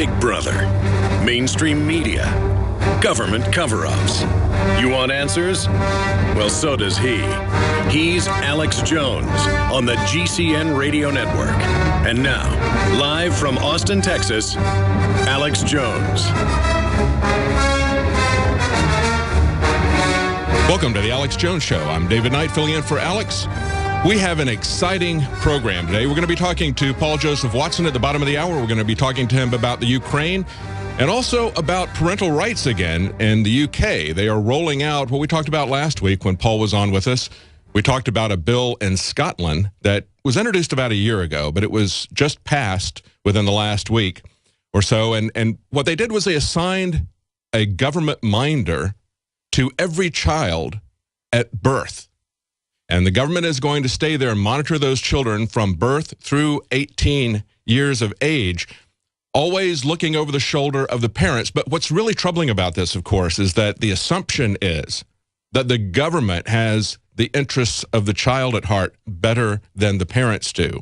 Big Brother, mainstream media, government cover-ups. You want answers? Well, so does he. He's Alex Jones on the GCN Radio Network. And now, live from Austin, Texas, Alex Jones. Welcome to the Alex Jones Show. I'm David Knight, filling in for Alex. We have an exciting program today. We're going to be talking to Paul Joseph Watson at the bottom of the hour. We're going to be talking to him about the Ukraine and also about parental rights again in the UK. They are rolling out what we talked about last week when Paul was on with us. We talked about a bill in Scotland that was introduced about a year ago, but it was just passed within the last week or so. And what they did was they assigned a government minder to every child at birth. And the government is going to stay there and monitor those children from birth through 18 years of age, always looking over the shoulder of the parents. But what's really troubling about this, of course, is that the assumption is that the government has the interests of the child at heart better than the parents do,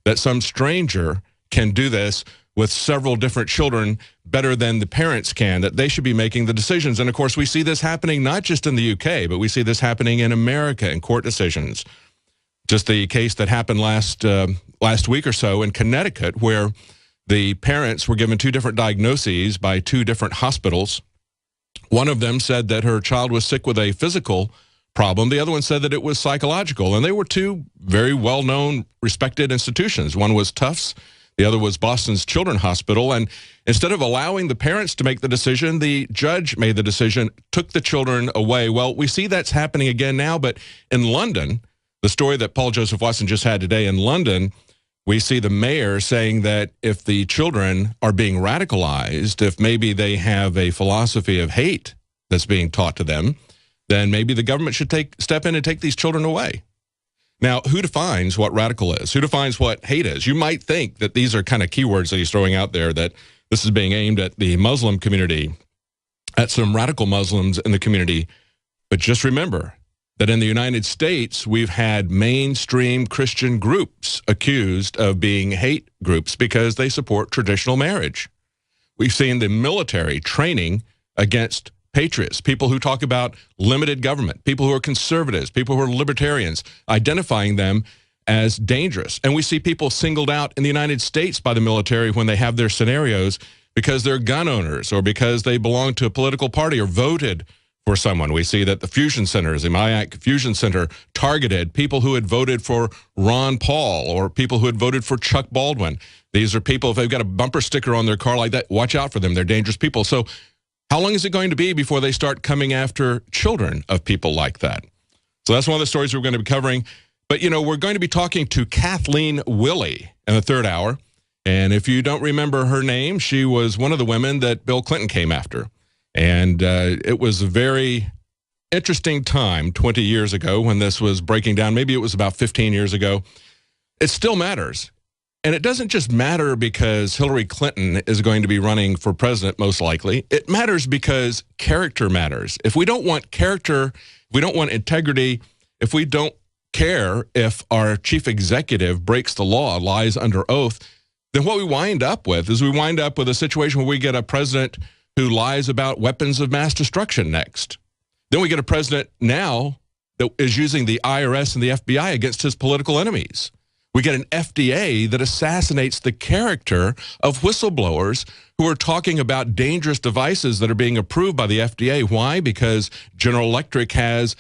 that some stranger can do this with several different children better than the parents can, that they should be making the decisions. And of course, we see this happening not just in the UK, but we see this happening in America in court decisions. Just the case that happened last week or so in Connecticut, where the parents were given two different diagnoses by two different hospitals. One of them said that her child was sick with a physical problem. The other one said that it was psychological. And they were two very well-known, respected institutions. One was Tufts. The other was Boston's Children's Hospital. And instead of allowing the parents to make the decision, the judge made the decision, took the children away. Well, we see that's happening again now, but in London, the story that Paul Joseph Watson just had today in London, we see the mayor saying that if the children are being radicalized, if maybe they have a philosophy of hate that's being taught to them, then maybe the government should step in and take these children away. Now, who defines what radical is? Who defines what hate is? You might think that these are kind of keywords that he's throwing out there, that this is being aimed at the Muslim community, at some radical Muslims in the community. But just remember that in the United States, we've had mainstream Christian groups accused of being hate groups because they support traditional marriage. We've seen the military training against patriots, people who talk about limited government, people who are conservatives, people who are libertarians, identifying them as dangerous. And we see people singled out in the United States by the military when they have their scenarios because they're gun owners or because they belong to a political party or voted for someone. We see that the fusion centers, the MIAC Fusion Center, targeted people who had voted for Ron Paul or people who had voted for Chuck Baldwin. These are people, if they've got a bumper sticker on their car like that, watch out for them. They're dangerous people. So how long is it going to be before they start coming after children of people like that? So that's one of the stories we're going to be covering. But, you know, we're going to be talking to Kathleen Willey in the third hour. And if you don't remember her name, she was one of the women that Bill Clinton came after. And it was a very interesting time 20 years ago when this was breaking down. Maybe it was about 15 years ago. It still matters. And it doesn't just matter because Hillary Clinton is going to be running for president, most likely. It matters because character matters. If we don't want character, if we don't want integrity, if we don't care if our chief executive breaks the law, lies under oath, then what we wind up with is we wind up with a situation where we get a president who lies about weapons of mass destruction next. Then we get a president now that is using the IRS and the FBI against his political enemies. We get an FDA that assassinates the character of whistleblowers who are talking about dangerous devices that are being approved by the FDA. Why? Because General Electric has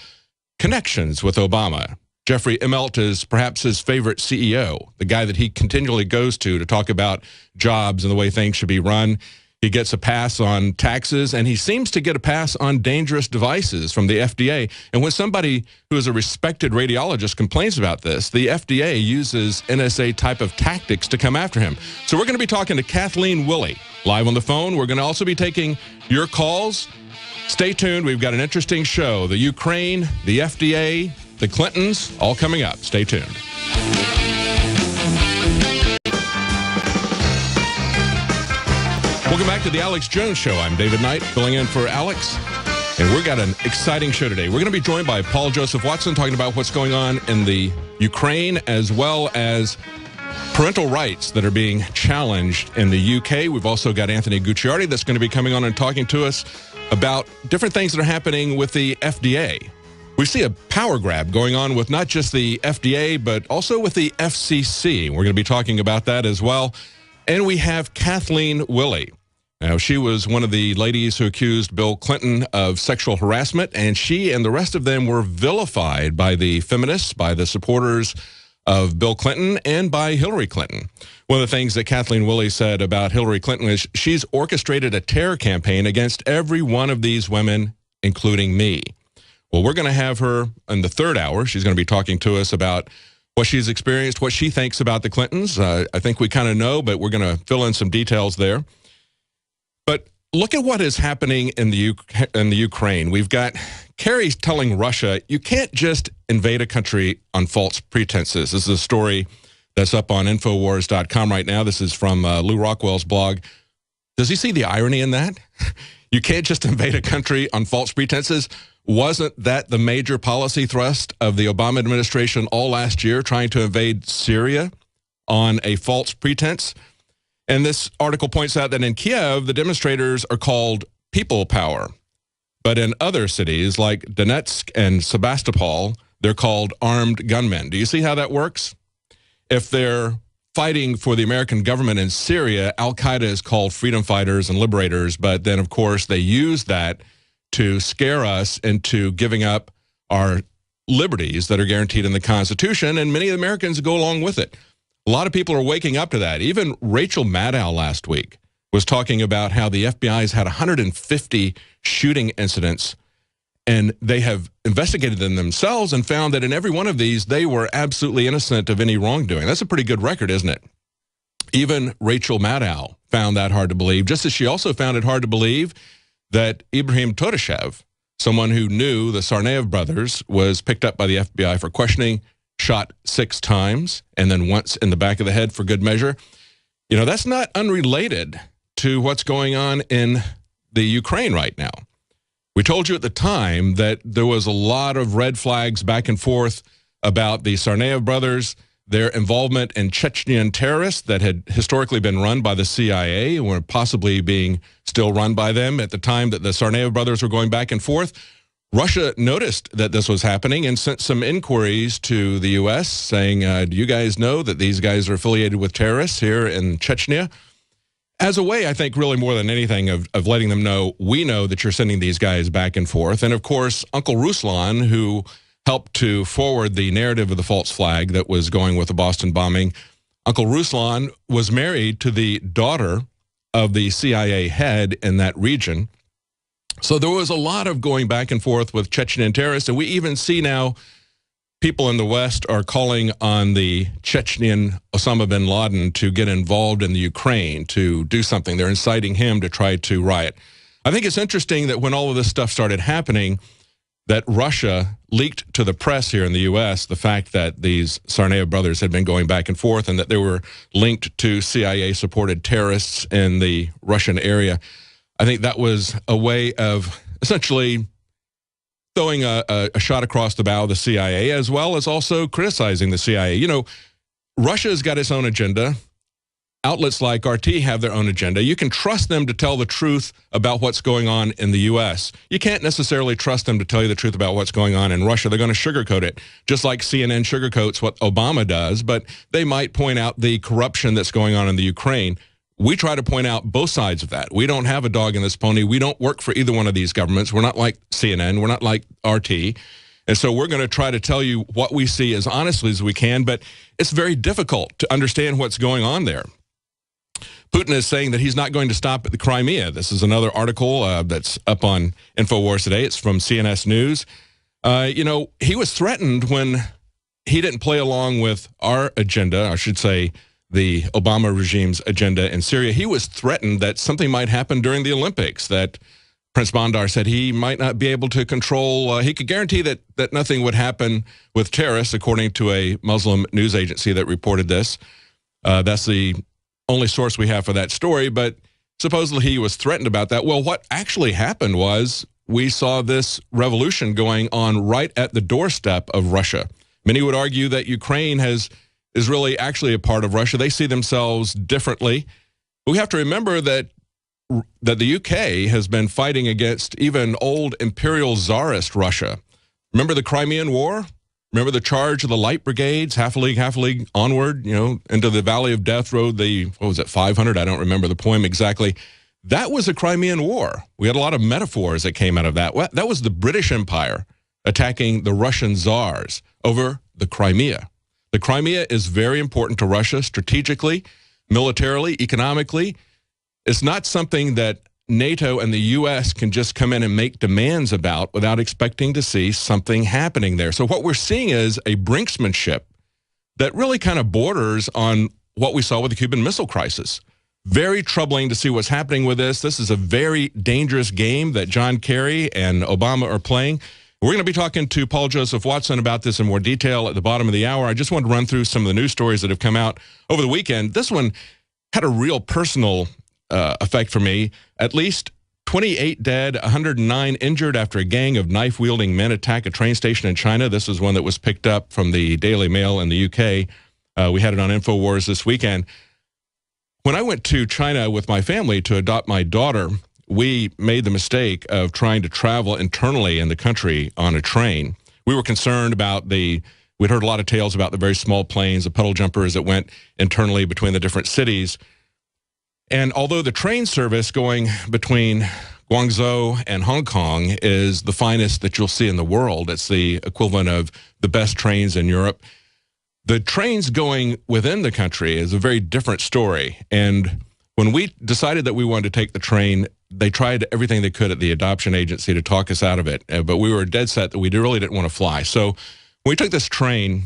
connections with Obama. Jeffrey Immelt is perhaps his favorite CEO, the guy that he continually goes to talk about jobs and the way things should be run. He gets a pass on taxes, and he seems to get a pass on dangerous devices from the FDA. And when somebody who is a respected radiologist complains about this, the FDA uses NSA type of tactics to come after him. So we're going to be talking to Kathleen Willey live on the phone. We're going to also be taking your calls. Stay tuned. We've got an interesting show. The Ukraine, the FDA, the Clintons, all coming up. Stay tuned. Welcome back to the Alex Jones Show. I'm David Knight, filling in for Alex. And we've got an exciting show today. We're going to be joined by Paul Joseph Watson talking about what's going on in the Ukraine as well as parental rights that are being challenged in the UK. We've also got Anthony Gucciardi that's going to be coming on and talking to us about different things that are happening with the FDA. We see a power grab going on with not just the FDA, but also with the FCC. We're going to be talking about that as well. And we have Kathleen Willey. Now, she was one of the ladies who accused Bill Clinton of sexual harassment, and she and the rest of them were vilified by the feminists, by the supporters of Bill Clinton, and by Hillary Clinton. One of the things that Kathleen Willey said about Hillary Clinton is she's orchestrated a terror campaign against every one of these women, including me. Well, we're going to have her in the third hour. She's going to be talking to us about what she's experienced, what she thinks about the Clintons. I think we kind of know, but we're going to fill in some details there. But look at what is happening in the Ukraine. We've got Kerry telling Russia, you can't just invade a country on false pretenses. This is a story that's up on Infowars.com right now. This is from Lou Rockwell's blog. Does he see the irony in that? You can't just invade a country on false pretenses. Wasn't that the major policy thrust of the Obama administration all last year, trying to invade Syria on a false pretense? And this article points out that in Kiev, the demonstrators are called people power. But in other cities like Donetsk and Sebastopol, they're called armed gunmen. Do you see how that works? If they're fighting for the American government in Syria, Al-Qaeda is called freedom fighters and liberators. But then, of course, they use that to scare us into giving up our liberties that are guaranteed in the Constitution. And many Americans go along with it. A lot of people are waking up to that. Even Rachel Maddow last week was talking about how the FBI has had 150 shooting incidents, and they have investigated them themselves and found that in every one of these, they were absolutely innocent of any wrongdoing. That's a pretty good record, isn't it? Even Rachel Maddow found that hard to believe, just as she also found it hard to believe that Ibrahim Totashev, someone who knew the Tsarnaev brothers, was picked up by the FBI for questioning, shot 6 times, and then once in the back of the head for good measure. You know, that's not unrelated to what's going on in the Ukraine right now. We told you at the time that there was a lot of red flags back and forth about the Tsarnaev brothers, their involvement in Chechen terrorists that had historically been run by the CIA and were possibly being still run by them at the time that the Tsarnaev brothers were going back and forth. Russia noticed that this was happening and sent some inquiries to the U.S. saying, do you guys know that these guys are affiliated with terrorists here in Chechnya? As a way, I think, really more than anything of letting them know, we know that you're sending these guys back and forth. And, of course, Uncle Ruslan, who helped to forward the narrative of the false flag that was going with the Boston bombing, Uncle Ruslan was married to the daughter of the CIA head in that region. So there was a lot of going back and forth with Chechen terrorists, and we even see now people in the West are calling on the Chechen Osama bin Laden to get involved in the Ukraine, to do something. They're inciting him to try to riot. I think it's interesting that when all of this stuff started happening, that Russia leaked to the press here in the U.S. the fact that these Tsarnaev brothers had been going back and forth and that they were linked to CIA-supported terrorists in the Russian area. I think that was a way of essentially throwing a shot across the bow of the CIA, as well as also criticizing the CIA. You know, Russia's got its own agenda. Outlets like RT have their own agenda. You can trust them to tell the truth about what's going on in the U.S. You can't necessarily trust them to tell you the truth about what's going on in Russia. They're going to sugarcoat it, just like CNN sugarcoats what Obama does, but they might point out the corruption that's going on in the Ukraine. We try to point out both sides of that. We don't have a dog in this pony. We don't work for either one of these governments. We're not like CNN. We're not like RT. And so we're going to try to tell you what we see as honestly as we can, but it's very difficult to understand what's going on there. Putin is saying that he's not going to stop at the Crimea. This is another article that's up on InfoWars today. It's from CNS News. You know, he was threatened when he didn't play along with our agenda, I should say, the Obama regime's agenda in Syria. He was threatened that something might happen during the Olympics, that Prince Bandar said he might not be able to control. He could guarantee that nothing would happen with terrorists, according to a Muslim news agency that reported this. That's the only source we have for that story, but supposedly he was threatened about that. Well, what actually happened was we saw this revolution going on right at the doorstep of Russia. Many would argue that Ukraine has is really actually a part of Russia. They see themselves differently. But we have to remember that the UK has been fighting against even old imperial czarist Russia. Remember the Crimean War? Remember the charge of the light brigades, half a league onward, into the Valley of Death rode the, 500? I don't remember the poem exactly. That was the Crimean War. We had a lot of metaphors that came out of that. That was the British Empire attacking the Russian czars over the Crimea. The Crimea is very important to Russia strategically, militarily, economically. It's not something that NATO and the U.S. can just come in and make demands about without expecting to see something happening there. So what we're seeing is a brinksmanship that really kind of borders on what we saw with the Cuban Missile Crisis. Very troubling to see what's happening with this. This is a very dangerous game that John Kerry and Obama are playing. We're going to be talking to Paul Joseph Watson about this in more detail at the bottom of the hour. I just want to run through some of the news stories that have come out over the weekend. This one had a real personal effect for me. At least 28 dead, 109 injured after a gang of knife-wielding men attack a train station in China. This is one that was picked up from the Daily Mail in the UK. We had it on InfoWars this weekend. When I went to China with my family to adopt my daughter, we made the mistake of trying to travel internally in the country on a train. We were concerned about we'd heard a lot of tales about the very small planes, the puddle jumpers that went internally between the different cities. And although the train service going between Guangzhou and Hong Kong is the finest that you'll see in the world, it's the equivalent of the best trains in Europe, the trains going within the country is a very different story. And when we decided that we wanted to take the train, they tried everything they could at the adoption agency to talk us out of it. But we were dead set that we really didn't want to fly. So when we took this train,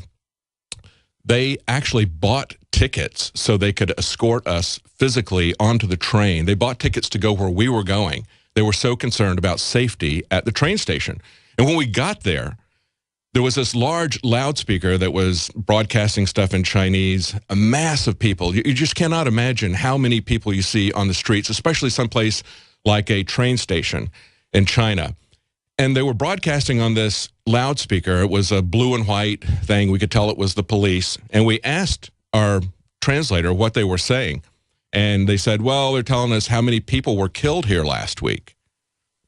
they actually bought tickets so they could escort us physically onto the train. They bought tickets to go where we were going. They were so concerned about safety at the train station. And when we got there was this large loudspeaker that was broadcasting stuff in Chinese, a mass of people. You just cannot imagine how many people you see on the streets, especially someplace like a train station in China. And they were broadcasting on this loudspeaker. It was a blue and white thing. We could tell it was the police. And we asked our translator what they were saying. And they said, well, they're telling us how many people were killed here last week.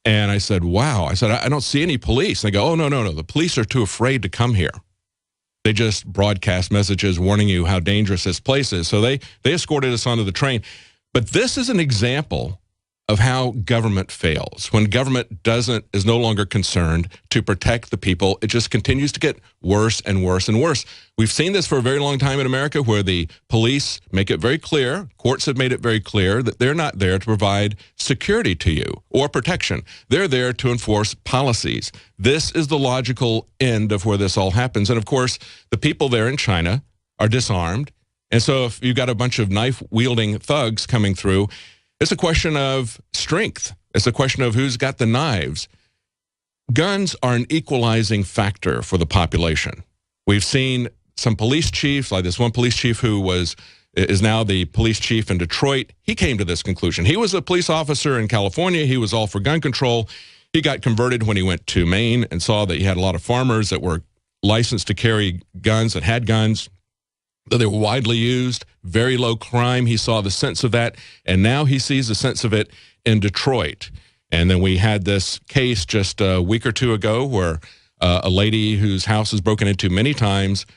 And I said, wow. I said, I don't see any police. And they go, oh, no. The police are too afraid to come here. They just broadcast messages warning you how dangerous this place is. So they escorted us onto the train. But this is an example of how government fails. When government is no longer concerned to protect the people, it just continues to get worse and worse and worse. We've seen this for a very long time in America where the police make it very clear, courts have made it very clear that they're not there to provide security to you or protection. They're there to enforce policies. This is the logical end of where this all happens. And of course, the people there in China are disarmed. And so if you've got a bunch of knife-wielding thugs coming through, it's a question of strength. It's a question of who's got the knives. Guns are an equalizing factor for the population. We've seen some police chiefs, like this one police chief who is now the police chief in Detroit. He came to this conclusion. He was a police officer in California. He was all for gun control. He got converted when he went to Maine and saw that he had a lot of farmers that were licensed to carry guns, that had guns. They were widely used, very low crime. He saw the sense of that, and now he sees the sense of it in Detroit. And then we had this case just a week or two ago where a lady whose house was broken into many times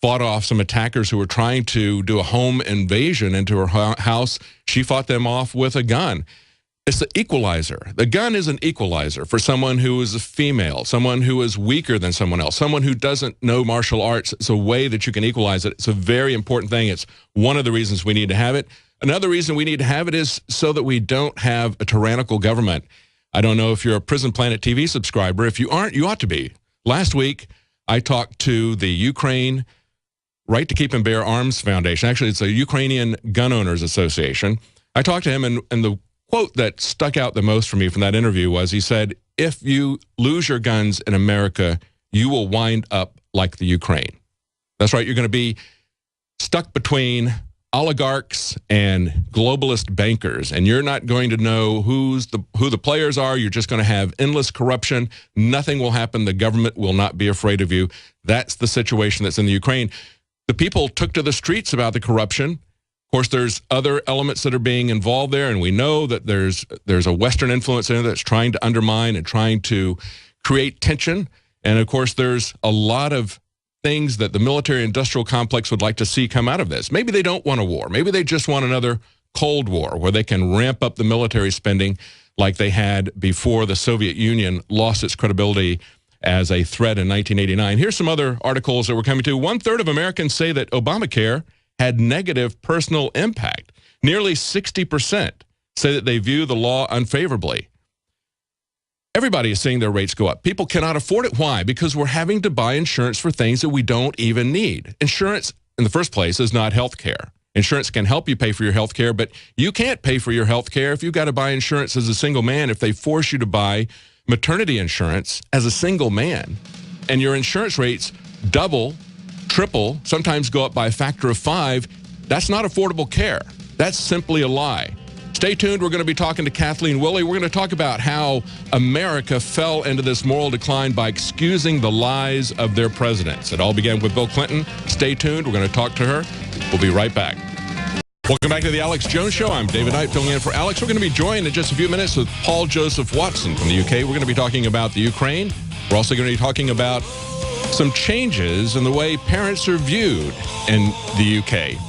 fought off some attackers who were trying to do a home invasion into her house. She fought them off with a gun. It's the equalizer. The gun is an equalizer for someone who is a female, someone who is weaker than someone else, someone who doesn't know martial arts. It's a way that you can equalize it. It's a very important thing. It's one of the reasons we need to have it. Another reason we need to have it is so that we don't have a tyrannical government. I don't know if you're a Prisonplanet TV subscriber. If you aren't, you ought to be. Last week, I talked to the Ukraine Right to Keep and Bear Arms Foundation. Actually, it's a Ukrainian Gun Owners Association. I talked to him, and the quote that stuck out the most for me from that interview was he said, if you lose your guns in America, you will wind up like the Ukraine. That's right. You're going to be stuck between oligarchs and globalist bankers, and you're not going to know who the players are. You're just going to have endless corruption. Nothing will happen. The government will not be afraid of you. That's the situation that's in the Ukraine. the people took to the streets about the corruption. Of course, there's other elements that are being involved there, and we know that there's a Western influence in there that's trying to undermine and trying to create tension. And, of course, there's a lot of things that the military-industrial complex would like to see come out of this. Maybe they don't want a war. Maybe they just want another Cold War where they can ramp up the military spending like they had before the Soviet Union lost its credibility as a threat in 1989. Here's some other articles that we're coming to. 1/3 of Americans say that Obamacare had negative personal impact. Nearly 60% say that they view the law unfavorably. Everybody is seeing their rates go up. People cannot afford it. Why? Because we're having to buy insurance for things that we don't even need. Insurance, in the first place, is not health care. Insurance can help you pay for your health care, but you can't pay for your health care if you've got to buy insurance as a single man. If they force you to buy maternity insurance as a single man, and your insurance rates double, triple, sometimes go up by a factor of 5, that's not affordable care. That's simply a lie. Stay tuned. We're going to be talking to Kathleen Willey. We're going to talk about how America fell into this moral decline by excusing the lies of their presidents. It all began with Bill Clinton. Stay tuned. We're going to talk to her. We'll be right back. Welcome back to the Alex Jones Show. I'm David Knight filling in for Alex. We're going to be joined in just a few minutes with Paul Joseph Watson from the UK. We're going to be talking about the Ukraine. We're also going to be talking about some changes in the way parents are viewed in the UK.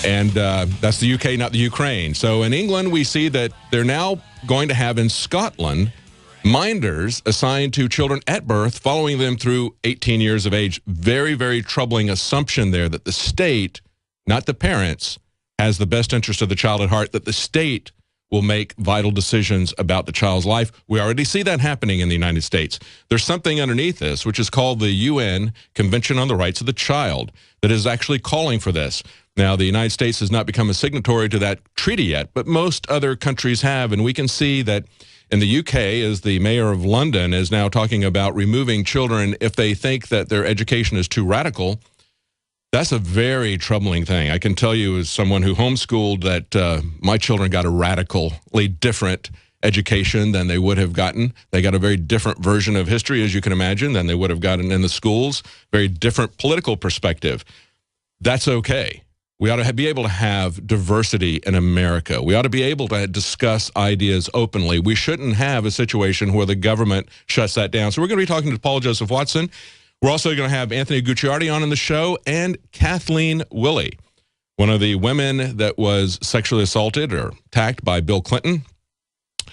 And that's the UK, not the Ukraine. So in England, we see that they're now going to have in Scotland minders assigned to children at birth, following them through 18 years of age. Very, very troubling assumption there that the state, not the parents, has the best interest of the child at heart, that the state will make vital decisions about the child's life. We already see that happening in the United States. There's something underneath this, which is called the UN Convention on the Rights of the Child, that is actually calling for this. Now, the United States has not become a signatory to that treaty yet, but most other countries have, and we can see that in the UK, as the mayor of London is now talking about removing children if they think that their education is too radical. That's a very troubling thing. I can tell you as someone who homeschooled that my children got a radically different education than they would have gotten. They got a very different version of history, as you can imagine, than they would have gotten in the schools. Very different political perspective. That's okay. We ought to be able to have diversity in America. We ought to be able to discuss ideas openly. We shouldn't have a situation where the government shuts that down. So we're going to be talking to Paul Joseph Watson. We're also going to have Anthony Gucciardi on in the show, and Kathleen Willey, one of the women that was sexually assaulted or attacked by Bill Clinton.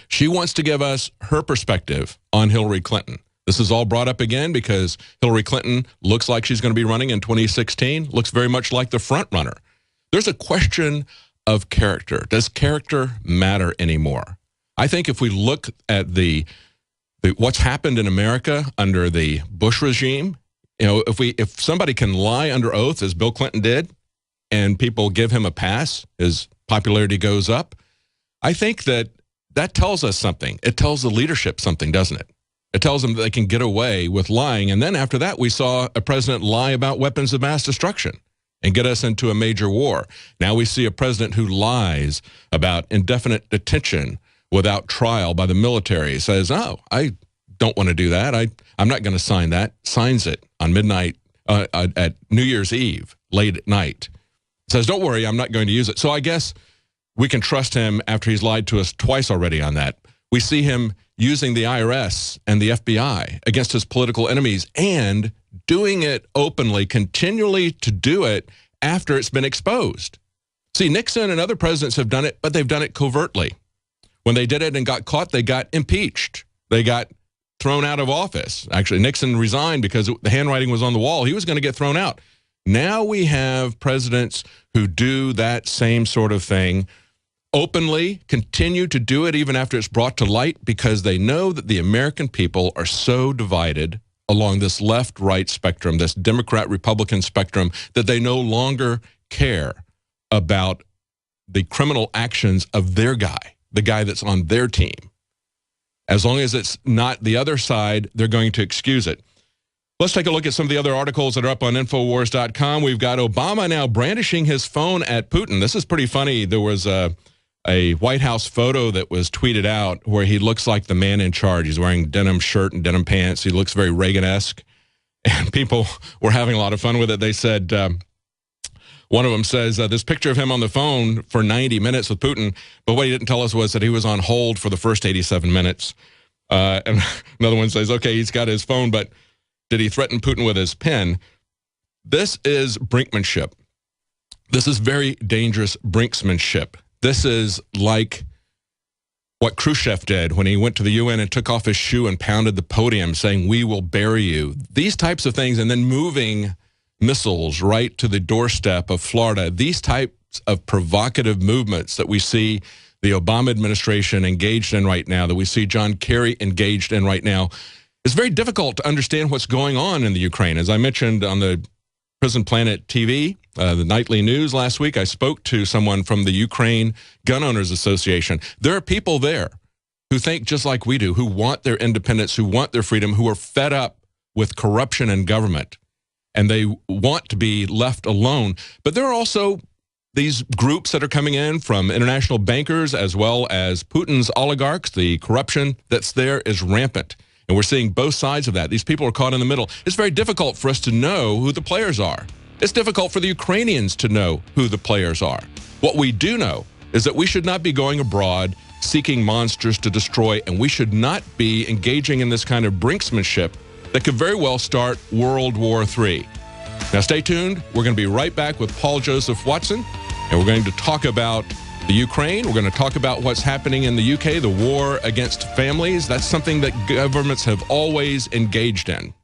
She wants to give us her perspective on Hillary Clinton. This is all brought up again because Hillary Clinton looks like she's going to be running in 2016, looks very much like the front runner. There's a question of character. Does character matter anymore? I think if we look at what's happened in America under the Bush regime, you know, if somebody can lie under oath, as Bill Clinton did, and people give him a pass, his popularity goes up, I think that tells us something. It tells the leadership something, doesn't it? It tells them that they can get away with lying. And then after that, we saw a president lie about weapons of mass destruction and get us into a major war. Now we see a president who lies about indefinite detention without trial by the military. Says, oh, I don't want to do that. I'm not going to sign that. Signs it on midnight at New Year's Eve, late at night. Says, don't worry, I'm not going to use it. So I guess we can trust him after he's lied to us twice already on that. We see him using the IRS and the FBI against his political enemies and doing it openly, continually to do it after it's been exposed. See, Nixon and other presidents have done it, but they've done it covertly. When they did it and got caught, they got impeached. They got thrown out of office. Actually, Nixon resigned because the handwriting was on the wall. He was going to get thrown out. Now we have presidents who do that same sort of thing openly, continue to do it even after it's brought to light, because they know that the American people are so divided along this left-right spectrum, this Democrat-Republican spectrum, that they no longer care about the criminal actions of their guy, the guy that's on their team. As long as it's not the other side, they're going to excuse it. Let's take a look at some of the other articles that are up on Infowars.com. We've got Obama now brandishing his phone at Putin. This is pretty funny. There was a White House photo that was tweeted out where he looks like the man in charge. He's wearing denim shirt and denim pants. He looks very Reagan-esque. And people were having a lot of fun with it. They said, One of them says this picture of him on the phone for 90 minutes with Putin, but what he didn't tell us was that he was on hold for the first 87 minutes. And another one says, okay, he's got his phone, but did he threaten Putin with his pen? This is brinkmanship. This is very dangerous brinksmanship. This is like what Khrushchev did when he went to the UN and took off his shoe and pounded the podium saying, we will bury you. These types of things, and then moving missiles right to the doorstep of Florida. These types of provocative movements that we see the Obama administration engaged in right now, that we see John Kerry engaged in right now, it's very difficult to understand what's going on in the Ukraine. As I mentioned on the Prisonplanet TV, the nightly news last week, I spoke to someone from the Ukraine Gun Owners Association. There are people there who think just like we do, who want their independence, who want their freedom, who are fed up with corruption in government, and they want to be left alone. But there are also these groups that are coming in from international bankers as well as Putin's oligarchs. The corruption that's there is rampant. And we're seeing both sides of that. These people are caught in the middle. It's very difficult for us to know who the players are. It's difficult for the Ukrainians to know who the players are. What we do know is that we should not be going abroad seeking monsters to destroy, and we should not be engaging in this kind of brinksmanship that could very well start World War III. Now stay tuned. We're going to be right back with Paul Joseph Watson, and we're going to talk about the Ukraine. We're going to talk about what's happening in the UK, the war against families. That's something that governments have always engaged in.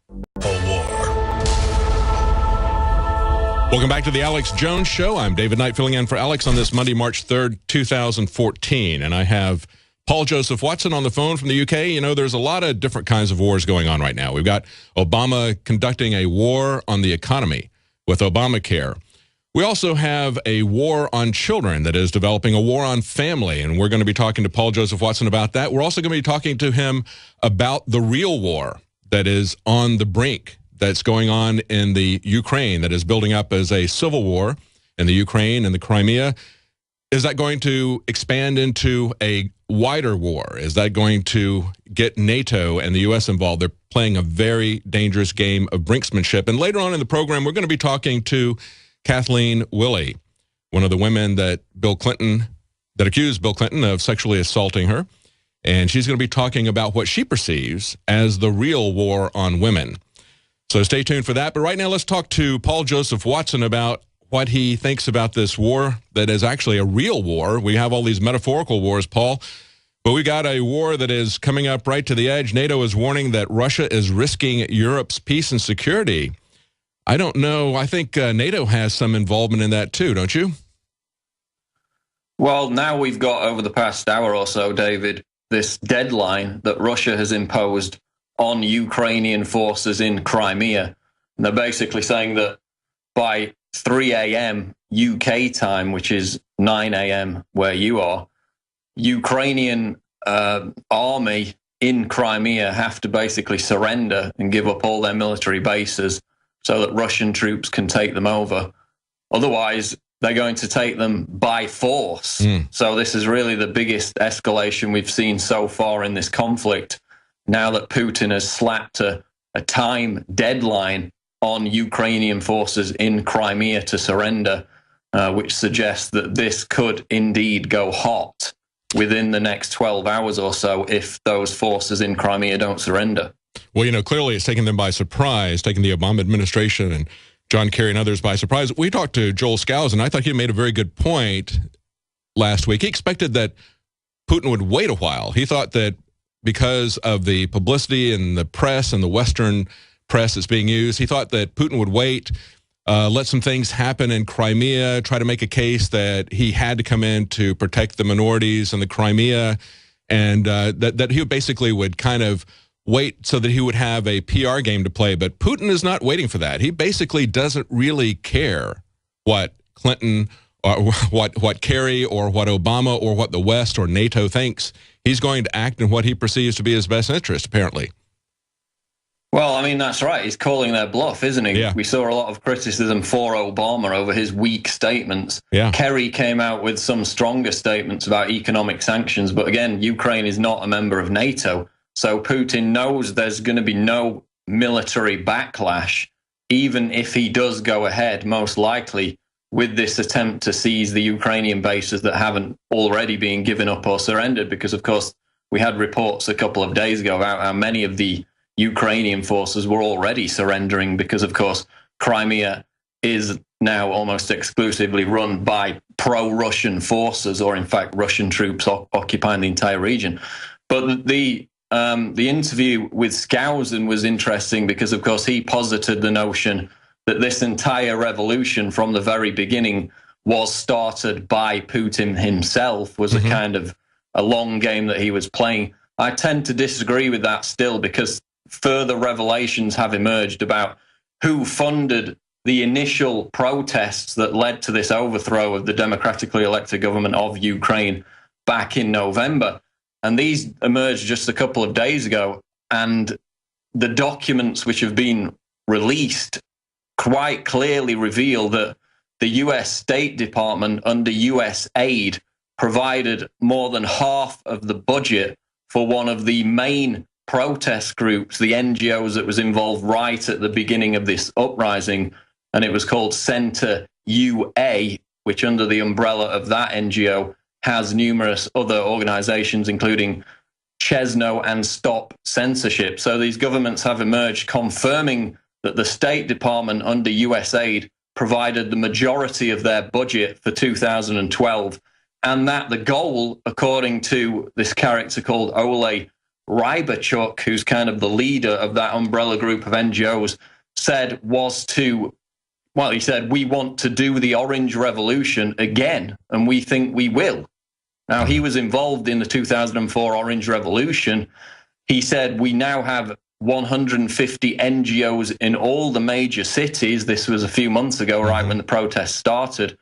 Welcome back to the Alex Jones Show. I'm David Knight filling in for Alex on this Monday, March 3rd, 2014. And I have Paul Joseph Watson on the phone from the UK. You know, there's a lot of different kinds of wars going on right now. We've got Obama conducting a war on the economy with Obamacare. We also have a war on children that is developing, a war on family, and we're going to be talking to Paul Joseph Watson about that. We're also going to be talking to him about the real war that is on the brink, that's going on in the Ukraine, that is building up as a civil war in the Ukraine and the Crimea. Is that going to expand into a wider war? Is that going to get NATO and the U.S. involved? They're playing a very dangerous game of brinksmanship. And later on in the program, we're going to be talking to Kathleen Willey, one of the women that accused Bill Clinton of sexually assaulting her. And she's going to be talking about what she perceives as the real war on women. So stay tuned for that. But right now, let's talk to Paul Joseph Watson about what he thinks about this war that is actually a real war. We have all these metaphorical wars, Paul, but we got a war that is coming up right to the edge. NATO is warning that Russia is risking Europe's peace and security. I don't know. I think NATO has some involvement in that too, don't you? Well, now we've got, over the past hour or so, David, this deadline that Russia has imposed on Ukrainian forces in Crimea. And they're basically saying that by 3 a.m. UK time, which is 9 a.m. where you are, Ukrainian army in Crimea have to basically surrender and give up all their military bases so that Russian troops can take them over. Otherwise, they're going to take them by force. So this is really the biggest escalation we've seen so far in this conflict, now that Putin has slapped a time deadline on Ukrainian forces in Crimea to surrender, which suggests that this could indeed go hot within the next 12 hours or so if those forces in Crimea don't surrender. Well, you know, clearly it's taken them by surprise, taking the Obama administration and John Kerry and others by surprise. We talked to Joel Scows, and I thought he made a very good point last week. He expected that Putin would wait a while. He thought that because of the publicity and the press and the Western press that's being used, he thought that Putin would wait, let some things happen in Crimea, try to make a case that he had to come in to protect the minorities in the Crimea, and that he basically would kind of wait so that he would have a PR game to play. But Putin is not waiting for that. He basically doesn't really care what Clinton or what Kerry or what Obama or what the West or NATO thinks. He's going to act in what he perceives to be his best interest, apparently. Well, I mean, that's right. He's calling their bluff, isn't he? Yeah. We saw a lot of criticism for Obama over his weak statements. Yeah. Kerry came out with some stronger statements about economic sanctions. But again, Ukraine is not a member of NATO. So Putin knows there's going to be no military backlash. Even if he does go ahead, most likely with this attempt to seize the Ukrainian bases that haven't already been given up or surrendered, because, of course, we had reports a couple of days ago about how many of the Ukrainian forces were already surrendering because, of course, Crimea is now almost exclusively run by pro-Russian forces, or in fact, Russian troops occupying the entire region. But the interview with Skousen was interesting because, of course, he posited the notion that this entire revolution from the very beginning was started by Putin himself, was a kind of a long game that he was playing. I tend to disagree with that still, because further revelations have emerged about who funded the initial protests that led to this overthrow of the democratically elected government of Ukraine back in November. And these emerged just a couple of days ago. And the documents which have been released quite clearly reveal that the US State Department, under US aid, provided more than half of the budget for one of the main protest groups, the NGOs that was involved right at the beginning of this uprising. And it was called Center UA, which under the umbrella of that NGO has numerous other organizations, including Chesno and Stop Censorship. So these governments have emerged confirming that the State Department under US aid provided the majority of their budget for 2012, and that the goal, according to this character called Ole Rybarchuk, who's kind of the leader of that umbrella group of NGOs, said was to, well, he said, we want to do the Orange Revolution again, and we think we will. Now, he was involved in the 2004 Orange Revolution. He said, we now have 150 NGOs in all the major cities. This was a few months ago, right when the protests started.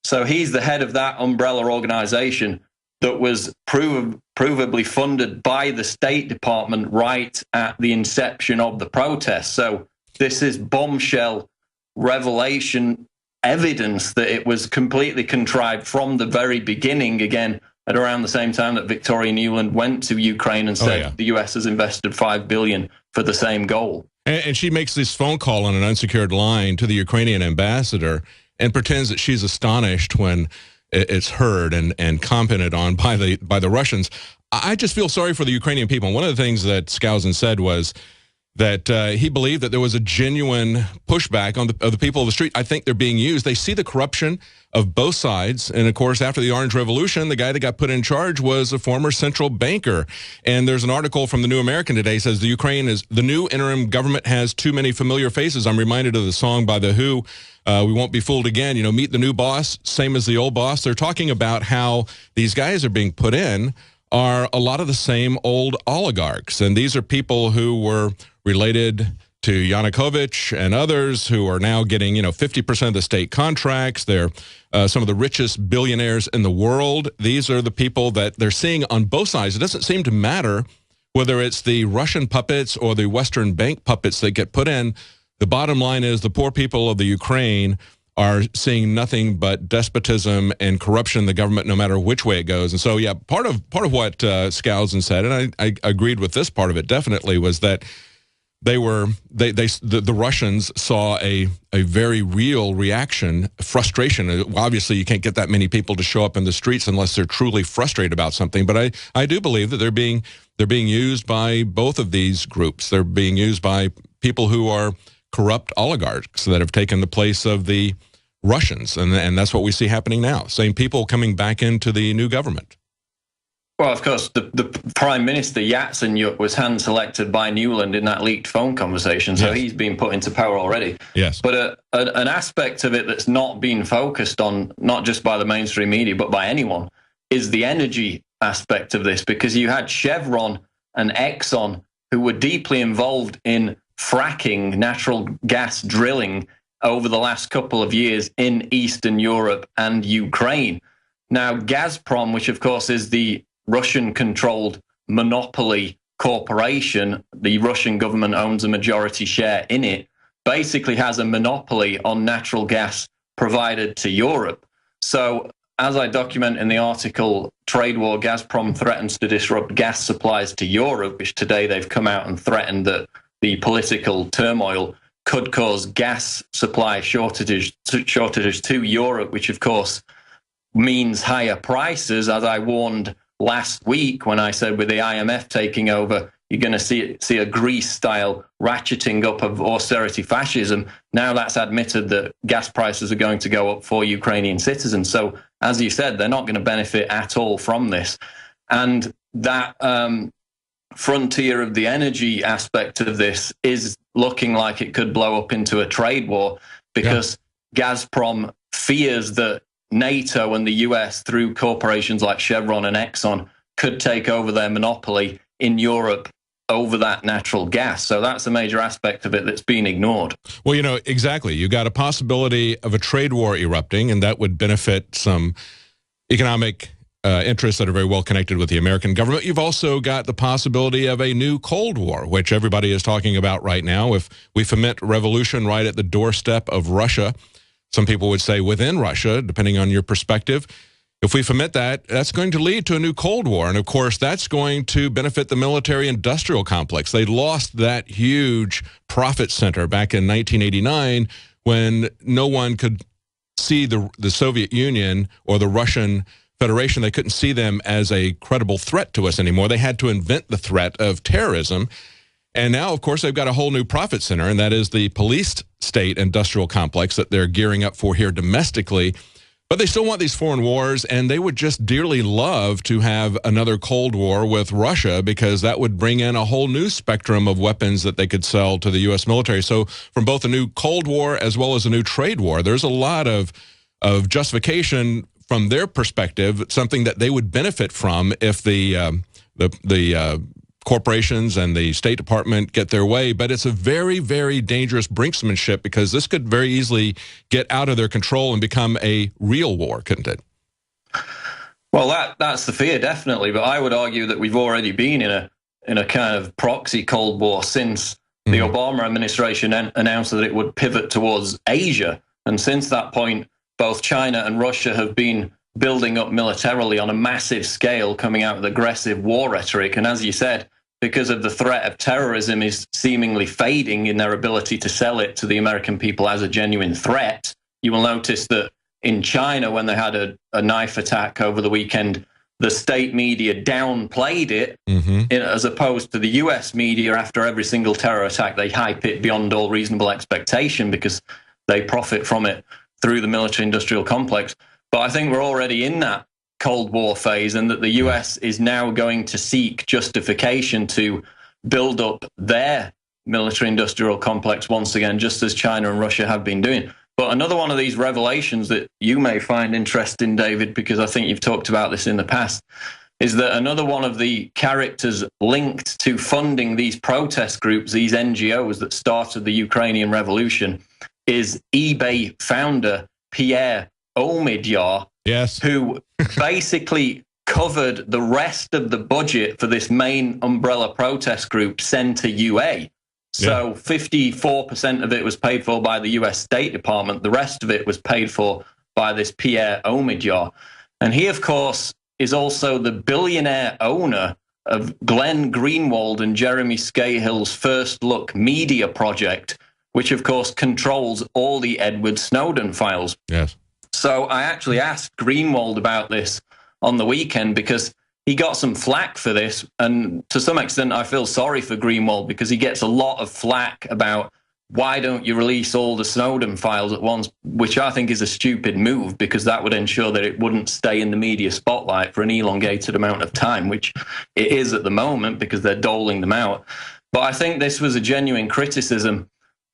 So he's the head of that umbrella organization that was provably funded by the State Department right at the inception of the protests. So this is bombshell revelation evidence that it was completely contrived from the very beginning, again, at around the same time that Victoria Nuland went to Ukraine and said the US has invested $5 billion for the same goal. And she makes this phone call on an unsecured line to the Ukrainian ambassador and pretends that she's astonished when it's heard and commented on by the Russians. I just feel sorry for the Ukrainian people. One of the things that Skousen said was that he believed that there was a genuine pushback on of the people of the street. I think they're being used. They see the corruption of both sides. And, of course, after the Orange Revolution, the guy that got put in charge was a former central banker. And there's an article from the New American today says the new interim government has too many familiar faces. I'm reminded of the song by The Who, We Won't Be Fooled Again. You know, meet the new boss, same as the old boss. They're talking about how these guys are being put in are a lot of the same old oligarchs. And these are people who were related to Yanukovych and others who are now getting, 50% of the state contracts. They're some of the richest billionaires in the world. These are the people that they're seeing on both sides. It doesn't seem to matter whether it's the Russian puppets or the Western bank puppets that get put in. The bottom line is the poor people of the Ukraine are seeing nothing but despotism and corruption in the government, no matter which way it goes. And so, yeah, part of what Skousen said, and I agreed with this part of it definitely, was that the Russians saw a very real reaction, frustration. Obviously, you can't get that many people to show up in the streets unless they're truly frustrated about something. But I do believe that they're being used by both of these groups. They're being used by people who are corrupt oligarchs that have taken the place of the Russians, and that's what we see happening now. Same people coming back into the new government. Well, of course, the Prime Minister, Yatsenyuk, was hand-selected by Nuland in that leaked phone conversation, so he's been put into power already. Yes. But an aspect of it that's not been focused on, not just by the mainstream media, but by anyone, is the energy aspect of this, because you had Chevron and Exxon, who were deeply involved in fracking, natural gas drilling, over the last couple of years in Eastern Europe and Ukraine. Now, Gazprom, which of course is the Russian-controlled monopoly corporation, the Russian government owns a majority share in it, basically has a monopoly on natural gas provided to Europe. So, as I document in the article, Trade War, Gazprom threatens to disrupt gas supplies to Europe, which today they've come out and threatened that the political turmoil could cause gas supply shortages to Europe, which of course means higher prices. As I warned last week when I said with the IMF taking over, you're going to see a Greece-style ratcheting up of austerity fascism. Now that's admitted that gas prices are going to go up for Ukrainian citizens. So, as you said, they're not going to benefit at all from this. And that frontier of the energy aspect of this is looking like it could blow up into a trade war, because Gazprom fears that NATO and the US, through corporations like Chevron and Exxon, could take over their monopoly in Europe over that natural gas. So that's a major aspect of it that's been ignored. Well, you know, exactly. You got a possibility of a trade war erupting, and that would benefit some economic interests that are very well connected with the American government. You've also got the possibility of a new Cold War, which everybody is talking about right now. If we foment revolution right at the doorstep of Russia, some people would say within Russia, depending on your perspective, if we foment that, that's going to lead to a new Cold War. And of course, that's going to benefit the military-industrial complex. They lost that huge profit center back in 1989 when no one could see the Soviet Union or the Russian Federation. They couldn't see them as a credible threat to us anymore. They had to invent the threat of terrorism. And now, of course, they've got a whole new profit center, and that is the police state industrial complex that they're gearing up for here domestically. But they still want these foreign wars, and they would just dearly love to have another Cold War with Russia, because that would bring in a whole new spectrum of weapons that they could sell to the U.S. military. So from both a new Cold War as well as a new trade war, there's a lot of justification from their perspective, something that they would benefit from if the corporations and the State Department get their way. But it's a very, very dangerous brinksmanship, because this could very easily get out of their control and become a real war, couldn't it? Well, that's the fear, definitely. But I would argue that we've already been in a kind of proxy Cold War since the Obama administration announced that it would pivot towards Asia. And since that point, both China and Russia have been building up militarily on a massive scale, coming out with aggressive war rhetoric. And as you said, because of the threat of terrorism is seemingly fading in their ability to sell it to the American people as a genuine threat, you will notice that in China, when they had a knife attack over the weekend, the state media downplayed it, as opposed to the US media. After every single terror attack, they hype it beyond all reasonable expectation because they profit from it through the military-industrial complex. But I think we're already in that Cold War phase, and that the US is now going to seek justification to build up their military-industrial complex once again, just as China and Russia have been doing. But another one of these revelations that you may find interesting, David, because I think you've talked about this in the past, is that another one of the characters linked to funding these protest groups, these NGOs that started the Ukrainian revolution, is eBay founder Pierre Omidyar, who basically covered the rest of the budget for this main umbrella protest group, Center UA. So 54% of it was paid for by the US State Department. The rest of it was paid for by this Pierre Omidyar. And he, of course, is also the billionaire owner of Glenn Greenwald and Jeremy Scahill's First Look media project, which, of course, controls all the Edward Snowden files. Yes. So I actually asked Greenwald about this on the weekend, because he got some flack for this. And to some extent, I feel sorry for Greenwald, because he gets a lot of flack about why don't you release all the Snowden files at once, which I think is a stupid move, because that would ensure that it wouldn't stay in the media spotlight for an elongated amount of time, which it is at the moment because they're doling them out. But I think this was a genuine criticism,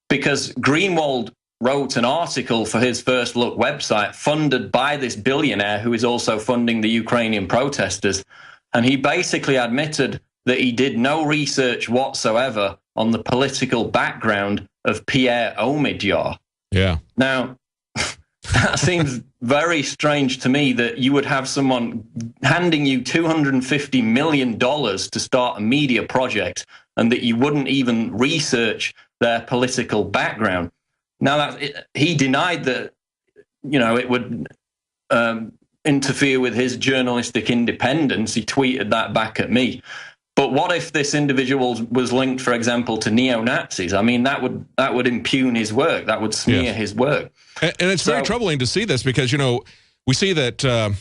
because Greenwald wrote an article for his First Look website funded by this billionaire who is also funding the Ukrainian protesters. And he basically admitted that he did no research whatsoever on the political background of Pierre Omidyar. Yeah. Now, that seems very strange to me, that you would have someone handing you $250 million to start a media project and that you wouldn't even research their political background. Now, he denied that, it would interfere with his journalistic independence. He tweeted that back at me. But what if this individual was linked, for example, to neo-Nazis? I mean, that would impugn his work. That would smear his work. And it's very troubling to see this because, you know, we see that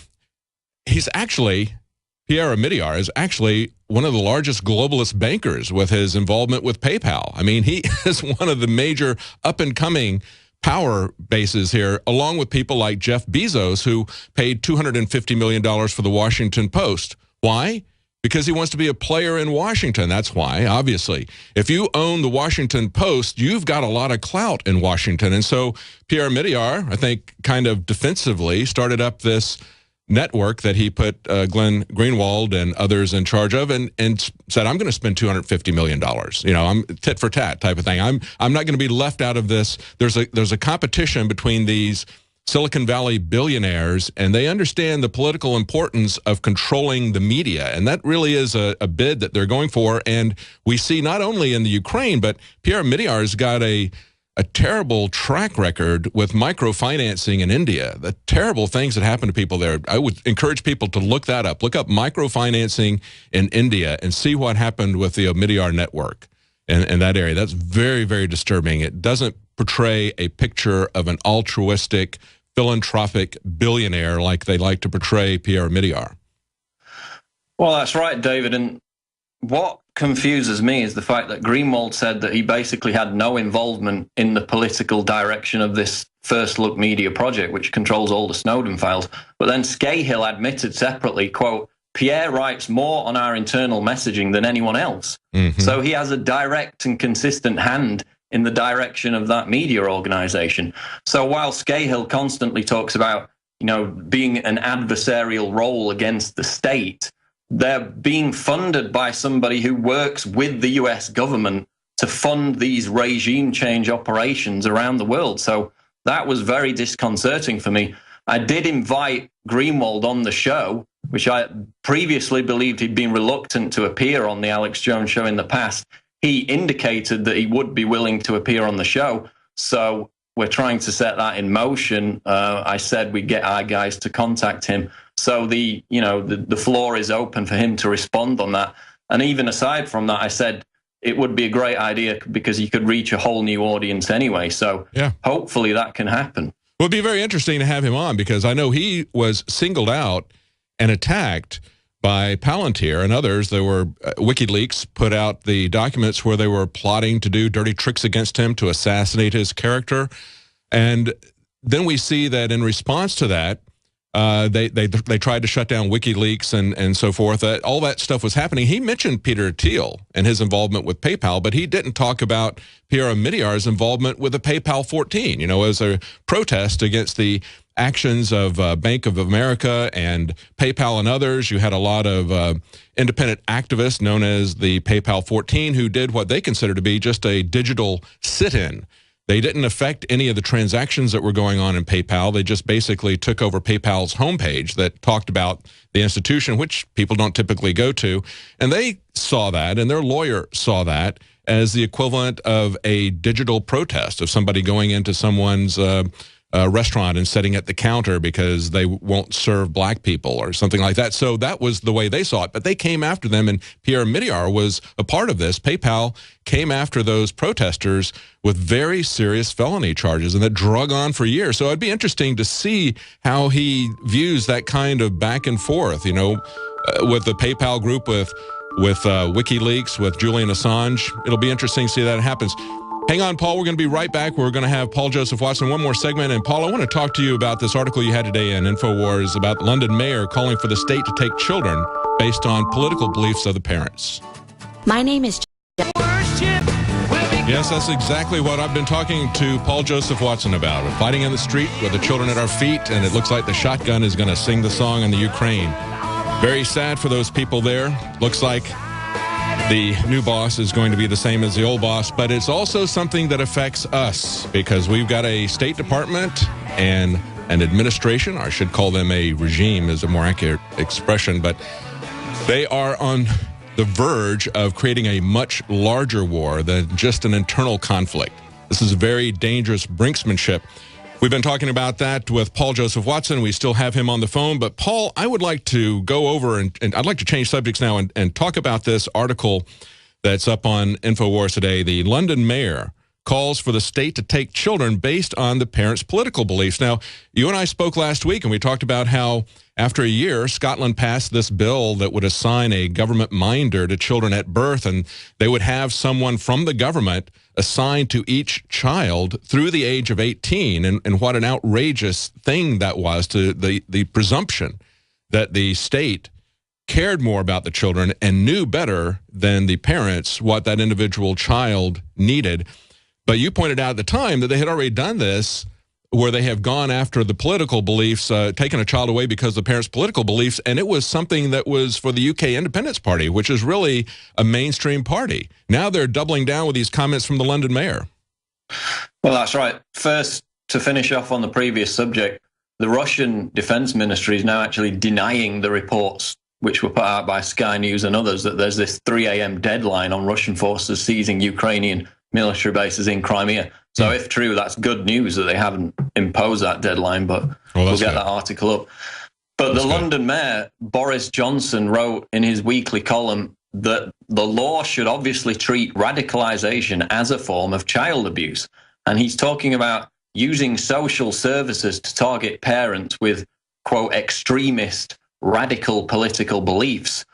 he's actually, Pierre Omidyar is actually one of the largest globalist bankers with his involvement with PayPal. I mean, he is one of the major up-and-coming power bases here, along with people like Jeff Bezos, who paid $250 million for the Washington Post. Why? Because he wants to be a player in Washington. That's why, obviously. If you own the Washington Post, you've got a lot of clout in Washington. And so Pierre Omidyar, I think, kind of defensively started up this network that he put Glenn Greenwald and others in charge of, and said, I'm going to spend $250 million. You know, I'm tit for tat type of thing. I'm not going to be left out of this. There's a competition between these Silicon Valley billionaires, and they understand the political importance of controlling the media. And that really is a bid that they're going for. And we see not only in the Ukraine, but Pierre Omidyar's got a terrible track record with microfinancing in India. The terrible things that happen to people there. I would encourage people to look that up. Look up microfinancing in India and see what happened with the Omidyar network in that area. That's very, very disturbing. It doesn't portray a picture of an altruistic, philanthropic billionaire like they like to portray Pierre Omidyar. Well, that's right, David. And what confuses me is the fact that Greenwald said that he basically had no involvement in the political direction of this First Look Media project, which controls all the Snowden files. But then Scahill admitted separately, quote, Pierre writes more on our internal messaging than anyone else. Mm-hmm. So he has a direct and consistent hand in the direction of that media organization. So while Scahill constantly talks about, you know, being an adversarial role against the state, they're being funded by somebody who works with the US government to fund these regime change operations around the world. So that was very disconcerting for me. I did invite Greenwald on the show, which I previously believed he'd been reluctant to appear on the Alex Jones show in the past. He indicated that he would be willing to appear on the show. So we're trying to set that in motion. I said we'd get our guys to contact him. So the floor is open for him to respond on that. And even aside from that, I said it would be a great idea because he could reach a whole new audience anyway. So hopefully that can happen. Well, it'd be very interesting to have him on because I know he was singled out and attacked by Palantir and others. There were WikiLeaks put out the documents where they were plotting to do dirty tricks against him to assassinate his character. And then we see that in response to that, they tried to shut down WikiLeaks and so forth. All that stuff was happening. He mentioned Peter Thiel and his involvement with PayPal, but he didn't talk about Pierre Omidyar's involvement with the PayPal 14, you know, as a protest against the actions of Bank of America and PayPal and others. You had a lot of independent activists known as the PayPal 14 who did what they considered to be just a digital sit-in. They didn't affect any of the transactions that were going on in PayPal. They just basically took over PayPal's homepage that talked about the institution, which people don't typically go to. And they saw that, and their lawyer saw that as the equivalent of a digital protest of somebody going into someone's restaurant and sitting at the counter because they won't serve black people or something like that. So that was the way they saw it. But they came after them, and Pierre Omidyar was a part of this. PayPal came after those protesters with very serious felony charges, and that drug on for years. So it'd be interesting to see how he views that kind of back and forth, you know, with the PayPal group, with WikiLeaks, with Julian Assange. It'll be interesting to see that happens. Hang on, Paul. We're going to be right back. We're going to have Paul Joseph Watson, one more segment. And, Paul, I want to talk to you about this article you had today in InfoWars about London mayor calling for the state to take children based on political beliefs of the parents. My name is... Yes, that's exactly what I've been talking to Paul Joseph Watson about. We're fighting in the street with the children at our feet, and it looks like the shotgun is going to sing the song in the Ukraine. Very sad for those people there. Looks like the new boss is going to be the same as the old boss, but it's also something that affects us because we've got a State Department and an administration, or I should call them a regime is a more accurate expression, but they are on the verge of creating a much larger war than just an internal conflict. This is very dangerous brinksmanship. We've been talking about that with Paul Joseph Watson. We still have him on the phone. But, Paul, I would like to go over, and I'd like to change subjects now and talk about this article that's up on InfoWars today. The London mayor calls for the state to take children based on the parents' political beliefs. Now, you and I spoke last week, and we talked about how after a year, Scotland passed this bill that would assign a government minder to children at birth, and they would have someone from the government assigned to each child through the age of 18. And what an outrageous thing that was, to the presumption that the state cared more about the children and knew better than the parents what that individual child needed. But you pointed out at the time that they had already done this, where they have gone after the political beliefs, taken a child away because of the parents' political beliefs, and it was something that was for the UK Independence Party, which is really a mainstream party. Now they're doubling down with these comments from the London mayor. Well, that's right. First, to finish off on the previous subject, the Russian Defense Ministry is now actually denying the reports which were put out by Sky News and others that there's this 3 a.m. deadline on Russian forces seizing Ukrainian military bases in Crimea. So if true, that's good news that they haven't imposed that deadline, but we'll get that article up. But the London mayor, Boris Johnson, wrote in his weekly column that the law should obviously treat radicalization as a form of child abuse. And he's talking about using social services to target parents with, quote, extremist, radical political beliefs.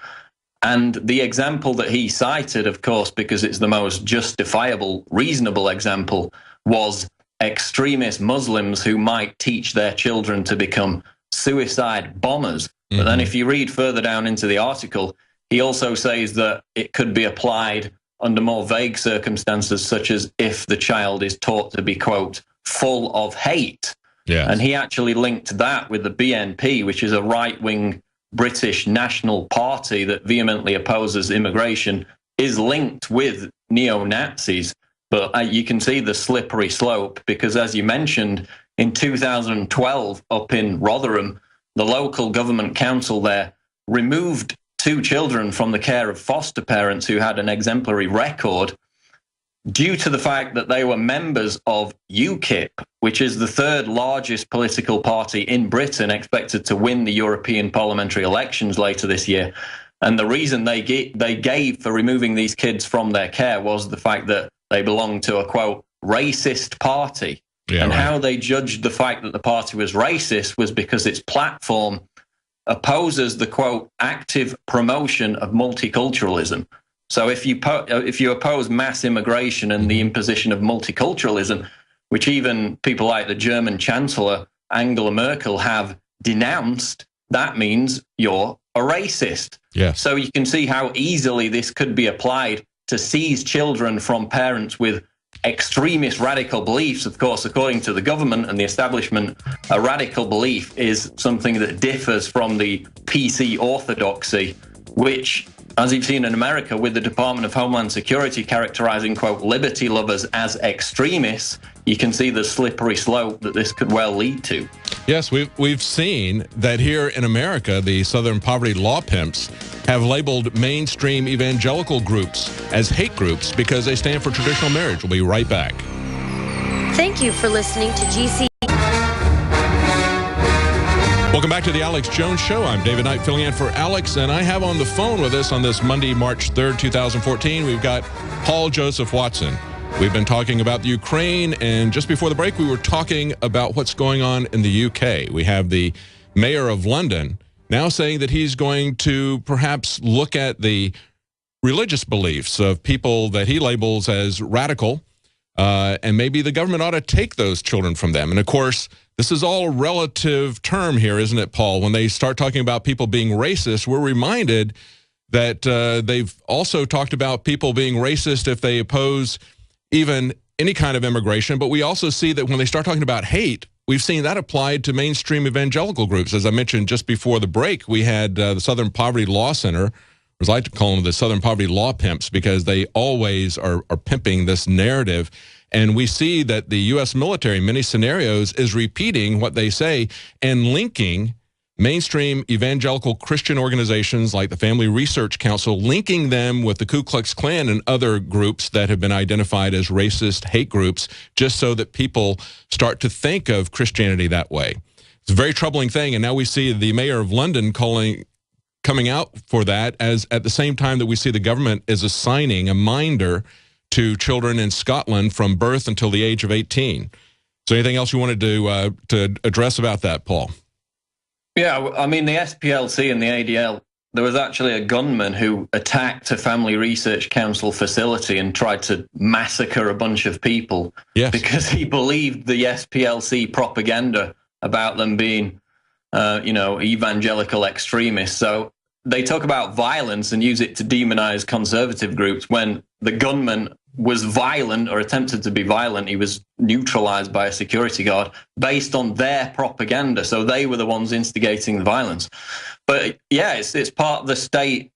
And the example that he cited, of course, because it's the most justifiable, reasonable example, was extremist Muslims who might teach their children to become suicide bombers. But then if you read further down into the article, he also says that it could be applied under more vague circumstances, such as if the child is taught to be, quote, full of hate. Yes. And he actually linked that with the BNP, which is a right-wing British national party that vehemently opposes immigration, is linked with neo-Nazis. But you can see the slippery slope, because as you mentioned, in 2012 up in Rotherham, the local government council there removed 2 children from the care of foster parents who had an exemplary record due to the fact that they were members of UKIP, which is the 3rd largest political party in Britain, expected to win the European parliamentary elections later this year. And the reason they gave for removing these kids from their care was the fact that they belonged to a, quote, racist party. How they judged the fact that the party was racist was because its platform opposes the, quote, active promotion of multiculturalism. So if you oppose mass immigration and the imposition of multiculturalism, which even people like the German Chancellor Angela Merkel have denounced, that means you're a racist. Yes. So you can see how easily this could be applied to seize children from parents with extremist radical beliefs. Of course, according to the government and the establishment, a radical belief is something that differs from the PC orthodoxy, which, as you've seen in America with the Department of Homeland Security characterizing, quote, liberty lovers as extremists, you can see the slippery slope that this could well lead to. Yes, we've seen that here in America, the Southern Poverty Law Pimps have labeled mainstream evangelical groups as hate groups because they stand for traditional marriage. We'll be right back. Thank you for listening to GC. Welcome back to the Alex Jones Show. I'm David Knight filling in for Alex, and I have on the phone with us on this Monday, March 3rd, 2014, we've got Paul Joseph Watson. We've been talking about the Ukraine, and just before the break, we were talking about what's going on in the UK. We have the mayor of London now saying that he's going to perhaps look at the religious beliefs of people that he labels as radical, and maybe the government ought to take those children from them. And of course, this is all a relative term here, isn't it, Paul? When they start talking about people being racist, we're reminded that they've also talked about people being racist if they oppose even any kind of immigration. But we also see that when they start talking about hate, we've seen that applied to mainstream evangelical groups. As I mentioned just before the break, we had the Southern Poverty Law Center, as I like to call them the Southern Poverty Law Pimps, because they always are pimping this narrative. And we see that the U.S. military in many scenarios is repeating what they say and linking mainstream evangelical Christian organizations like the Family Research Council, linking them with the Ku Klux Klan and other groups that have been identified as racist hate groups, just so that people start to think of Christianity that way. It's a very troubling thing, and now we see the mayor of London coming out for that, as at the same time that we see the government is assigning a minder to children in Scotland from birth until the age of 18. So anything else you wanted to address about that, Paul? Yeah, I mean, the SPLC and the ADL, there was actually a gunman who attacked a Family Research Council facility and tried to massacre a bunch of people because he believed the SPLC propaganda about them being, evangelical extremists. So they talk about violence and use it to demonize conservative groups. When the gunman was violent or attempted to be violent, he was neutralized by a security guard based on their propaganda. So they were the ones instigating the violence. But yeah, it's part of the state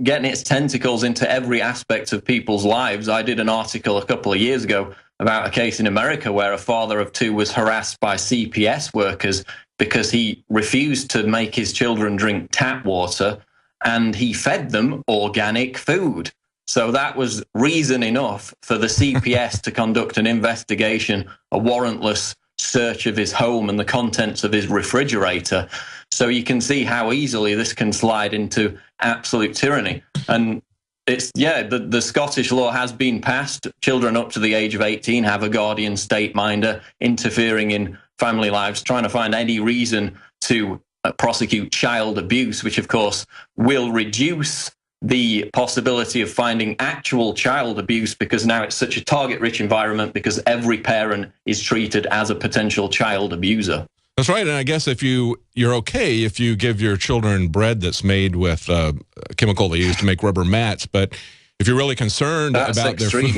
getting its tentacles into every aspect of people's lives. I did an article a couple of years ago about a case in America where a father of two was harassed by CPS workers because he refused to make his children drink tap water and he fed them organic food. So that was reason enough for the CPS to conduct an investigation, a warrantless search of his home and the contents of his refrigerator. So you can see how easily this can slide into absolute tyranny. And it's, the Scottish law has been passed. Children up to the age of 18 have a guardian state minder interfering in family lives, trying to find any reason to prosecute child abuse, which of course will reduce the possibility of finding actual child abuse, because now it's such a target-rich environment because every parent is treated as a potential child abuser. That's right, and I guess if you're okay if you give your children bread that's made with a chemical they use to make rubber mats, but if you're really concerned about their food,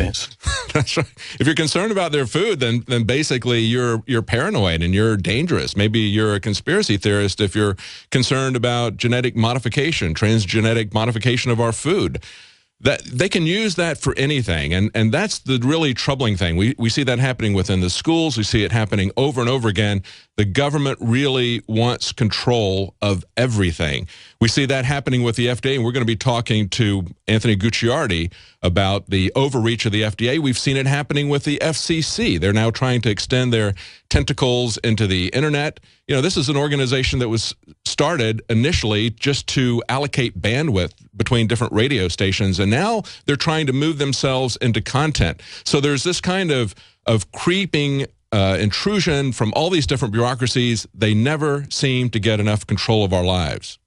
that's right. If you're concerned about their food, then basically you're paranoid and you're dangerous. Maybe you're a conspiracy theorist if you're concerned about genetic modification, transgenetic modification of our food. That they can use that for anything, and that's the really troubling thing. We see that happening within the schools. We see it happening over and over again. The government really wants control of everything. We see that happening with the FDA, and we're going to be talking to Anthony Gucciardi about the overreach of the FDA. We've seen it happening with the FCC. They're now trying to extend their tentacles into the internet. You know, this is an organization that was started initially just to allocate bandwidth between different radio stations, and now they're trying to move themselves into content. So there's this kind of creeping intrusion from all these different bureaucracies. They never seem to get enough control of our lives.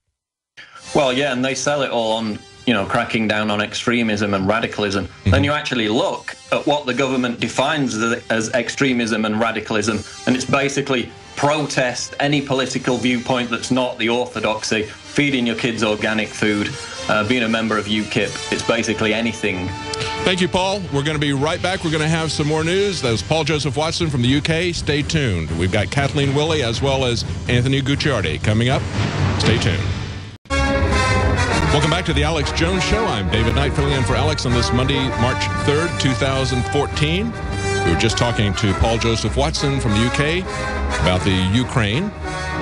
Well, yeah, and they sell it all on, cracking down on extremism and radicalism. Mm-hmm. Then you actually look at what the government defines as extremism and radicalism, and it's basically protest any political viewpoint that's not the orthodoxy, feeding your kids organic food, being a member of UKIP. It's basically anything. Thank you, Paul. We're going to be right back. We're going to have some more news. That was Paul Joseph Watson from the UK. Stay tuned. We've got Kathleen Willey as well as Anthony Gucciardi coming up. Stay tuned. Welcome back to the Alex Jones Show. I'm David Knight, filling in for Alex on this Monday, March 3rd, 2014. We were just talking to Paul Joseph Watson from the UK about the Ukraine,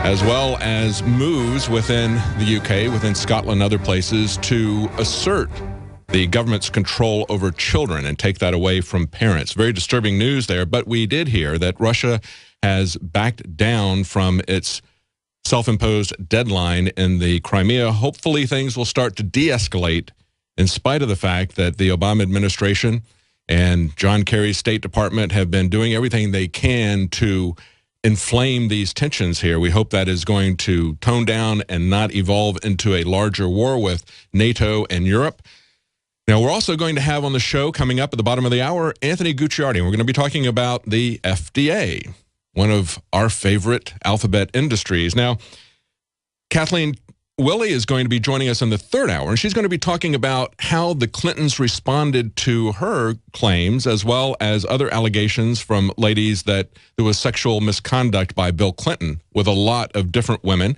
as well as moves within the UK, within Scotland and other places, to assert the government's control over children and take that away from parents. Very disturbing news there, but we did hear that Russia has backed down from its self-imposed deadline in the Crimea. Hopefully things will start to de-escalate in spite of the fact that the Obama administration and John Kerry's State Department have been doing everything they can to inflame these tensions here. We hope that is going to tone down and not evolve into a larger war with NATO and Europe. Now, we're also going to have on the show coming up at the bottom of the hour, Anthony Gucciardi. We're going to be talking about the FDA, one of our favorite alphabet industries. Now, Kathleen Willey is going to be joining us in the third hour, and she's going to be talking about how the Clintons responded to her claims, as well as other allegations from ladies that there was sexual misconduct by Bill Clinton with a lot of different women,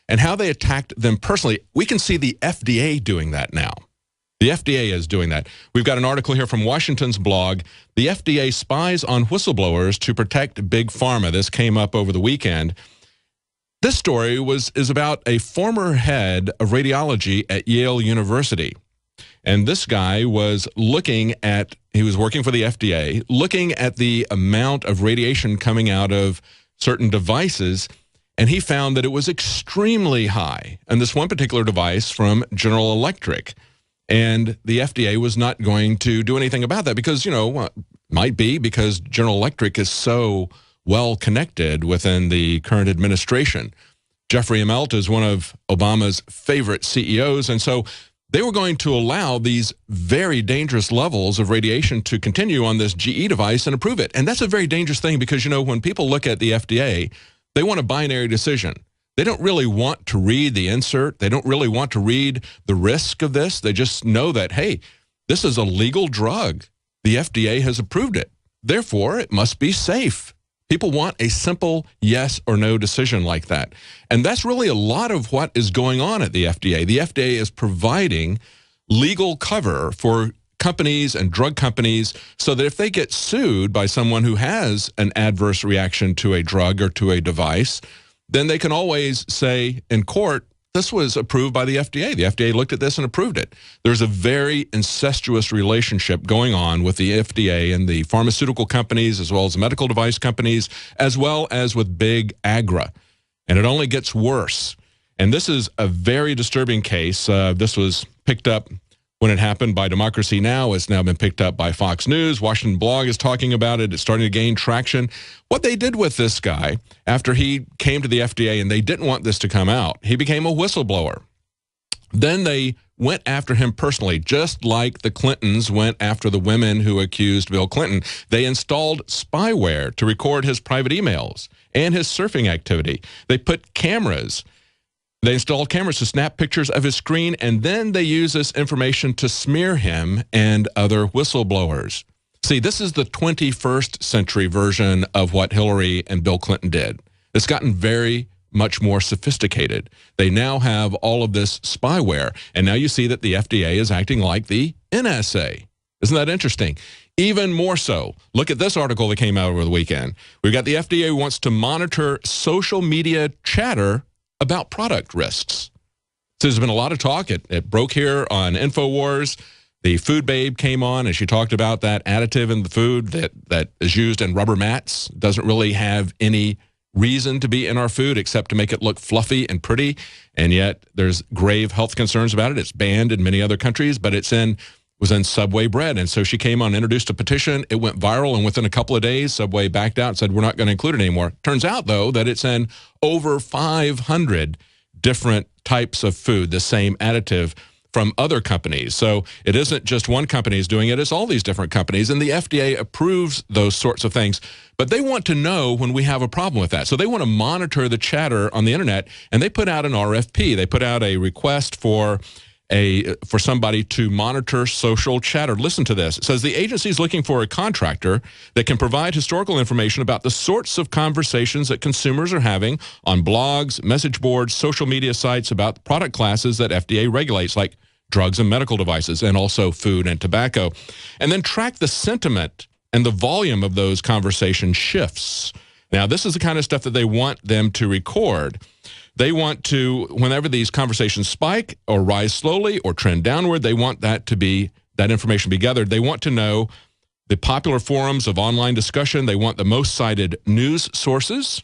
and how they attacked them personally. We can see the FDA doing that now. The FDA is doing that. We've got an article here from Washington's blog. The FDA spies on whistleblowers to protect Big Pharma. This came up over the weekend. This story is about a former head of radiology at Yale University. And this guy was he was working for the FDA, looking at the amount of radiation coming out of certain devices, and he found that it was extremely high. And this one particular device from General Electric. And the FDA was not going to do anything about that because, might be because General Electric is so well connected within the current administration. Jeffrey Immelt is one of Obama's favorite CEOs, and so they were going to allow these very dangerous levels of radiation to continue on this GE device and approve it. And that's a very dangerous thing because, when people look at the FDA, they want a binary decision. They don't really want to read the insert. They don't really want to read the risk of this. They just know that, hey, this is a legal drug. The FDA has approved it. Therefore, it must be safe. People want a simple yes or no decision like that. And that's really a lot of what is going on at the FDA. The FDA is providing legal cover for companies and drug companies so that if they get sued by someone who has an adverse reaction to a drug or to a device, then they can always say in court, this was approved by the FDA. The FDA looked at this and approved it. There's a very incestuous relationship going on with the FDA and the pharmaceutical companies, as well as the medical device companies, as well as with big agra. And it only gets worse. And this is a very disturbing case. This was picked up when it happened by Democracy Now! It's now been picked up by Fox News. Washington Blog is talking about it. It's starting to gain traction. What they did with this guy, after he came to the FDA and they didn't want this to come out, he became a whistleblower. Then they went after him personally, just like the Clintons went after the women who accused Bill Clinton. They installed spyware to record his private emails and his surfing activity. They put cameras. They installed cameras to snap pictures of his screen, and then they use this information to smear him and other whistleblowers. See, this is the 21st century version of what Hillary and Bill Clinton did. It's gotten very much more sophisticated. They now have all of this spyware, and now you see that the FDA is acting like the NSA. Isn't that interesting? Even more so, look at this article that came out over the weekend. We've got the FDA who wants to monitor social media chatter about product risks. So there's been a lot of talk. It broke here on InfoWars. The food babe came on and she talked about that additive in the food that is used in rubber mats. Doesn't really have any reason to be in our food except to make it look fluffy and pretty. And yet there's grave health concerns about it. It's banned in many other countries, but was in Subway bread. And so she came on, introduced a petition. It went viral, and within a couple of days, Subway backed out and said, we're not going to include it anymore. Turns out, though, that it's in over 500 different types of food, the same additive from other companies. So it isn't just one company is doing it, it's all these different companies, and the FDA approves those sorts of things. But they want to know when we have a problem with that. So they want to monitor the chatter on the internet, and they put out an RFP. They put out a request for somebody to monitor social chatter. Listen to this. It says the agency is looking for a contractor that can provide historical information about the sorts of conversations that consumers are having on blogs, message boards, social media sites about product classes that FDA regulates, like drugs and medical devices, and also food and tobacco. And then track the sentiment and the volume of those conversation shifts. Now, this is the kind of stuff that they want them to record. They want to, whenever these conversations spike or rise slowly or trend downward, they want that information to be gathered. They want to know the popular forums of online discussion. They want the most cited news sources.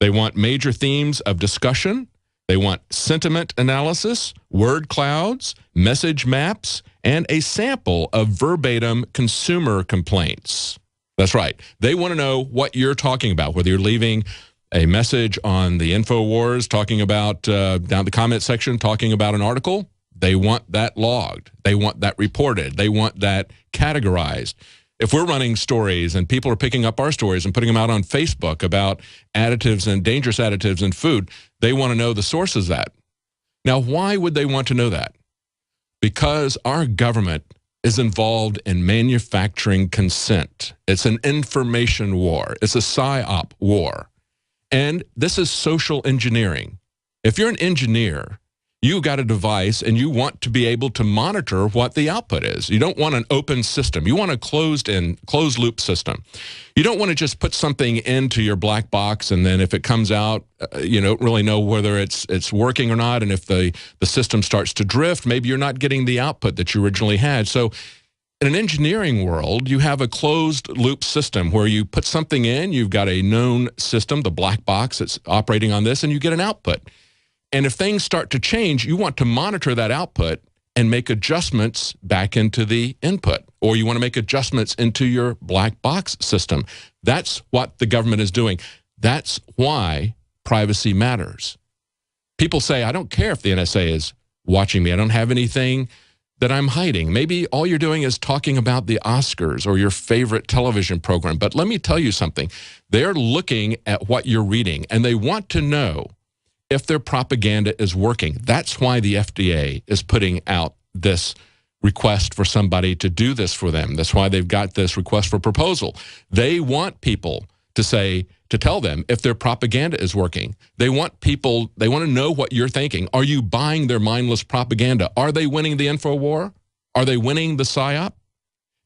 They want major themes of discussion. They want sentiment analysis, word clouds, message maps, and a sample of verbatim consumer complaints. That's right. They want to know what you're talking about, whether you're leaving a message on the InfoWars talking about, down the comment section, talking about an article. They want that logged. They want that reported. They want that categorized. If we're running stories and people are picking up our stories and putting them out on Facebook about additives and dangerous additives in food, they want to know the sources of that. Now, why would they want to know that? Because our government is involved in manufacturing consent. It's an information war. It's a PSYOP war. And this is social engineering. If you're an engineer, you got a device and you want to be able to monitor what the output is. You don't want an open system. You want a closed loop system. You don't want to just put something into your black box and then if it comes out, you don't really know whether it's working or not. And if the system starts to drift, maybe you're not getting the output that you originally had. So in an engineering world, you have a closed loop system where you put something in, you've got a known system, the black box that's operating on this, and you get an output. And if things start to change, you want to monitor that output and make adjustments back into the input, or you want to make adjustments into your black box system. That's what the government is doing. That's why privacy matters. People say, I don't care if the NSA is watching me. I don't have anything that I'm hiding. Maybe all you're doing is talking about the Oscars or your favorite television program. But let me tell you something. They're looking at what you're reading, and they want to know if their propaganda is working. That's why the FDA is putting out this request for somebody to do this for them. That's why they've got this request for proposal. They want people to tell them if their propaganda is working. They want to know what you're thinking. Are you buying their mindless propaganda? Are they winning the info war? Are they winning the PSYOP?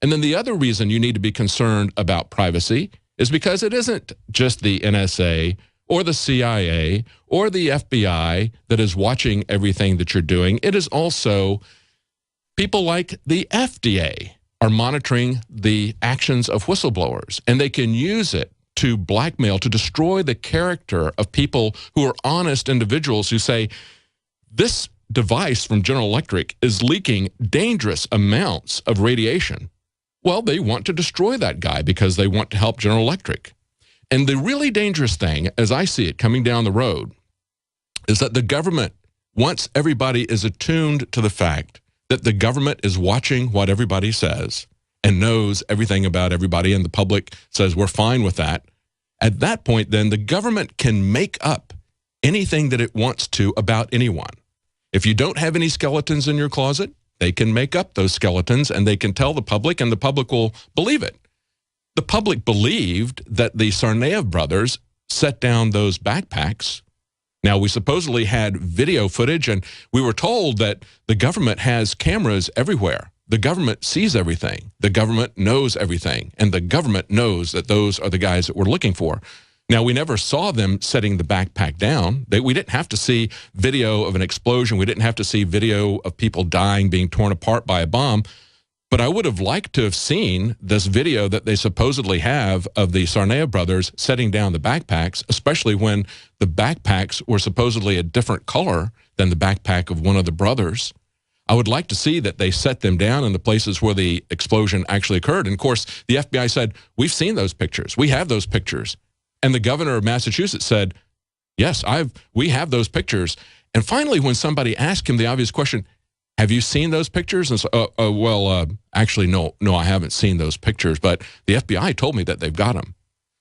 And then the other reason you need to be concerned about privacy is because it isn't just the NSA or the CIA or the FBI that is watching everything that you're doing. It is also people like the FDA are monitoring the actions of whistleblowers, and they can use it to blackmail, to destroy the character of people who are honest individuals who say, this device from General Electric is leaking dangerous amounts of radiation. Well, they want to destroy that guy because they want to help General Electric. And the really dangerous thing, as I see it coming down the road, is that the government, once everybody is attuned to the fact that the government is watching what everybody says and knows everything about everybody, and the public says we're fine with that, at that point, then the government can make up anything that it wants to about anyone. If you don't have any skeletons in your closet, they can make up those skeletons and they can tell the public, and the public will believe it. The public believed that the Tsarnaev brothers set down those backpacks. Now, we supposedly had video footage, and we were told that the government has cameras everywhere. The government sees everything. The government knows everything. And the government knows that those are the guys that we're looking for. Now, we never saw them setting the backpack down. We didn't have to see video of an explosion. We didn't have to see video of people dying, being torn apart by a bomb. But I would have liked to have seen this video that they supposedly have of the Tsarnaev brothers setting down the backpacks, especially when the backpacks were supposedly a different color than the backpack of one of the brothers. I would like to see that they set them down in the places where the explosion actually occurred. And of course, the FBI said, we've seen those pictures. We have those pictures. And the governor of Massachusetts said, yes, we have those pictures. And finally, when somebody asked him the obvious question, have you seen those pictures? And so, actually, no, I haven't seen those pictures, but the FBI told me that they've got them.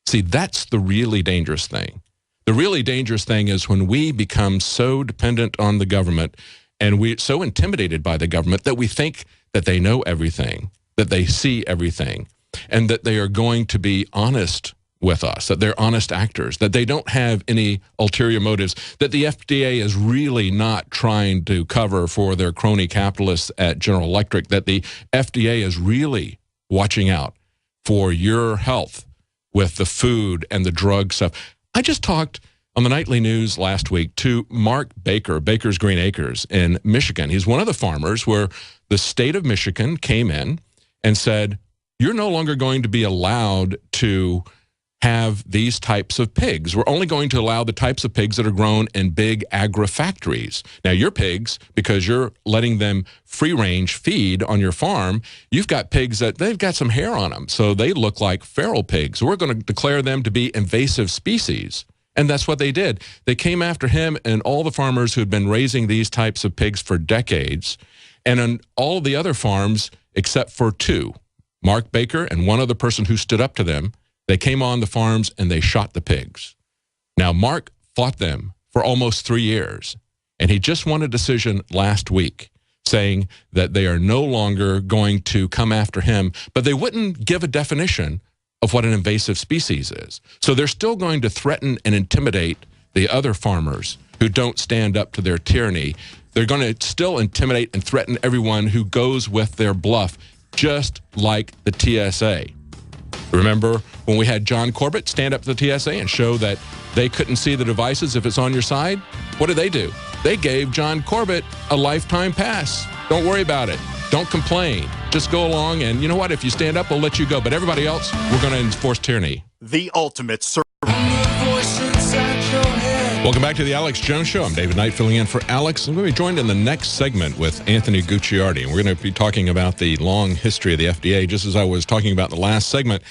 See, that's the really dangerous thing. The really dangerous thing is when we become so dependent on the government and we're so intimidated by the government that we think that they know everything, that they see everything, and that they are going to be honest with us, that they're honest actors, that they don't have any ulterior motives, that the FDA is really not trying to cover for their crony capitalists at General Electric, that the FDA is really watching out for your health with the food and the drug stuff. I just talked on the nightly news last week to Mark Baker, Baker's Green Acres in Michigan. He's one of the farmers where the state of Michigan came in and said, you're no longer going to be allowed to have these types of pigs. We're only going to allow the types of pigs that are grown in big agri-factories. Now, your pigs, because you're letting them free-range feed on your farm, you've got pigs that they've got some hair on them, so they look like feral pigs. We're going to declare them to be invasive species. And that's what they did. They came after him and all the farmers who had been raising these types of pigs for decades, and on all the other farms except for two, Mark Baker and one other person who stood up to them. They came on the farms and they shot the pigs. Now, Mark fought them for almost 3 years, and he just won a decision last week saying that they are no longer going to come after him, but they wouldn't give a definition of what an invasive species is. So they're still going to threaten and intimidate the other farmers who don't stand up to their tyranny. They're going to still intimidate and threaten everyone who goes with their bluff, just like the TSA. Remember when we had John Corbett stand up to the TSA and show that they couldn't see the devices if it's on your side? What did they do? They gave John Corbett a lifetime pass. Don't worry about it. Don't complain. Just go along, and you know what? If you stand up, we'll let you go. But everybody else, we're going to enforce tyranny. The ultimate Welcome back to the Alex Jones Show. I'm David Knight filling in for Alex. I'm going to be joined in the next segment with Anthony Gucciardi. And we're going to be talking about the long history of the FDA. Just as I was talking about in the last segment,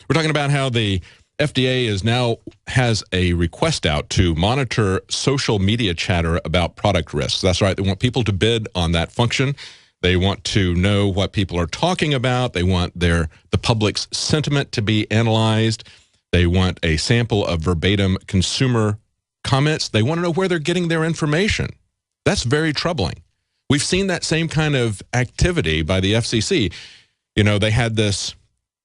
we're talking about how the FDA is now has a request out to monitor social media chatter about product risks. That's right. They want people to bid on that function. They want to know what people are talking about. They want the public's sentiment to be analyzed. They want a sample of verbatim consumer comments. They want to know where they're getting their information. That's very troubling. We've seen that same kind of activity by the FCC. You know, they had this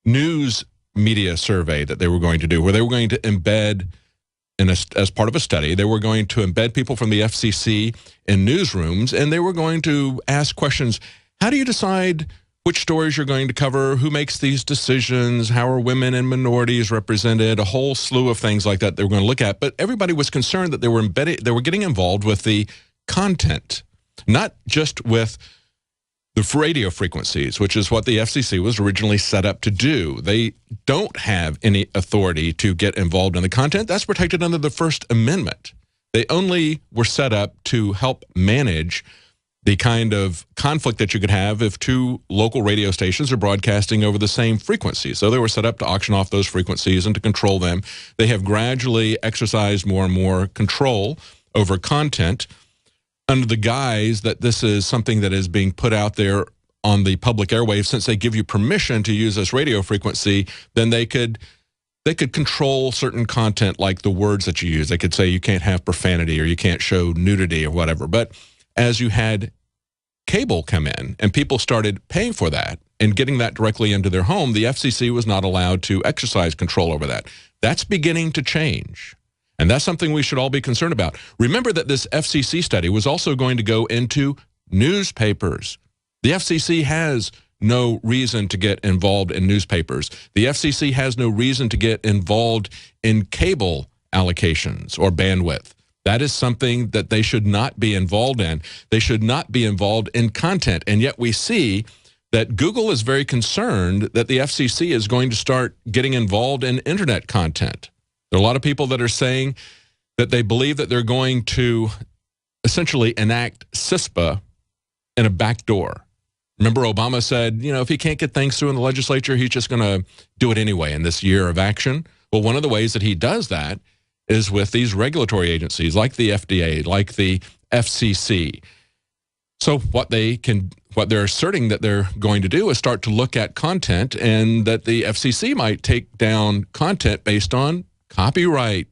news media survey that they were going to do where they were going to embed, as part of a study, they were going to embed people from the FCC in newsrooms, and they were going to ask questions. How do you decide which stories you're going to cover? Who makes these decisions? How are women and minorities represented? A whole slew of things like that they were going to look at. But everybody was concerned that they were getting involved with the content, not just with the radio frequencies, which is what the FCC was originally set up to do. They don't have any authority to get involved in the content. That's protected under the First Amendment. They only were set up to help manage the kind of conflict that you could have if two local radio stations are broadcasting over the same frequency. So they were set up to auction off those frequencies and to control them. They have gradually exercised more and more control over content under the guise that this is something that is being put out there on the public airwaves. Since they give you permission to use this radio frequency, then they could control certain content like the words that you use. They could say you can't have profanity or you can't show nudity or whatever. But as you had cable come in and people started paying for that and getting that directly into their home, the FCC was not allowed to exercise control over that. That's beginning to change. And that's something we should all be concerned about. Remember that this FCC study was also going to go into newspapers. The FCC has no reason to get involved in newspapers. The FCC has no reason to get involved in cable allocations or bandwidth. That is something that they should not be involved in. They should not be involved in content. And yet we see that Google is very concerned that the FCC is going to start getting involved in internet content. There are a lot of people that are saying that they believe that they're going to essentially enact CISPA in a back door. Remember, Obama said, you know, if he can't get things through in the legislature, he's just going to do it anyway in this year of action. Well, one of the ways that he does that is with these regulatory agencies like the FDA, like the FCC. So what they're asserting that they're going to do is start to look at content, and that the FCC might take down content based on copyright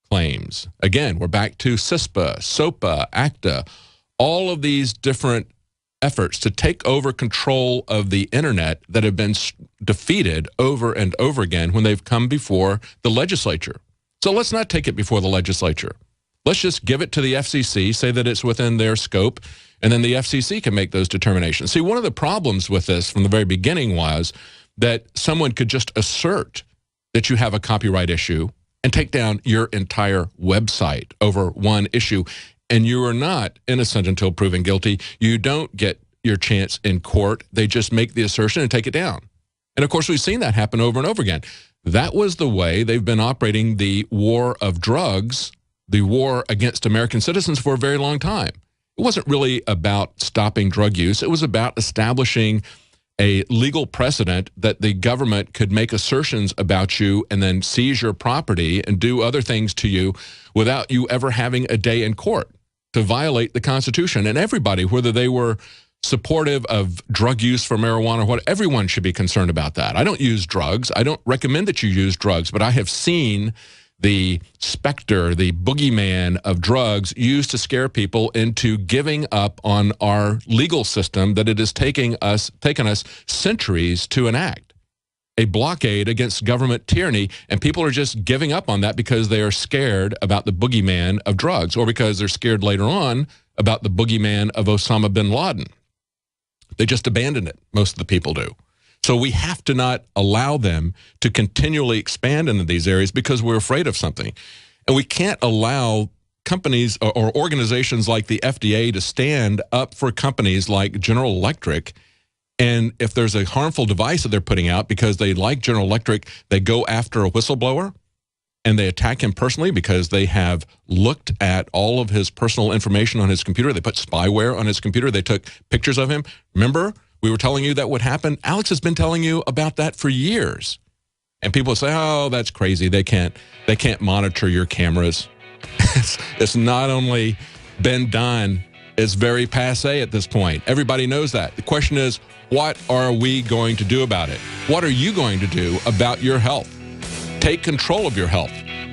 claims. Again, we're back to CISPA, SOPA, ACTA, all of these different efforts to take over control of the internet that have been defeated over and over again when they've come before the legislature. So let's not take it before the legislature. Let's just give it to the FCC, say that it's within their scope, and then the FCC can make those determinations. See, one of the problems with this from the very beginning was that someone could just assert that you have a copyright issue and take down your entire website over one issue, and you are not innocent until proven guilty. You don't get your chance in court. They just make the assertion and take it down. And of course, we've seen that happen over and over again. That was the way they've been operating the war of drugs, the war against American citizens for a very long time. It wasn't really about stopping drug use. It was about establishing a legal precedent that the government could make assertions about you and then seize your property and do other things to you without you ever having a day in court, to violate the Constitution. And everybody, whether they were supportive of drug use for marijuana or what, everyone should be concerned about that. I don't use drugs. I don't recommend that you use drugs, but I have seen the specter, the boogeyman of drugs used to scare people into giving up on our legal system that it has taken us centuries to enact. a blockade against government tyranny, and people are just giving up on that because they are scared about the boogeyman of drugs, or because they're scared later on about the boogeyman of Osama bin Laden. They just abandon it. Most of the people do. So we have to not allow them to continually expand into these areas because we're afraid of something. And we can't allow companies or organizations like the FDA to stand up for companies like General Electric. And if there's a harmful device that they're putting out because they like General Electric, they go after a whistleblower and they attack him personally because they have looked at all of his personal information on his computer. They put spyware on his computer. They took pictures of him. Remember, we were telling you that would happen. Alex has been telling you about that for years. And people say, oh, that's crazy. They can't monitor your cameras. It's not only been done, it's very passé at this point. Everybody knows that. The question is, what are we going to do about it? What are you going to do about your health? Take control of your health.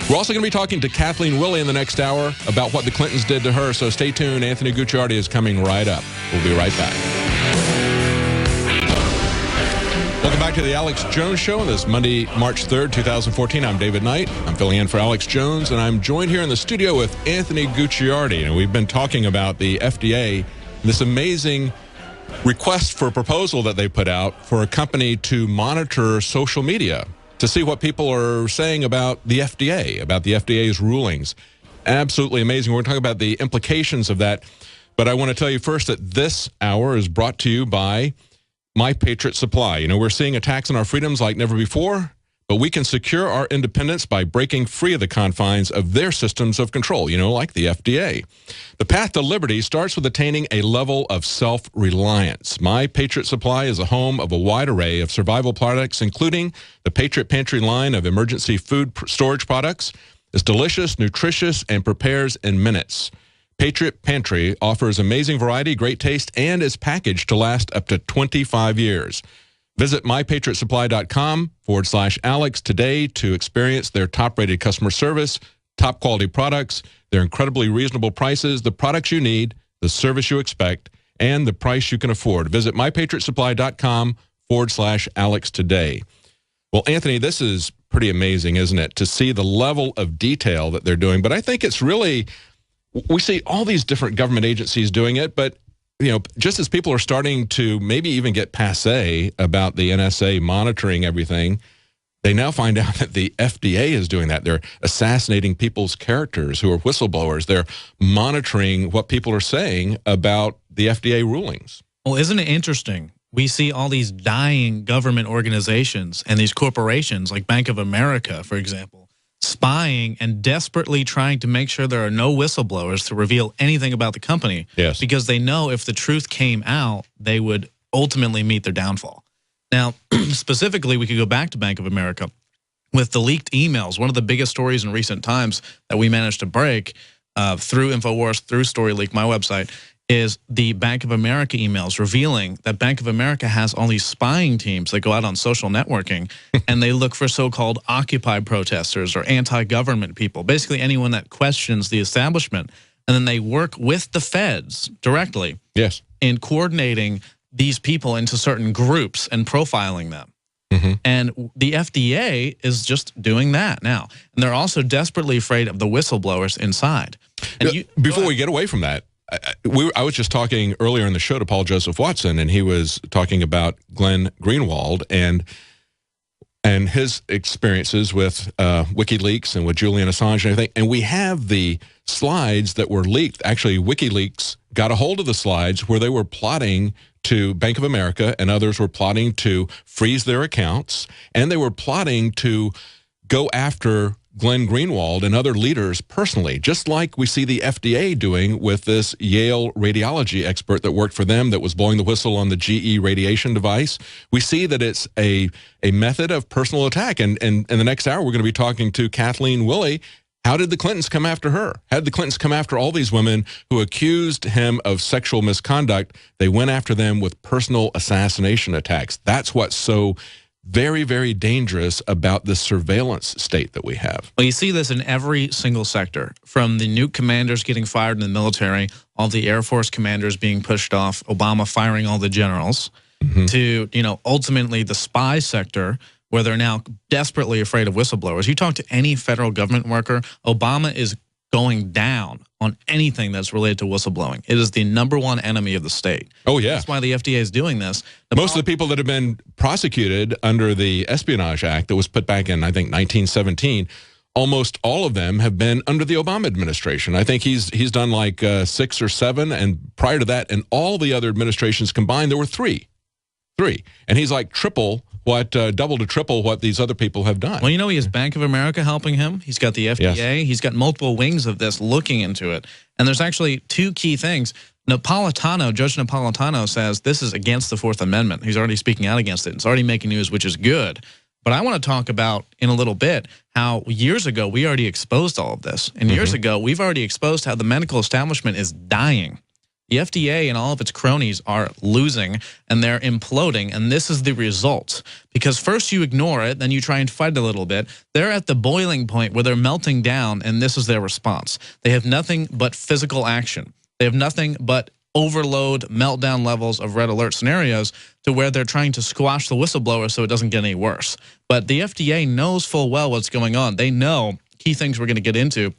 We're also going to be talking to Kathleen Willey in the next hour about what the Clintons did to her, so stay tuned. Anthony Gucciardi is coming right up. We'll be right back. Welcome back to the Alex Jones Show on this Monday, March 3rd, 2014. I'm David Knight. I'm filling in for Alex Jones, and I'm joined here in the studio with Anthony Gucciardi. And we've been talking about the FDA, this amazing request for a proposal that they put out for a company to monitor social media to see what people are saying about the FDA, about the FDA's rulings. Absolutely amazing. We're talking about the implications of that. But I want to tell you first that this hour is brought to you by My Patriot Supply. You know, we're seeing attacks on our freedoms like never before, but we can secure our independence by breaking free of the confines of their systems of control, you know, like the FDA. The path to liberty starts with attaining a level of self-reliance. My Patriot Supply is a home of a wide array of survival products, including the Patriot Pantry line of emergency food storage products. It's delicious, nutritious, and prepares in minutes. Patriot Pantry offers amazing variety, great taste, and is packaged to last up to 25 years. Visit mypatriotsupply.com/Alex today to experience their top-rated customer service, top-quality products, their incredibly reasonable prices, the products you need, the service you expect, and the price you can afford. Visit mypatriotsupply.com/Alex today. Well, Anthony, this is pretty amazing, isn't it, to see the level of detail that they're doing. But I think it's really, we see all these different government agencies doing it, but you know, just as people are starting to maybe even get passé about the NSA monitoring everything, they now find out that the FDA is doing that. They're assassinating people's characters who are whistleblowers. They're monitoring what people are saying about the FDA rulings. Well, isn't it interesting? We see all these dying government organizations and these corporations like Bank of America, for example, spying and desperately trying to make sure there are no whistleblowers to reveal anything about the company. Yes. Because they know if the truth came out, they would ultimately meet their downfall. Now, specifically, we could go back to Bank of America with the leaked emails. One of the biggest stories in recent times that we managed to break through InfoWars, through StoryLeak, my website, is the Bank of America emails revealing that Bank of America has all these spying teams that go out on social networking and they look for so-called Occupy protesters or anti-government people, basically anyone that questions the establishment. And then they work with the feds directly in coordinating these people into certain groups and profiling them. And the FDA is just doing that now. And they're also desperately afraid of the whistleblowers inside. And before we get away from that, I was just talking earlier in the show to Paul Joseph Watson, and he was talking about Glenn Greenwald and his experiences with WikiLeaks and with Julian Assange and everything. And we have the slides that were leaked. Actually, WikiLeaks got a hold of the slides where they were plotting to Bank of America and others were plotting to freeze their accounts, and they were plotting to go after Glenn Greenwald and other leaders personally, just like we see the FDA doing with this Yale radiology expert that worked for them that was blowing the whistle on the GE radiation device. We see that it's a method of personal attack. And in the next hour, we're going to be talking to Kathleen Willey. How did the Clintons come after her? How did the Clintons come after all these women who accused him of sexual misconduct? They went after them with personal assassination attacks. That's what's so very, very dangerous about the surveillance state that we have. Well, you see this in every single sector, from the nuke commanders getting fired in the military, all the Air Force commanders being pushed off, Obama firing all the generals, to, you know, ultimately the spy sector where they're now desperately afraid of whistleblowers. You talk to any federal government worker, Obama is going down on anything that's related to whistleblowing. It is the #1 enemy of the state. Oh, yeah. That's why the FDA is doing this. Most of the people that have been prosecuted under the Espionage Act that was put back in, I think, 1917, almost all of them have been under the Obama administration. I think he's done like 6 or 7, and prior to that, and all the other administrations combined, there were 3. And he's like double to triple what these other people have done. Well, you know, he has Bank of America helping him. He's got the FDA. Yes. He's got multiple wings of this looking into it. And there's actually 2 key things. Judge Napolitano says this is against the 4th Amendment. He's already speaking out against it. It's already making news, which is good. But I want to talk about in a little bit how years ago we already exposed all of this. And years ago, we've already exposed how the medical establishment is dying. The FDA and all of its cronies are losing, and they're imploding, and this is the result. Because first you ignore it, then you try and fight a little bit. They're at the boiling point where they're melting down, and this is their response. They have nothing but physical action. They have nothing but overload, meltdown levels of red alert scenarios to where they're trying to squash the whistleblower so it doesn't get any worse. But the FDA knows full well what's going on. They know key things we're going to get into,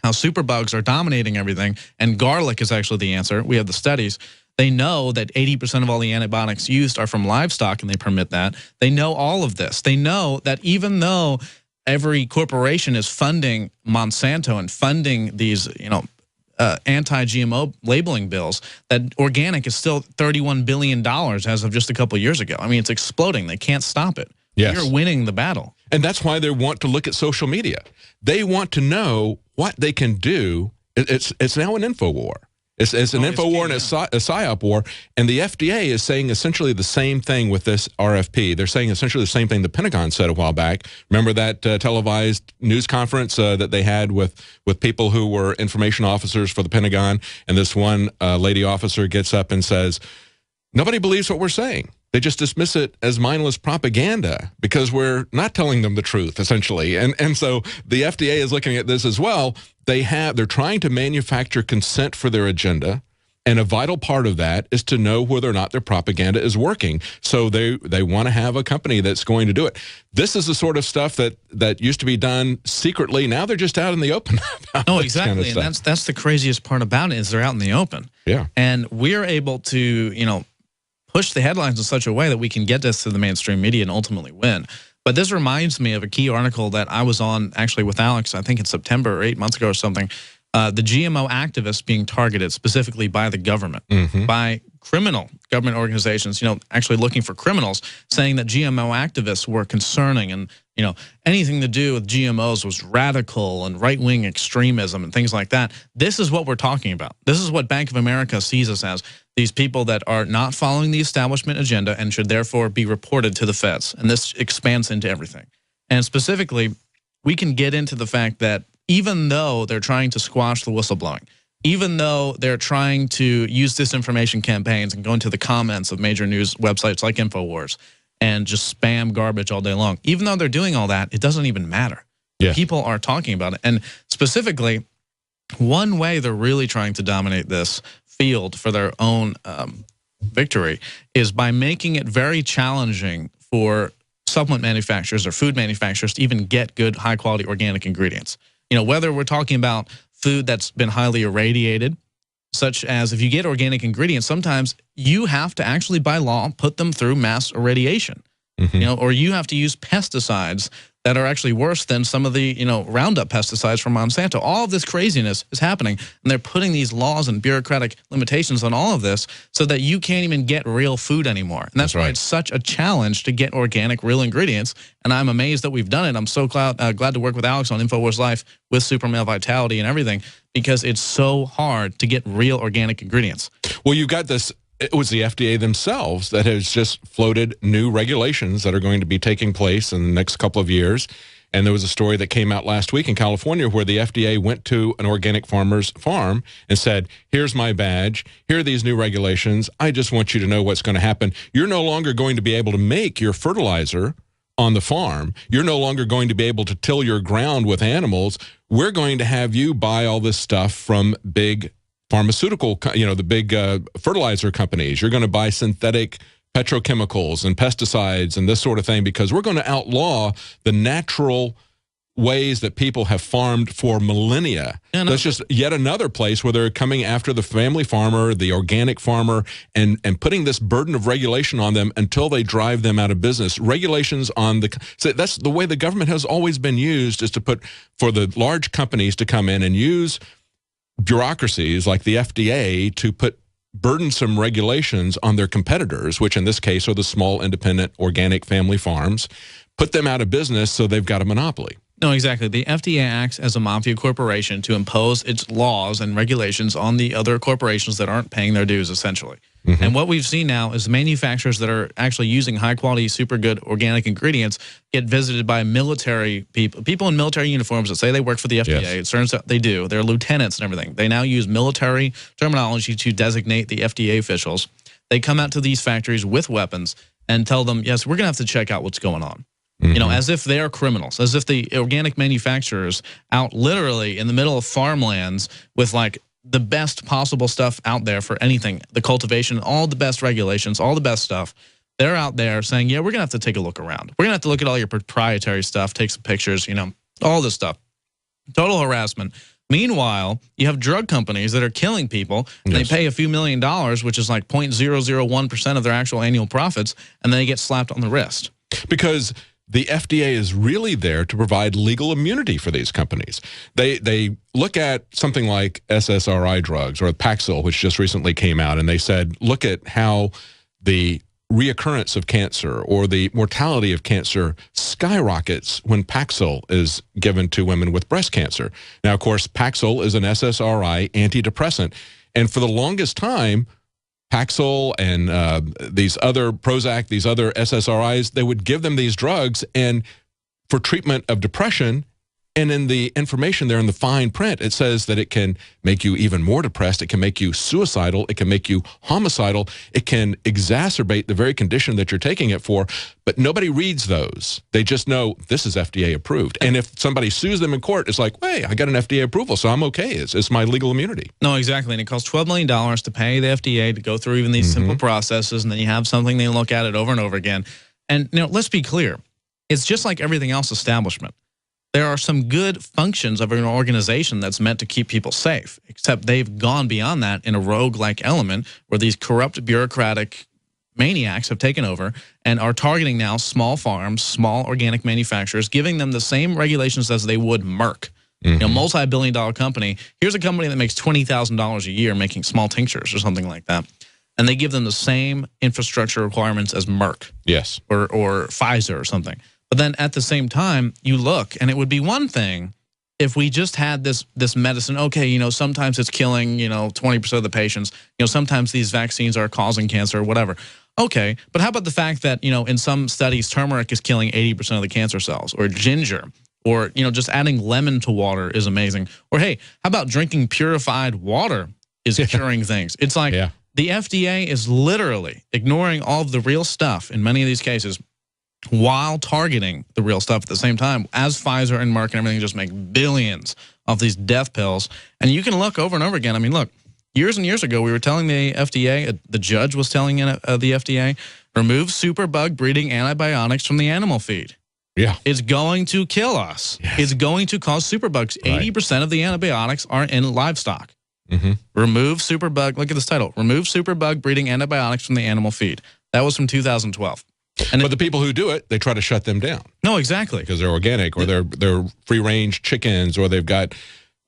how superbugs are dominating everything, and garlic is actually the answer. We have the studies. They know that 80% of all the antibiotics used are from livestock, and they permit that. They know all of this. They know that even though every corporation is funding Monsanto and funding these, anti-GMO labeling bills, that organic is still $31 billion as of just a couple of years ago. I mean, it's exploding. They can't stop it. Yes. You're winning the battle. And that's why they want to look at social media. They want to know what they can do. It's now an info war. It's an info war and a PSYOP war. And the FDA is saying essentially the same thing with this RFP. They're saying essentially the same thing the Pentagon said a while back. Remember that televised news conference that they had with people who were information officers for the Pentagon? And this one lady officer gets up and says, nobody believes what we're saying. They just dismiss it as mindless propaganda because we're not telling them the truth, essentially. And so the FDA is looking at this as well. They're trying to manufacture consent for their agenda, and a vital part of that is to know whether or not their propaganda is working. So they want to have a company that's going to do it. This is the sort of stuff that used to be done secretly. Now they're just out in the open. No, exactly. Kind of and that's the craziest part about it, is they're out in the open. Yeah. And we're able to, push the headlines in such a way that we can get this to the mainstream media and ultimately win. But this reminds me of a key article that I was on actually with Alex, I think in September or 8 months ago or something. The GMO activists being targeted specifically by the government, by criminal government organizations, actually looking for criminals, saying that GMO activists were concerning, and anything to do with GMOs was radical and right-wing extremism and things like that. This is what we're talking about. This is what Bank of America sees us as, these people that are not following the establishment agenda and should therefore be reported to the feds. And this expands into everything. And specifically, we can get into the fact that even though they're trying to squash the whistleblowing, even though they're trying to use disinformation campaigns and go into the comments of major news websites like InfoWars and just spam garbage all day long, even though they're doing all that, it doesn't even matter. Yeah. People are talking about it. And specifically, one way they're really trying to dominate this field for their own victory is by making it very challenging for supplement manufacturers or food manufacturers to even get good, high-quality organic ingredients. Whether we're talking about food that's been highly irradiated, such as if you get organic ingredients, sometimes you have to actually, by law, put them through mass irradiation. Or you have to use pesticides that are actually worse than some of the, Roundup pesticides from Monsanto. All of this craziness is happening, and they're putting these laws and bureaucratic limitations on all of this so that you can't even get real food anymore. And that's why it's such a challenge to get organic, real ingredients. And I'm amazed that we've done it. I'm so glad to work with Alex on InfoWars Life with Super Male Vitality and everything, because it's so hard to get real organic ingredients. Well, you got this. It was the FDA themselves that has just floated new regulations that are going to be taking place in the next couple of years. And there was a story that came out last week in California where the FDA went to an organic farmer's farm and said, here's my badge. Here are these new regulations. I just want you to know what's going to happen. You're no longer going to be able to make your fertilizer on the farm. You're no longer going to be able to till your ground with animals. We're going to have you buy all this stuff from big pharmaceutical, the big fertilizer companies. You're going to buy synthetic petrochemicals and pesticides and this sort of thing, because we're going to outlaw the natural ways that people have farmed for millennia. Yeah, no. That's just yet another place where they're coming after the family farmer, the organic farmer, and putting this burden of regulation on them until they drive them out of business. Regulations on so that's the way the government has always been used, is to put, for the large companies to come in and use bureaucracies like the FDA to put burdensome regulations on their competitors, which in this case are the small independent organic family farms, put them out of business so they've got a monopoly. No, exactly. The FDA acts as a mafia corporation to impose its laws and regulations on the other corporations that aren't paying their dues, essentially. Mm-hmm. And what we've seen now is manufacturers that are actually using high-quality, super good organic ingredients get visited by military people in military uniforms that say they work for the FDA. Yes. It turns out they do. They're lieutenants and everything. They now use military terminology to designate the FDA officials. They come out to these factories with weapons and tell them, yes, we're going to have to check out what's going on. You know, as if they are criminals, as if the organic manufacturers out literally in the middle of farmlands with like the best possible stuff out there for anything, the cultivation, all the best regulations, all the best stuff. They're out there saying, yeah, we're going to have to take a look around. We're going to have to look at all your proprietary stuff, take some pictures, you know, all this stuff. Total harassment. Meanwhile, you have drug companies that are killing people. And They pay a few $1 million, which is like 0.001% of their actual annual profits, and then they get slapped on the wrist. Because the FDA is really there to provide legal immunity for these companies. They look at something like SSRI drugs or Paxil, which just recently came out, and they said, look at how the reoccurrence of cancer or the mortality of cancer skyrockets when Paxil is given to women with breast cancer. Now, of course, Paxil is an SSRI antidepressant, and for the longest time, Paxil and these other Prozac, these other SSRIs, they would give them these drugs and for treatment of depression. And in the information there in the fine print, it says that it can make you even more depressed. It can make you suicidal. It can make you homicidal. It can exacerbate the very condition that you're taking it for. But nobody reads those. They just know this is FDA approved. And if somebody sues them in court, it's like, hey, I got an FDA approval, so I'm okay. It's my legal immunity. No, exactly. And it costs $12 million to pay the FDA to go through even these simple processes. And then you have something, they look at it over and over again. And you know, let's be clear. It's just like everything else establishment. There are some good functions of an organization that's meant to keep people safe, except they've gone beyond that in a rogue-like element where these corrupt bureaucratic maniacs have taken over and are targeting now small farms, small organic manufacturers, giving them the same regulations as they would Merck, you know, multi-billion-dollar company. Here's a company that makes $20,000 a year making small tinctures or something like that. And they give them the same infrastructure requirements as Merck. Yes. Or Pfizer or something. But then at the same time, you look, and it would be one thing if we just had this medicine. Okay, you know, sometimes it's killing, you know, 20% of the patients. You know, sometimes these vaccines are causing cancer or whatever. Okay, but how about the fact that, you know, in some studies, turmeric is killing 80% of the cancer cells, or ginger, or, you know, just adding lemon to water is amazing. Or, hey, how about drinking purified water is curing things? It's like the FDA is literally ignoring all of the real stuff in many of these cases, while targeting the real stuff at the same time, as Pfizer and Merck and everything just make billions of these death pills. And you can look over and over again. I mean, look, years and years ago, we were telling the FDA, the judge was telling the FDA, remove superbug breeding antibiotics from the animal feed. Yeah. It's going to kill us. Yes. It's going to cause superbugs. Right. 80% of the antibiotics are in livestock. Remove superbug, look at this title, remove superbug breeding antibiotics from the animal feed. That was from 2012. But the people who do it, they try to shut them down. No, exactly. Because they're organic, or they're free-range chickens, or they've got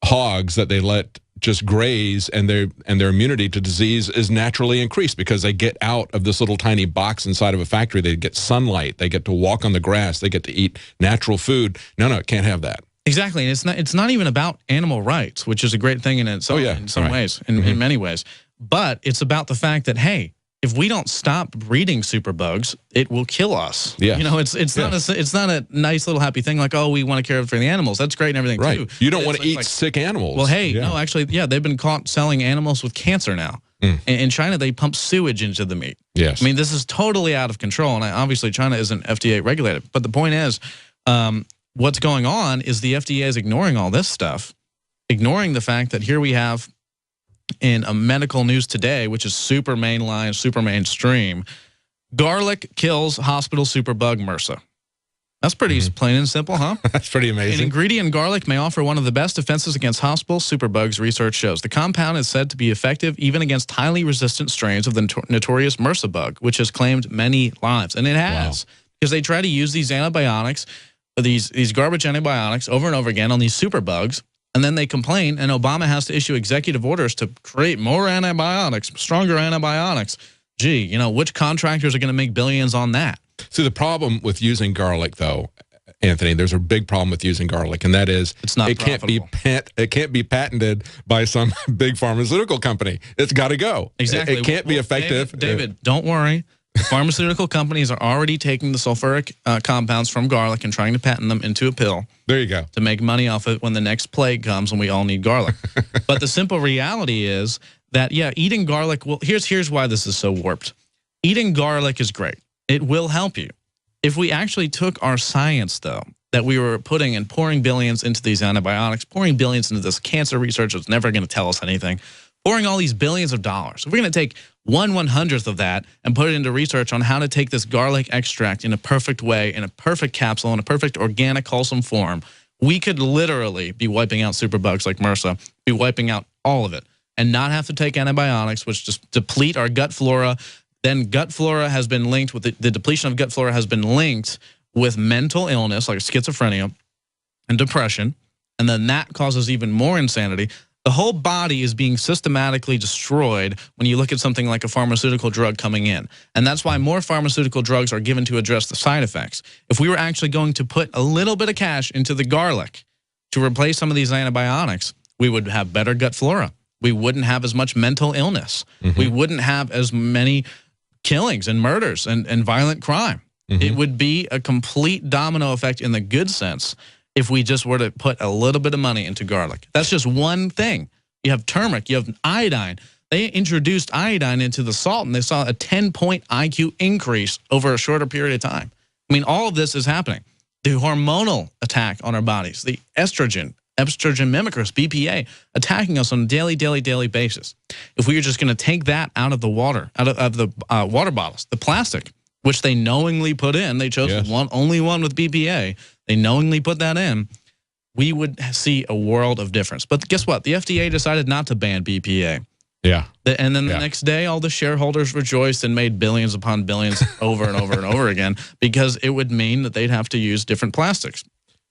hogs that they let just graze, and their immunity to disease is naturally increased because they get out of this little tiny box inside of a factory. They get sunlight. They get to walk on the grass. They get to eat natural food. No, can't have that. Exactly. And it's not even about animal rights, which is a great thing in some ways, in many ways. But it's about the fact that, hey, if we don't stop breeding superbugs, it will kill us. Yeah. You know, it's not a nice little happy thing like, oh, we want to care for the animals. That's great and everything too. You don't want to eat sick animals. Well, hey, no, actually, they've been caught selling animals with cancer now. In China, they pump sewage into the meat. Yes. I mean, this is totally out of control, and obviously China isn't FDA regulated. But the point is, what's going on is the FDA is ignoring all this stuff, ignoring the fact that here we have in a medical news today, which is super mainline, super mainstream, Garlic kills hospital superbug MRSA. That's pretty plain and simple, huh? That's pretty amazing. An ingredient in garlic may offer one of the best defenses against hospital superbugs, research shows. The compound is said to be effective even against highly resistant strains of the notorious MRSA bug, which has claimed many lives. And it has, because they try to use these antibiotics, these garbage antibiotics over and over again on these superbugs, and then they complain, and Obama has to issue executive orders to create more antibiotics, stronger antibiotics. Gee, you know, which contractors are going to make billions on that? See, the problem with using garlic, though, Anthony, there's a big problem with using garlic, and that is it's not profitable. It can't be patented by some big pharmaceutical company. It's got to go. Exactly. It can't be effective. David, don't worry. Pharmaceutical companies are already taking the sulfuric compounds from garlic and trying to patent them into a pill. There you go. To make money off it when the next plague comes and we all need garlic. But the simple reality is that, yeah, eating garlic, well, here's why this is so warped. Eating garlic is great. It will help you. If we actually took our science, though, that we were putting and pouring billions into these antibiotics, pouring billions into this cancer research that's never going to tell us anything, pouring all these billions of dollars. If we're going to take 1/100th of that and put it into research on how to take this garlic extract in a perfect way, in a perfect capsule, in a perfect organic, wholesome form, we could literally be wiping out superbugs like MRSA, be wiping out all of it, and not have to take antibiotics, which just deplete our gut flora. Then gut flora has been linked with the depletion of gut flora has been linked with mental illness like schizophrenia and depression. And then that causes even more insanity. The whole body is being systematically destroyed when you look at something like a pharmaceutical drug coming in. And that's why more pharmaceutical drugs are given to address the side effects. If we were actually going to put a little bit of cash into the garlic to replace some of these antibiotics, we would have better gut flora. We wouldn't have as much mental illness. We wouldn't have as many killings and murders and violent crime. It would be a complete domino effect in the good sense if we just were to put a little bit of money into garlic. That's just one thing. You have turmeric, you have iodine. They introduced iodine into the salt, and they saw a 10-point IQ increase over a shorter period of time. I mean, all of this is happening. The hormonal attack on our bodies, the estrogen mimicrous, BPA, attacking us on a daily basis. If we were just going to take that out of the water, out of the water bottles, the plastic, which they knowingly put in, they chose only one with BPA, they knowingly put that in, we would see a world of difference. But guess what? The FDA decided not to ban BPA. Yeah. And then the next day, all the shareholders rejoiced and made billions upon billions over and over and over again, because it would mean that they'd have to use different plastics.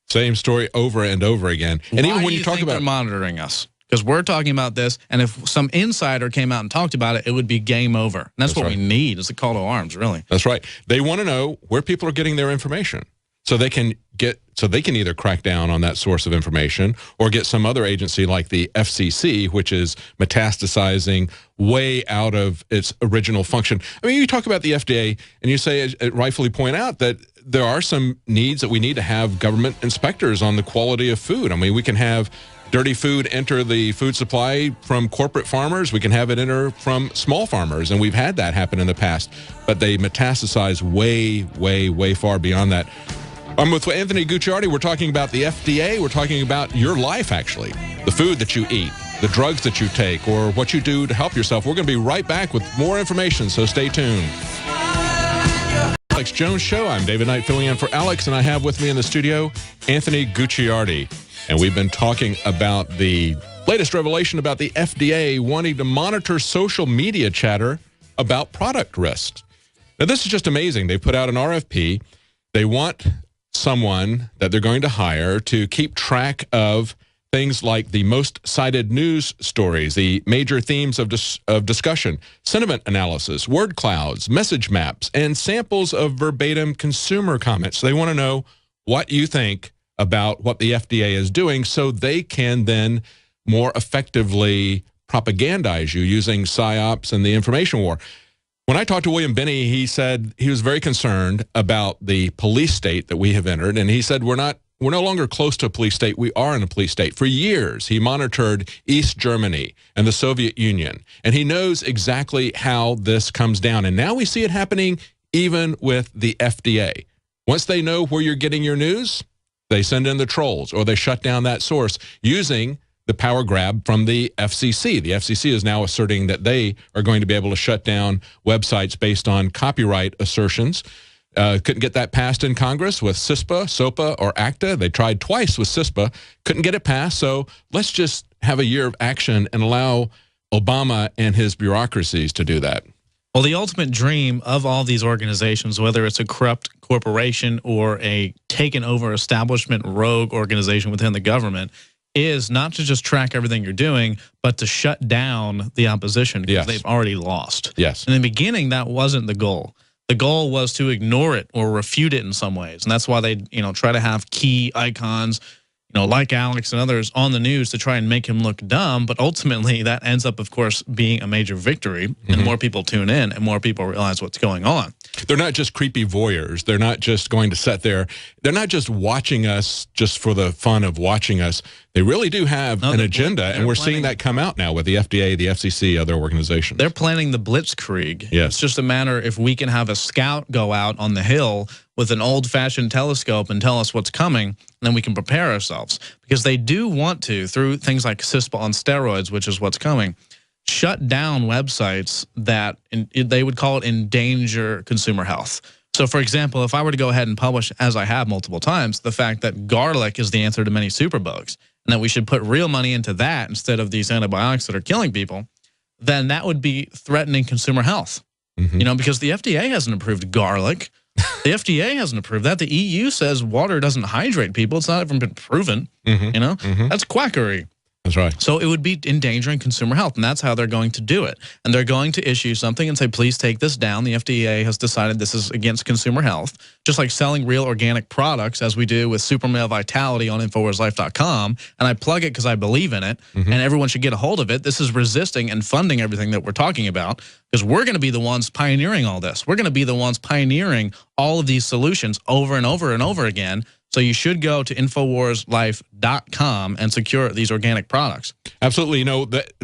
Same story over and over again. And Why even when do you talk about they're monitoring us, because we're talking about this, and if some insider came out and talked about it, it would be game over. And that's what we need, is a call to arms, really. That's right. They want to know where people are getting their information, so they can either crack down on that source of information or get some other agency like the FCC, which is metastasizing way out of its original function. I mean, you talk about the FDA, and you say, rightfully point out that there are some needs that we need to have government inspectors on the quality of food. I mean, we can have dirty food enter the food supply from corporate farmers. We can have it enter from small farmers, and we've had that happen in the past. But they metastasize way far beyond that. I'm with Anthony Gucciardi. We're talking about the FDA. We're talking about your life, actually. The food that you eat, the drugs that you take, or what you do to help yourself. We're going to be right back with more information, so stay tuned. Alex Jones Show. I'm David Knight filling in for Alex, and I have with me in the studio Anthony Gucciardi. And we've been talking about the latest revelation about the FDA wanting to monitor social media chatter about product risks. Now, this is just amazing. They put out an RFP. They want someone that they're going to hire to keep track of things like the most cited news stories, the major themes of discussion, sentiment analysis, word clouds, message maps, and samples of verbatim consumer comments. They want to know what you think about what the FDA is doing, so they can then more effectively propagandize you using PSYOPs and the information war. When I talked to William Binney, he said he was very concerned about the police state that we have entered, and he said we're no longer close to a police state. We are in a police state. For years, he monitored East Germany and the Soviet Union, and he knows exactly how this comes down. And now we see it happening even with the FDA. Once they know where you're getting your news, they send in the trolls, or they shut down that source using the power grab from the FCC. The FCC is now asserting that they are going to be able to shut down websites based on copyright assertions. Couldn't get that passed in Congress with CISPA, SOPA, or ACTA. They tried twice with CISPA, couldn't get it passed. So let's just have a year of action and allow Obama and his bureaucracies to do that. Well, the ultimate dream of all these organizations, whether it's a corrupt corporation or a taken over establishment rogue organization within the government, is not to just track everything you're doing, but to shut down the opposition because they've already lost. Yes. In the beginning, that wasn't the goal. The goal was to ignore it or refute it in some ways. And that's why they, try to have key icons, like Alex and others on the news to try and make him look dumb. But ultimately, that ends up, of course, being a major victory. And more people tune in and more people realize what's going on. They're not just creepy voyeurs. They're not just going to sit there. They're not just watching us just for the fun of watching us. They really do have an agenda, and we're seeing that come out now with the FDA, the FCC, other organizations. They're planning the blitzkrieg. Yes. It's just a matter if we can have a scout go out on the hill with an old-fashioned telescope and tell us what's coming, and then we can prepare ourselves. Because they do want to, through things like CISPA on steroids, which is what's coming, shut down websites that they would call it endanger consumer health. So, for example, if I were to go ahead and publish, as I have multiple times, the fact that garlic is the answer to many superbugs, and that we should put real money into that instead of these antibiotics that are killing people, then that would be threatening consumer health. Because the FDA hasn't approved garlic. The FDA hasn't approved that. The EU says water doesn't hydrate people. It's not even been proven. That's quackery. That's right. So it would be endangering consumer health, and that's how they're going to do it. And they're going to issue something and say, please take this down. The FDA has decided this is against consumer health, just like selling real organic products, as we do with Super Male Vitality on InfoWarsLife.com. And I plug it because I believe in it, and everyone should get a hold of it. This is resisting and funding everything that we're talking about, because we're going to be the ones pioneering all this. We're going to be the ones pioneering all of these solutions over and over and over again. So you should go to InfoWarsLife.com and secure these organic products. Absolutely.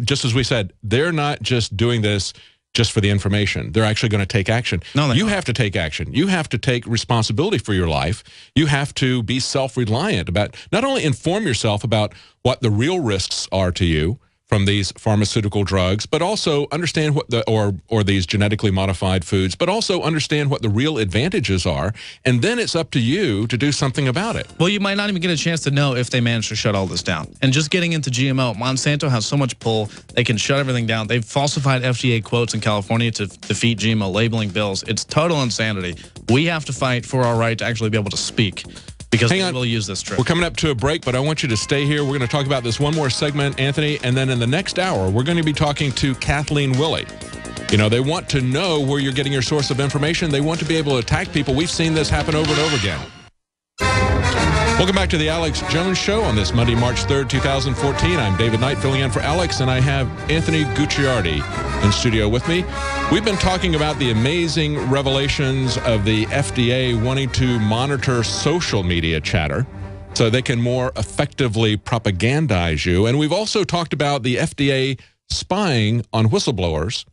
Just as we said, they're not just doing this just for the information. They're actually going to take action. No, you have to take action. You have to take responsibility for your life. You have to be self-reliant about, not only inform yourself about what the real risks are to you from these pharmaceutical drugs, but also understand what or these genetically modified foods, but also understand what the real advantages are, and then it's up to you to do something about it. Well, you might not even get a chance to know if they manage to shut all this down. And just getting into GMO, Monsanto has so much pull, they can shut everything down. They've falsified FDA quotes in California to defeat GMO labeling bills. It's total insanity. We have to fight for our right to actually be able to speak, because they will use this trick. We're coming up to a break, but I want you to stay here. We're going to talk about this one more segment, Anthony, and then in the next hour, we're going to be talking to Kathleen Willey. They want to know where you're getting your source of information. They want to be able to attack people. We've seen this happen over and over again. Welcome back to the Alex Jones Show on this Monday, March 3rd, 2014. I'm David Knight, filling in for Alex, and I have Anthony Gucciardi in studio with me. We've been talking about the amazing revelations of the FDA wanting to monitor social media chatter so they can more effectively propagandize you. And we've also talked about the FDA spying on whistleblowers,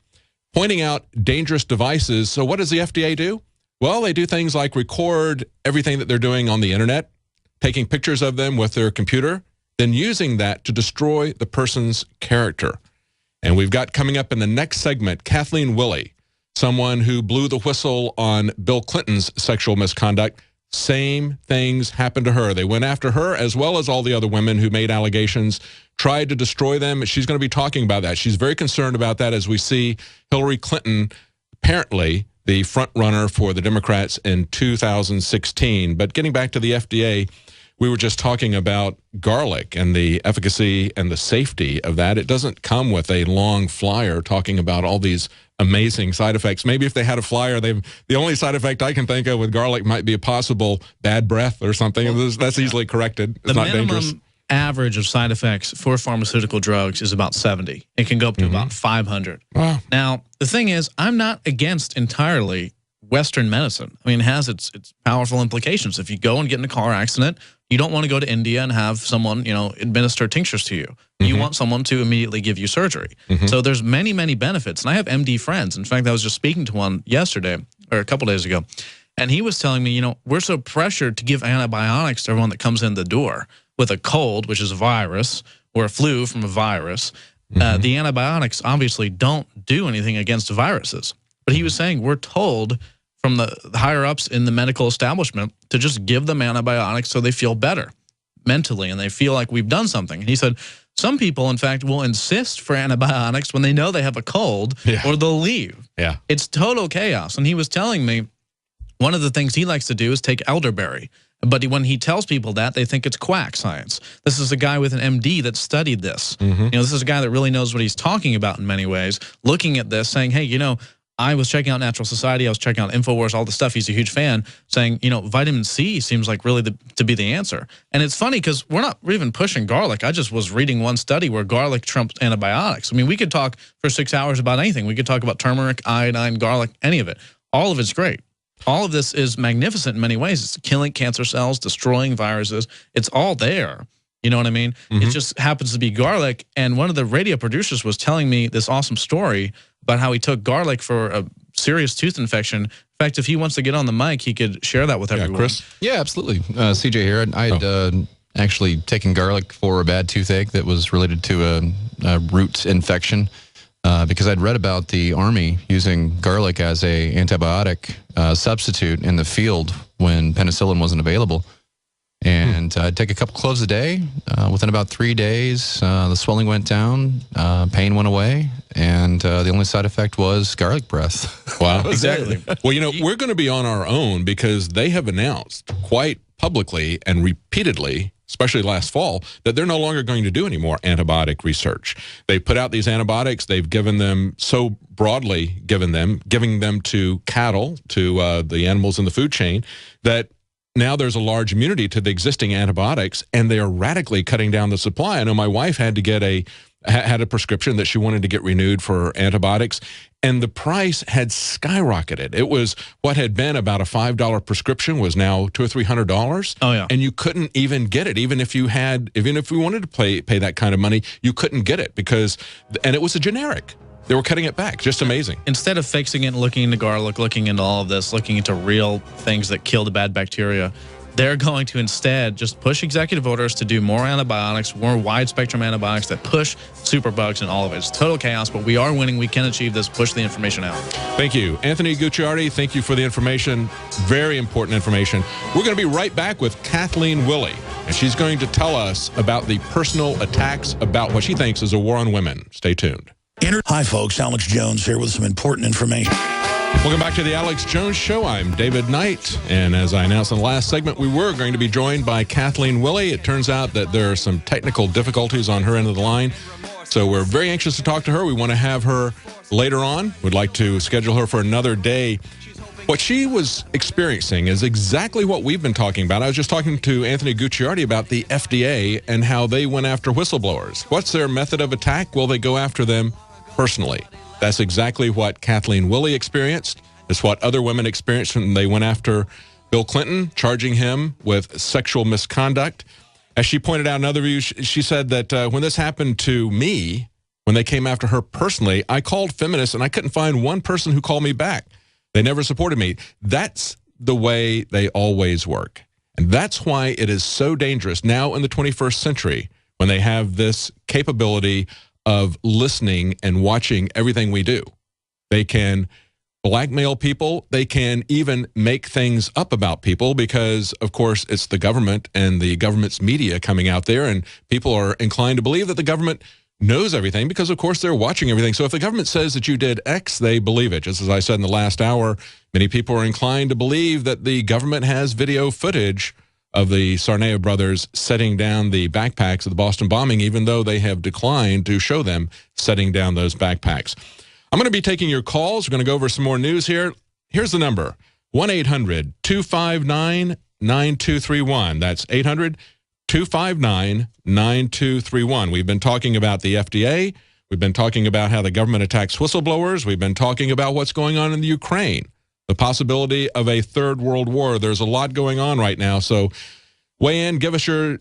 pointing out dangerous devices. So what does the FDA do? Well, they do things like record everything that they're doing on the internet, taking pictures of them with their computer, then using that to destroy the person's character. And we've got coming up in the next segment, Kathleen Willey, someone who blew the whistle on Bill Clinton's sexual misconduct. Same things happened to her. They went after her as well as all the other women who made allegations, tried to destroy them. She's going to be talking about that. She's very concerned about that as we see Hillary Clinton, apparently the front runner for the Democrats in 2016. But getting back to the FDA, we were just talking about garlic and the efficacy and the safety of that. It doesn't come with a long flyer talking about all these amazing side effects. Maybe if they had a flyer, the only side effect I can think of with garlic might be a possible bad breath or something. Well, that's easily corrected. It's not dangerous. Average of side effects for pharmaceutical drugs is about 70. It can go up to about 500. Wow. Now, the thing is, I'm not against entirely Western medicine. I mean, it has its powerful implications. If you go and get in a car accident, you don't want to go to India and have someone, administer tinctures to you. You want someone to immediately give you surgery. So there's many, many benefits. And I have MD friends. In fact, I was just speaking to one yesterday or a couple days ago, and he was telling me, we're so pressured to give antibiotics to everyone that comes in the door with a cold, which is a virus, or a flu from a virus, the antibiotics obviously don't do anything against viruses. But he was saying we're told from the higher-ups in the medical establishment to just give them antibiotics so they feel better mentally and they feel like we've done something. And he said some people, in fact, will insist for antibiotics when they know they have a cold or they'll leave. Yeah, it's total chaos. And he was telling me one of the things he likes to do is take elderberry. But when he tells people that, they think it's quack science. This is a guy with an MD that studied this. You know, this is a guy that really knows what he's talking about in many ways, looking at this, saying, hey, you know, I was checking out Natural Society, I was checking out InfoWars, all the stuff. He's a huge fan, saying, you know, vitamin C seems like really to be the answer. And it's funny because we're even pushing garlic. I just was reading one study where garlic trumps antibiotics. I mean, we could talk for 6 hours about anything. We could talk about turmeric, iodine, garlic, any of it. All of it's great. All of this is magnificent in many ways. It's killing cancer cells, destroying viruses. It's all there. You know what I mean? It just happens to be garlic. And one of the radio producers was telling me this awesome story about how he took garlic for a serious tooth infection. In fact, if he wants to get on the mic, he could share that with everyone. Chris? Yeah, absolutely. CJ here. I had actually taken garlic for a bad toothache that was related to a root infection. Because I'd read about the Army using garlic as a antibiotic substitute in the field when penicillin wasn't available. And I'd take a couple cloves a day. Within about 3 days, the swelling went down, pain went away, and the only side effect was garlic breath. Wow, exactly. Well, you know, we're going to be on our own because they have announced quite publicly and repeatedly, especially last fall, that they're no longer going to do any more antibiotic research. They put out these antibiotics. They've given them so broadly, giving them to cattle, to the animals in the food chain, that now there's a large immunity to the existing antibiotics, and they are radically cutting down the supply. I know my wife had to get had a prescription that she wanted to get renewed for antibiotics, and the price had skyrocketed. It was what had been about a $5 prescription was now $200 or $300. Oh yeah, and you couldn't even get it, even if you wanted to pay that kind of money, you couldn't get it and it was a generic. They were cutting it back. Just amazing. Instead of fixing it and looking into garlic, looking into all of this, looking into real things that kill the bad bacteria, they're going to instead just push executive orders to do more antibiotics, more wide-spectrum antibiotics that push superbugs and all of it. It's total chaos, but we are winning. We can achieve this. Push the information out. Thank you. Anthony Gucciardi, thank you for the information. Very important information. We're going to be right back with Kathleen Willey, and she's going to tell us about the personal attacks about what she thinks is a war on women. Stay tuned. Hi, folks. Alex Jones here with some important information. Welcome back to the Alex Jones Show. I'm David Knight, and as I announced in the last segment, we were going to be joined by Kathleen Willey. It turns out that there are some technical difficulties on her end of the line, so we're very anxious to talk to her. We want to have her later on. We'd like to schedule her for another day. What she was experiencing is exactly what we've been talking about. I was just talking to Anthony Gucciardi about the FDA and how they went after whistleblowers. What's their method of attack? Well, they go after them personally. That's exactly what Kathleen Willey experienced. It's what other women experienced when they went after Bill Clinton, charging him with sexual misconduct. As she pointed out in another view, she said that when this happened to me, when they came after her personally, I called feminists and I couldn't find one person who called me back. They never supported me. That's the way they always work. And that's why it is so dangerous now in the 21st century when they have this capability of listening and watching everything we do. They can blackmail people. They can even make things up about people because, of course, it's the government and the government's media coming out there, and people are inclined to believe that the government knows everything because, of course, they're watching everything. So if the government says that you did X, they believe it. Just as I said in the last hour, many people are inclined to believe that the government has video footage of the Tsarnaev brothers setting down the backpacks of the Boston bombing, even though they have declined to show them setting down those backpacks. I'm going to be taking your calls. We're going to go over some more news here. Here's the number, 1-800-259-9231. That's 800-259-9231. We've been talking about the FDA. We've been talking about how the government attacks whistleblowers. We've been talking about what's going on in the Ukraine, the possibility of a third world war. There's a lot going on right now. So weigh in, give us your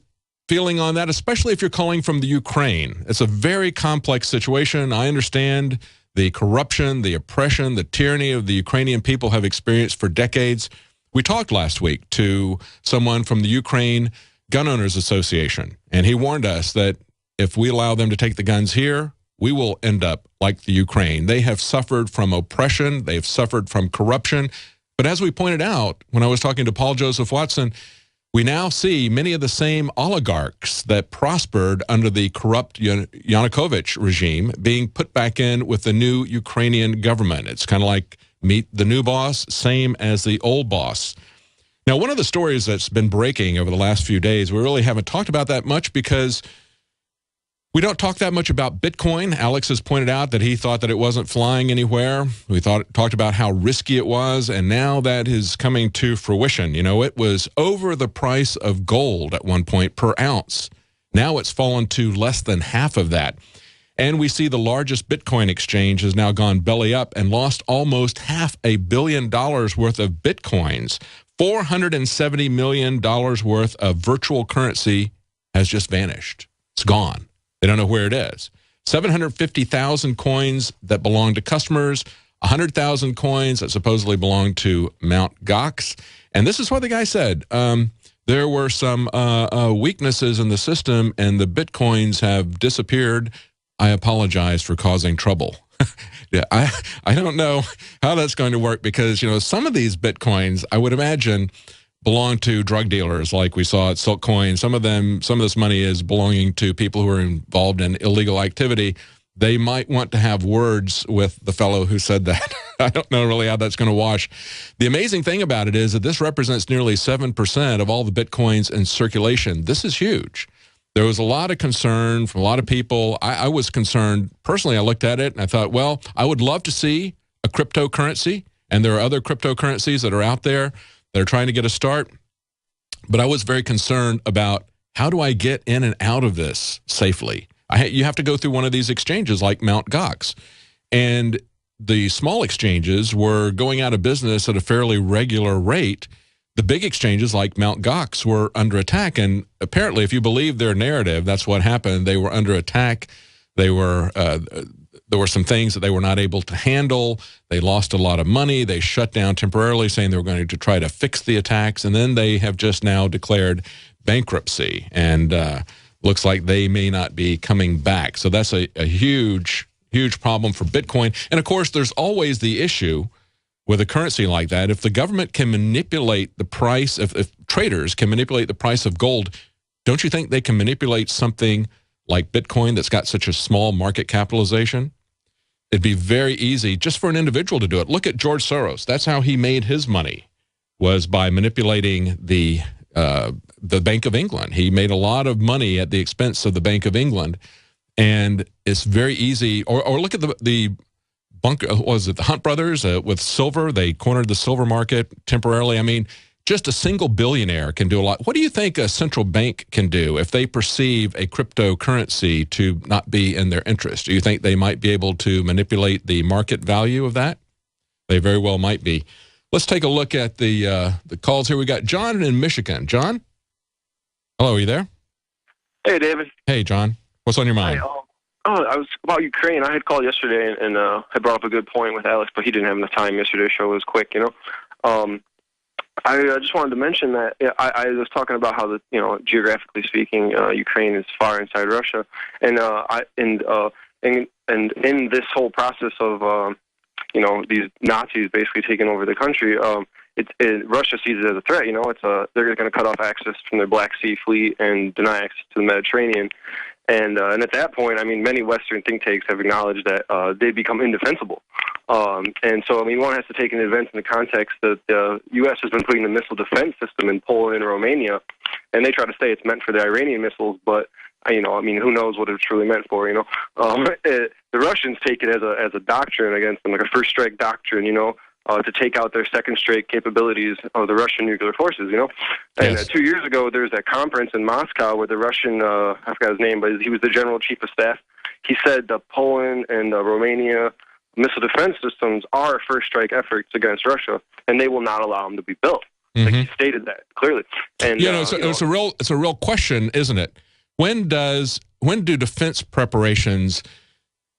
feeling on that, especially if you're calling from the Ukraine. It's a very complex situation. I understand the corruption, the oppression, the tyranny of the Ukrainian people have experienced for decades. We talked last week to someone from the Ukraine Gun Owners Association, and he warned us that if we allow them to take the guns here, we will end up like the Ukraine. They have suffered from oppression. They've suffered from corruption. But as we pointed out when I was talking to Paul Joseph Watson, we now see many of the same oligarchs that prospered under the corrupt Yanukovych regime being put back in with the new Ukrainian government. It's kind of like meet the new boss, same as the old boss. Now, one of the stories that's been breaking over the last few days, we really haven't talked about that much because we don't talk that much about Bitcoin. Alex has pointed out that he thought that it wasn't flying anywhere. We talked about how risky it was, and now that is coming to fruition. You know, it was over the price of gold at one point per ounce. Now it's fallen to less than half of that. And we see the largest Bitcoin exchange has now gone belly up and lost almost $500 million worth of Bitcoins. $470 million worth of virtual currency has just vanished. It's gone. They don't know where it is. 750,000 coins that belong to customers, 100,000 coins that supposedly belong to Mt. Gox. And this is what the guy said. There were some weaknesses in the system, and the Bitcoins have disappeared. I apologize for causing trouble. Yeah, I don't know how that's going to work because, you know, some of these Bitcoins, I would imagine, belong to drug dealers like we saw at Silk Coin. Some of this money is belonging to people who are involved in illegal activity. They might want to have words with the fellow who said that. I don't know really how that's going to wash. The amazing thing about it is that this represents nearly 7% of all the Bitcoins in circulation. This is huge. There was a lot of concern from a lot of people. I was concerned. Personally, I looked at it and I thought, well, I would love to see a cryptocurrency, and there are other cryptocurrencies that are out there that are trying to get a start. But I was very concerned about how do I get in and out of this safely? You have to go through one of these exchanges like Mt. Gox. And the small exchanges were going out of business at a fairly regular rate. The big exchanges like Mt. Gox were under attack. And apparently, if you believe their narrative, that's what happened. They were under attack. There were some things that they were not able to handle. They lost a lot of money. They shut down temporarily, saying they were going to try to fix the attacks. And then they have just now declared bankruptcy. And looks like they may not be coming back. So that's a huge, huge problem for Bitcoin. And, of course, there's always the issue with a currency like that. If the government can manipulate the price, if traders can manipulate the price of gold, don't you think they can manipulate something like Bitcoin that's got such a small market capitalization? It'd be very easy just for an individual to do it. Look at George Soros. That's how he made his money, was by manipulating the Bank of England. He made a lot of money at the expense of the Bank of England, and it's very easy. Or look at the bunker. Was it the Hunt brothers with silver? They cornered the silver market temporarily. I mean, just a single billionaire can do a lot. What do you think a central bank can do if they perceive a cryptocurrency to not be in their interest? Do you think they might be able to manipulate the market value of that? They very well might be. Let's take a look at the calls here. We got John in Michigan. John? Hello, are you there? Hey, David. Hey, John. What's on your mind? I was about Ukraine. I had called yesterday and had brought up a good point with Alex, but he didn't have enough time. Yesterday's show was quick, you know. I just wanted to mention that I was talking about how geographically speaking, Ukraine is far inside Russia, and in this whole process of these Nazis basically taking over the country, Russia sees it as a threat. You know, they're going to cut off access from their Black Sea fleet and deny access to the Mediterranean. And at that point, I mean, many Western think tanks have acknowledged that they become indefensible. And so, I mean, one has to take an event in the context that the U.S. has been putting the missile defense system in Poland and Romania, and they try to say it's meant for the Iranian missiles, but, who knows what it's truly meant for, The Russians take it as a doctrine against them, like a first strike doctrine, to take out their second strike capabilities of the Russian nuclear forces, And 2 years ago, there was that conference in Moscow where the Russian, I forgot his name, but he was the general chief of staff. He said that Poland and Romania missile defense systems are first strike efforts against Russia, and they will not allow them to be built. Mm-hmm. Like he stated that clearly. And it's a real question, isn't it? When do defense preparations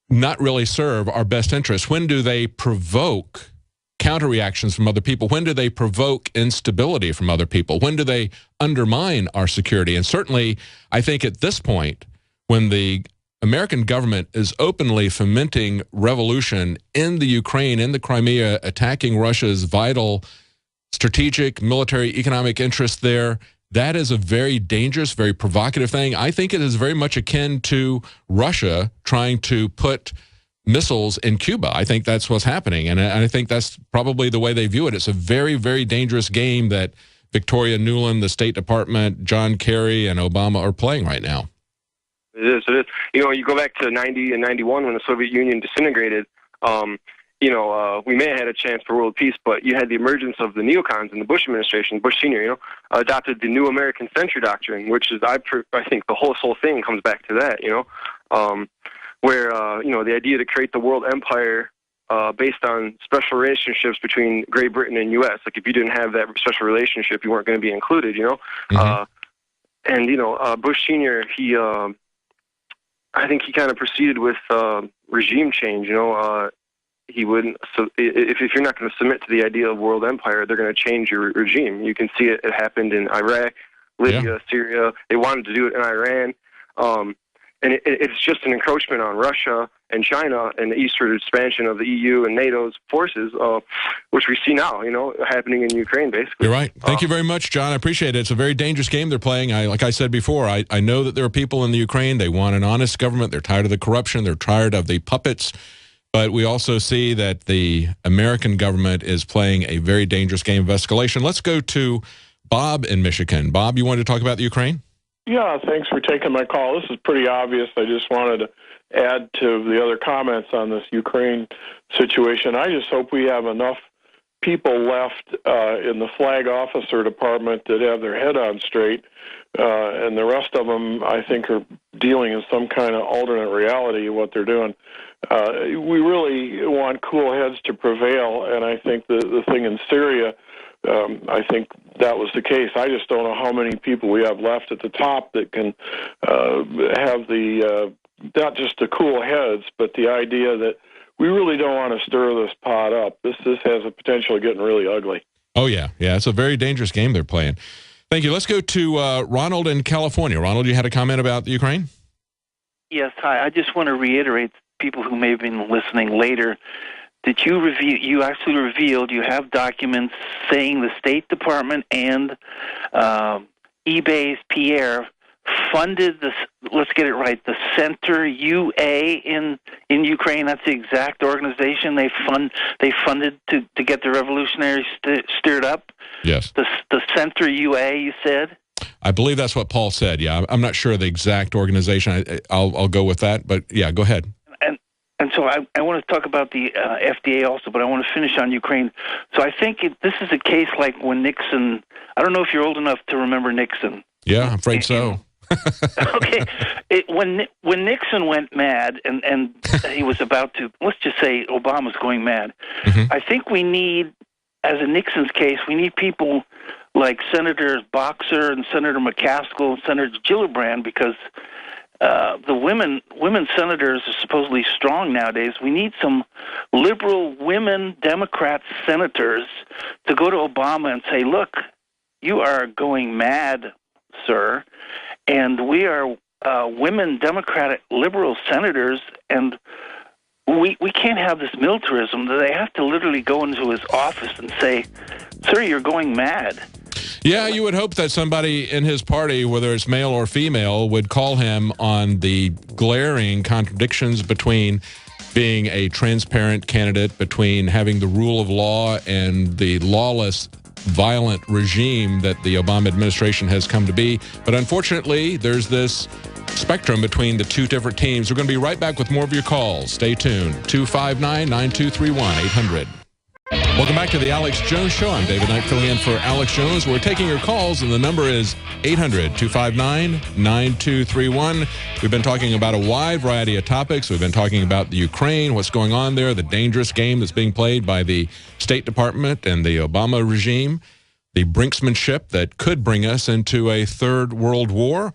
not really serve our best interests? When do they provoke counter reactions from other people? When do they provoke instability from other people? When do they undermine our security? And certainly, I think at this point, when the American government is openly fomenting revolution in the Ukraine, in the Crimea, attacking Russia's vital strategic, military, economic interests there, that is a very dangerous, very provocative thing. I think it is very much akin to Russia trying to put missiles in Cuba. I think that's what's happening, and I think that's probably the way they view it. It's a very, very dangerous game that Victoria Nuland, the State Department, John Kerry, and Obama are playing right now. It is. It is. You know, you go back to 90 and 91 when the Soviet Union disintegrated. We may have had a chance for world peace, but you had the emergence of the neocons in the Bush administration. Bush Sr., adopted the New American Century Doctrine, which is, I think, the whole thing comes back to that. Where the idea to create the world empire based on special relationships between Great Britain and U.S. Like, if you didn't have that special relationship, you weren't going to be included. Bush Sr., I think he kind of proceeded with regime change. He wouldn't. So if you're not going to submit to the idea of world empire, they're going to change your regime. You can see it. It happened in Iraq, Libya, Syria. They wanted to do it in Iran. And it's just an encroachment on Russia and China and the eastward expansion of the EU and NATO's forces, which we see now, happening in Ukraine, basically. You're right. Thank you very much, John. I appreciate it. It's a very dangerous game they're playing. Like I said before, I know that there are people in the Ukraine, they want an honest government. They're tired of the corruption. They're tired of the puppets. But we also see that the American government is playing a very dangerous game of escalation. Let's go to Bob in Michigan. Bob, you wanted to talk about the Ukraine? Yeah, thanks for taking my call. This is pretty obvious. I just wanted to add to the other comments on this Ukraine situation. I just hope we have enough people left in the flag officer department that have their head on straight, and the rest of them, I think, are dealing in some kind of alternate reality of what they're doing. We really want cool heads to prevail, and I think the thing in Syria, I think that was the case. I just don't know how many people we have left at the top that can have the not just the cool heads, but the idea that we really don't want to stir this pot up. This has a potential of getting really ugly. Oh, yeah. Yeah, it's a very dangerous game they're playing. Thank you. Let's go to Ronald in California. Ronald, you had a comment about the Ukraine? Yes, hi. I just want to reiterate, people who may have been listening later, that you actually revealed you have documents saying the State Department and eBay's Pierre funded this. Let's get it right. The Center UA in Ukraine. That's the exact organization they funded to get the revolutionaries stirred up. Yes. The Center UA. You said. I believe that's what Paul said. Yeah, I'm not sure the exact organization. I'll go with that. But yeah, go ahead. And so I want to talk about the FDA also, but I want to finish on Ukraine. So I think this is a case like when Nixon, I don't know if you're old enough to remember Nixon. Yeah, I'm afraid so. Okay. When Nixon went mad and he was about to, let's just say Obama's going mad, I think we need, as in Nixon's case, we need people like Senators Boxer and Senator McCaskill and Senator Gillibrand, because the women senators are supposedly strong nowadays. We need some liberal women Democrat senators to go to Obama and say, look, you are going mad, sir, and we are women Democratic liberal senators, and we can't have this militarism. They have to literally go into his office and say, sir, you're going mad. Yeah, you would hope that somebody in his party, whether it's male or female, would call him on the glaring contradictions between being a transparent candidate, between having the rule of law and the lawless, violent regime that the Obama administration has come to be. But unfortunately, there's this spectrum between the two different teams. We're going to be right back with more of your calls. Stay tuned. 259-9231, 800. Welcome back to the Alex Jones Show. I'm David Knight, filling in for Alex Jones. We're taking your calls, and the number is 800-259-9231. We've been talking about a wide variety of topics. We've been talking about the Ukraine, what's going on there, the dangerous game that's being played by the State Department and the Obama regime, the brinksmanship that could bring us into a third world war.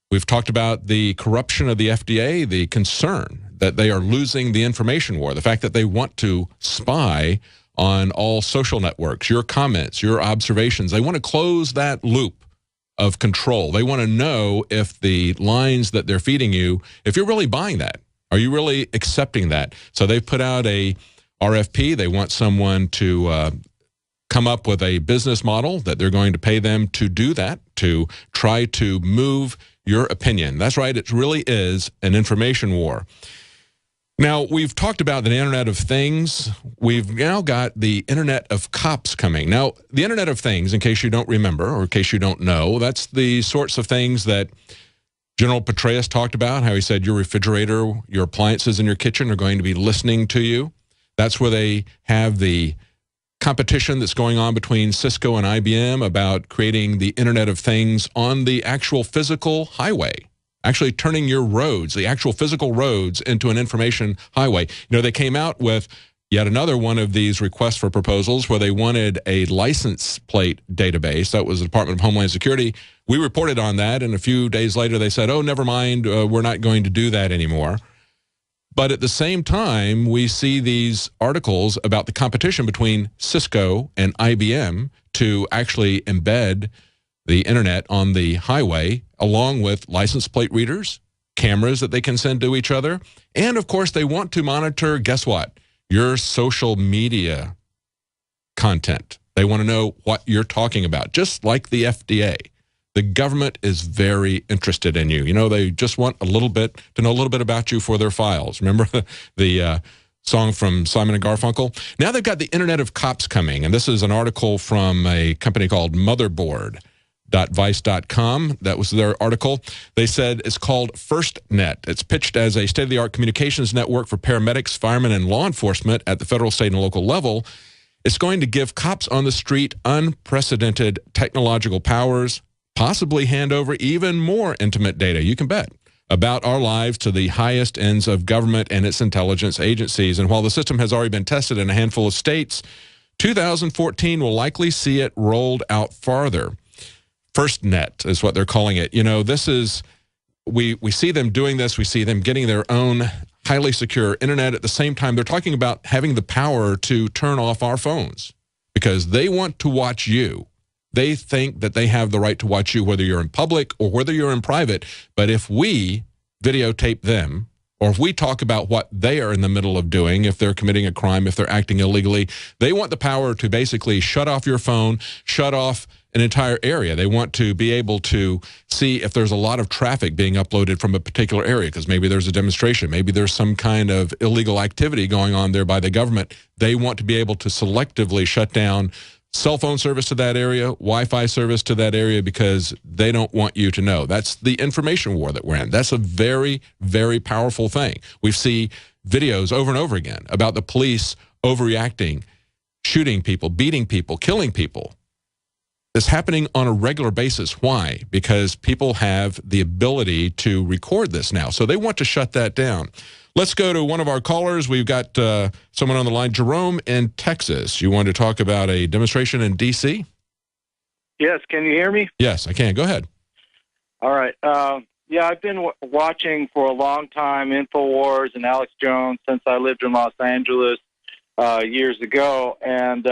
We've talked about the corruption of the FDA, the concern that they are losing the information war, the fact that they want to spy on all social networks, your comments, your observations. They want to close that loop of control. They want to know if the lines that they're feeding you, if you're really buying that. Are you really accepting that? So they've put out a RFP. They want someone to come up with a business model that they're going to pay them to do that, to try to move your opinion. That's right. It really is an information war. Now, we've talked about the Internet of Things. We've now got the Internet of Cops coming. Now, the Internet of Things, in case you don't remember or in case you don't know, that's the sorts of things that General Petraeus talked about, how he said your refrigerator, your appliances in your kitchen are going to be listening to you. That's where they have the competition that's going on between Cisco and IBM about creating the Internet of Things on the actual physical highway, actually turning your roads, the actual physical roads, into an information highway. You know, they came out with yet another one of these requests for proposals where they wanted a license plate database. That was the Department of Homeland Security. We reported on that, and a few days later they said, oh, never mind, we're not going to do that anymore. But at the same time, we see these articles about the competition between Cisco and IBM to actually embed the Internet on the highway, along with license plate readers, cameras that they can send to each other. And, of course, they want to monitor, guess what? Your social media content. They want to know what you're talking about, just like the FDA. The government is very interested in you. You know, they just want a little bit to know a little bit about you for their files. Remember the song from Simon and Garfunkel? Now they've got the Internet of Cops coming, and this is an article from a company called Motherboard.vice.com. That was their article. They said it's called FirstNet. It's pitched as a state-of-the-art communications network for paramedics, firemen, and law enforcement at the federal, state, and local level. It's going to give cops on the street unprecedented technological powers, possibly hand over even more intimate data, you can bet, about our lives to the highest ends of government and its intelligence agencies. And while the system has already been tested in a handful of states, 2014 will likely see it rolled out farther. FirstNet is what they're calling it. You know, this is, we see them doing this. We see them getting their own highly secure internet. At the same time, they're talking about having the power to turn off our phones because they want to watch you. They think that they have the right to watch you, whether you're in public or whether you're in private. But if we videotape them, or if we talk about what they are in the middle of doing, if they're committing a crime, if they're acting illegally, they want the power to basically shut off your phone, shut off an entire area. They want to be able to see if there's a lot of traffic being uploaded from a particular area, because maybe there's a demonstration, maybe there's some kind of illegal activity going on there by the government. They want to be able to selectively shut down cell phone service to that area, Wi-Fi service to that area, because they don't want you to know. That's the information war that we're in. That's a very, very powerful thing. We see videos over and over again about the police overreacting, shooting people, beating people, killing people. It's happening on a regular basis. Why? Because people have the ability to record this now. So they want to shut that down. Let's go to one of our callers. We've got someone on the line, Jerome in Texas. You wanted to talk about a demonstration in D.C.? Yes. Can you hear me? Yes, I can. Go ahead. All right. Yeah, I've been watching for a long time InfoWars and Alex Jones since I lived in Los Angeles years ago. And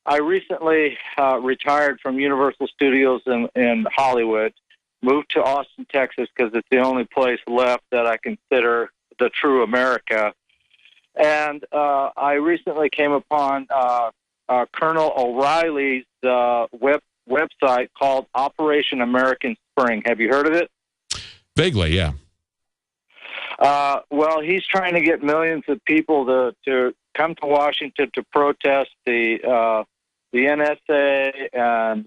I recently retired from Universal Studios in Hollywood, moved to Austin, Texas, because it's the only place left that I consider the true America. And I recently came upon Colonel O'Reilly's website called Operation American Spring. Have you heard of it? Vaguely, yeah. Well, he's trying to get millions of people to come to Washington to protest the NSA and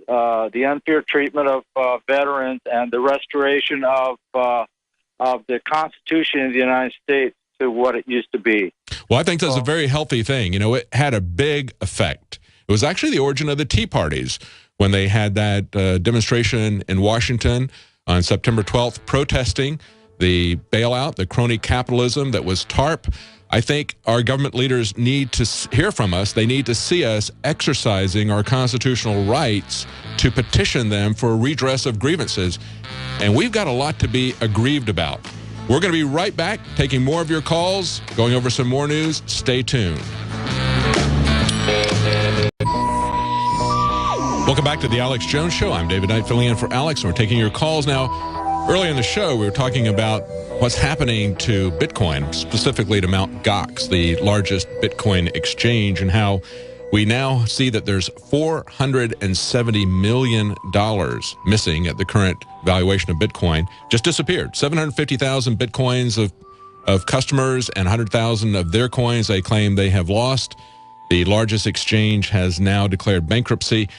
the unfair treatment of veterans and the restoration of the Constitution of the United States to what it used to be. Well, I think that's a very healthy thing. You know, it had a big effect. It was actually the origin of the Tea Parties when they had that demonstration in Washington on September 12th, protesting the bailout, the crony capitalism that was TARP. I think our government leaders need to hear from us. They need to see us exercising our constitutional rights to petition them for redress of grievances. And we've got a lot to be aggrieved about. We're going to be right back, taking more of your calls, going over some more news. Stay tuned. Welcome back to the Alex Jones Show. I'm David Knight filling in for Alex, and we're taking your calls now. Earlier in the show, we were talking about what's happening to Bitcoin, specifically to Mt. Gox, the largest Bitcoin exchange, and how we now see that there's $470 million missing at the current valuation of Bitcoin. Just disappeared. 750,000 Bitcoins of customers and 100,000 of their coins they claim they have lost. The largest exchange has now declared bankruptcy.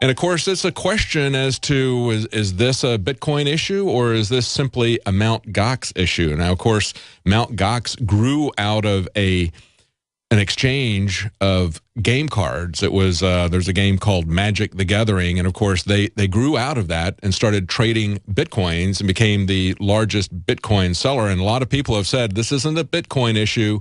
And of course, it's a question as to, is this a Bitcoin issue or is this simply a Mt. Gox issue? Now, of course, Mt. Gox grew out of an exchange of game cards. It was there's a game called Magic the Gathering, and of course they grew out of that and started trading Bitcoins and became the largest Bitcoin seller. And a lot of people have said this isn't a Bitcoin issue,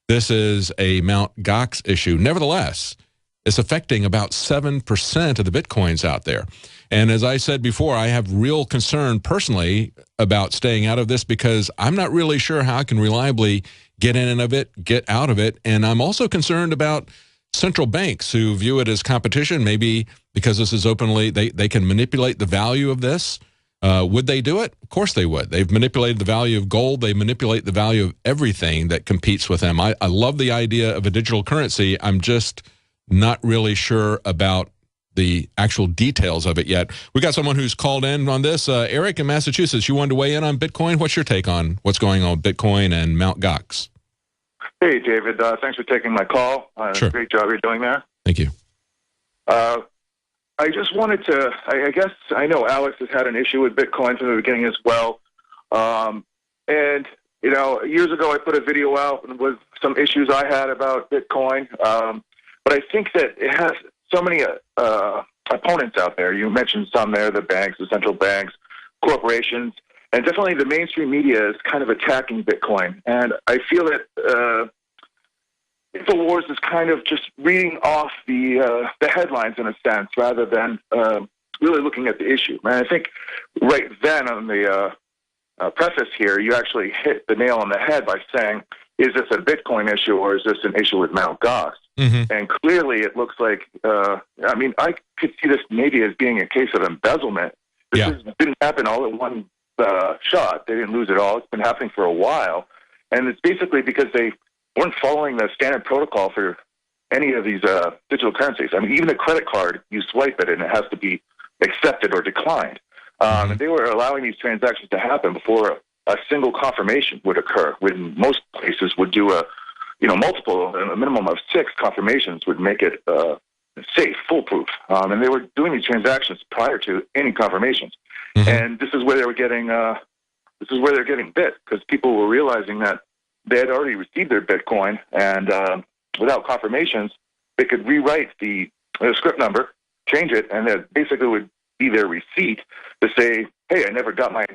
this is a Mt. Gox issue. Nevertheless, it's affecting about 7% of the Bitcoins out there. And as I said before, I have real concern personally about staying out of this because I'm not really sure how I can reliably get in of it, get out of it. And I'm also concerned about central banks who view it as competition, maybe because this is openly, they can manipulate the value of this. Would they do it? Of course they would. They've manipulated the value of gold. They manipulate the value of everything that competes with them. I love the idea of a digital currency. I'm just not really sure about the actual details of it yet. We got someone who's called in on this. Eric in Massachusetts, you wanted to weigh in on Bitcoin. What's your take on what's going on with Bitcoin and Mt. Gox? Hey, David. Thanks for taking my call. Sure. Great job you're doing there. Thank you. I just wanted to, I guess I know Alex has had an issue with Bitcoin from the beginning as well. And, you know, years ago I put a video out with some issues I had about Bitcoin. But I think that it has so many opponents out there. You mentioned some there, the banks, the central banks, corporations, and definitely the mainstream media is kind of attacking Bitcoin. And I feel that InfoWars is kind of just reading off the headlines in a sense rather than really looking at the issue. And I think right then on the preface here, you actually hit the nail on the head by saying, is this a Bitcoin issue or is this an issue with Mt. Gox? Mm-hmm. And clearly it looks like, I mean, I could see this maybe as being a case of embezzlement. This didn't happen all at one shot. They didn't lose it all. It's been happening for a while. And it's basically because they weren't following the standard protocol for any of these digital currencies. I mean, even a credit card, you swipe it and it has to be accepted or declined. And they were allowing these transactions to happen before a single confirmation would occur, when most places would do a minimum of 6 confirmations would make it safe, foolproof. And they were doing these transactions prior to any confirmations. Mm-hmm. And this is where they were getting bit, because people were realizing that they had already received their Bitcoin, and without confirmations, they could rewrite the script number, change it, and that basically would be their receipt to say, "Hey, I never got my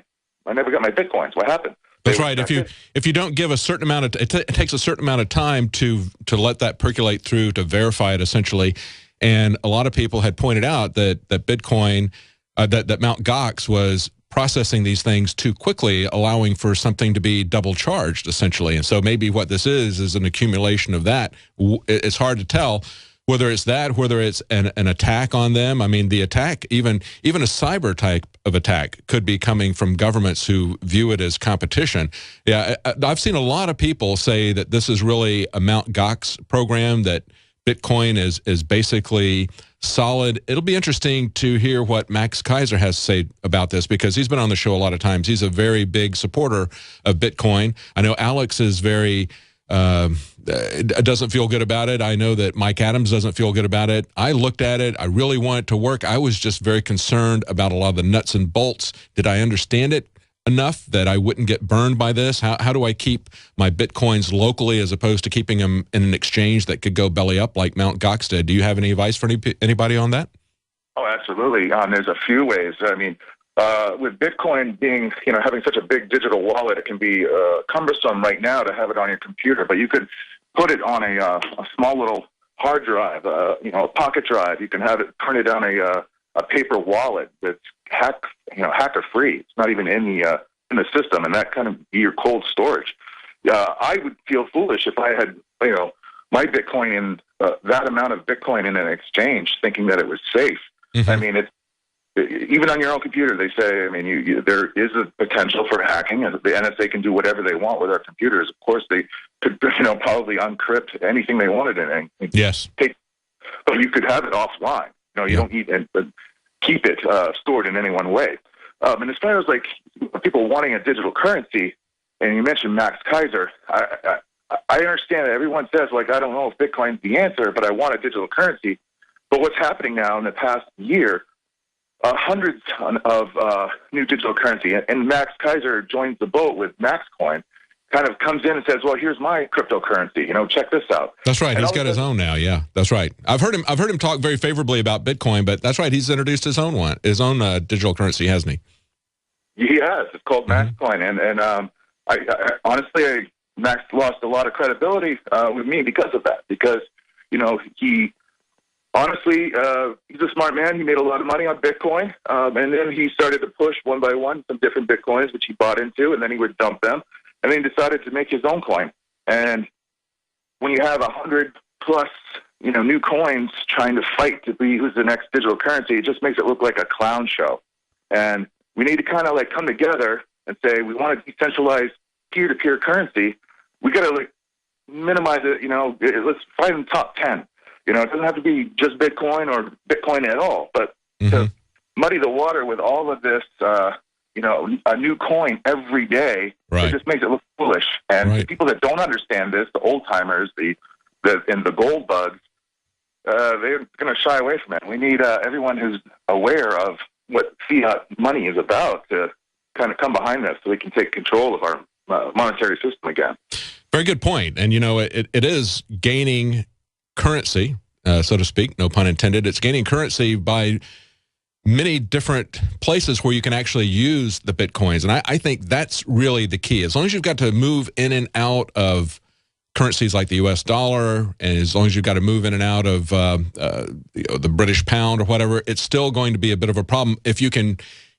Bitcoins. What happened?" That's right. If you don't give a certain amount of it takes a certain amount of time to let that percolate through to verify it essentially, and a lot of people had pointed out that Bitcoin that Mt. Gox was processing these things too quickly, allowing for something to be double charged essentially. And so maybe what this is an accumulation of that. It's hard to tell whether it's that, whether it's an attack on them. I mean, the attack, even a cyber type of attack could be coming from governments who view it as competition. Yeah, I've seen a lot of people say that this is really a Mt. Gox program, that Bitcoin is basically solid. It'll be interesting to hear what Max Kaiser has to say about this, because he's been on the show a lot of times. He's a very big supporter of Bitcoin. I know Alex is very doesn't feel good about it. I know that Mike Adams doesn't feel good about it. I looked at it. I really want it to work. I was just very concerned about a lot of the nuts and bolts. Did I understand it enough that I wouldn't get burned by this? How do I keep my Bitcoins locally as opposed to keeping them in an exchange that could go belly up like Mt. Gox did? Do you have any advice for anybody on that? Oh, absolutely. There's a few ways. I mean, with Bitcoin being, having such a big digital wallet, it can be cumbersome right now to have it on your computer, but you could put it on a small little hard drive, a pocket drive. You can have it printed on a paper wallet that's hacker free. It's not even in the system, and that kind of be your cold storage. I would feel foolish if I had my Bitcoin in that amount of Bitcoin in an exchange, thinking that it was safe. I mean, it's even on your own computer. They say, I mean, there is a potential for hacking, and the NSA can do whatever they want with our computers. Of course, they could, probably uncrypt anything they wanted in it. Yes. But you could have it offline. You don't need to keep it stored in any one way. And as far as like people wanting a digital currency, and you mentioned Max Kaiser, I understand that everyone says, like, I don't know if Bitcoin's the answer, but I want a digital currency. But what's happening now in the past year, hundreds of new digital currency, and Max Kaiser joins the boat with Maxcoin, kind of comes in and says, well, here's my cryptocurrency, check this out. That's right. He's got his own now. Yeah, that's right. I've heard him talk very favorably about Bitcoin, but that's right. He's introduced his own digital currency, hasn't he? He has. It's called Maxcoin. And I honestly, Max lost a lot of credibility with me because of that, because, he honestly, he's a smart man. He made a lot of money on Bitcoin. And then he started to push one by one some different Bitcoins, which he bought into, and then he would dump them. And then he decided to make his own coin. And when you have 100 plus, new coins trying to fight to be who's the next digital currency, it just makes it look like a clown show. And we need to kind of like come together and say we want to decentralize peer-to-peer currency. We got to minimize it. Let's fight in the top 10. It doesn't have to be just Bitcoin or Bitcoin at all, but to muddy the water with all of this, a new coin every day, it just makes it look foolish. And the people that don't understand this, the old timers, and the gold bugs, they're going to shy away from it. We need everyone who's aware of what fiat money is about to kind of come behind this so we can take control of our monetary system again. Very good point. And, it is gaining currency, so to speak, no pun intended. It's gaining currency by many different places where you can actually use the Bitcoins. And I think that's really the key. As long as you've got to move in and out of currencies like the U.S. dollar, and as long as you've got to move in and out of the British pound or whatever, it's still going to be a bit of a problem. If you can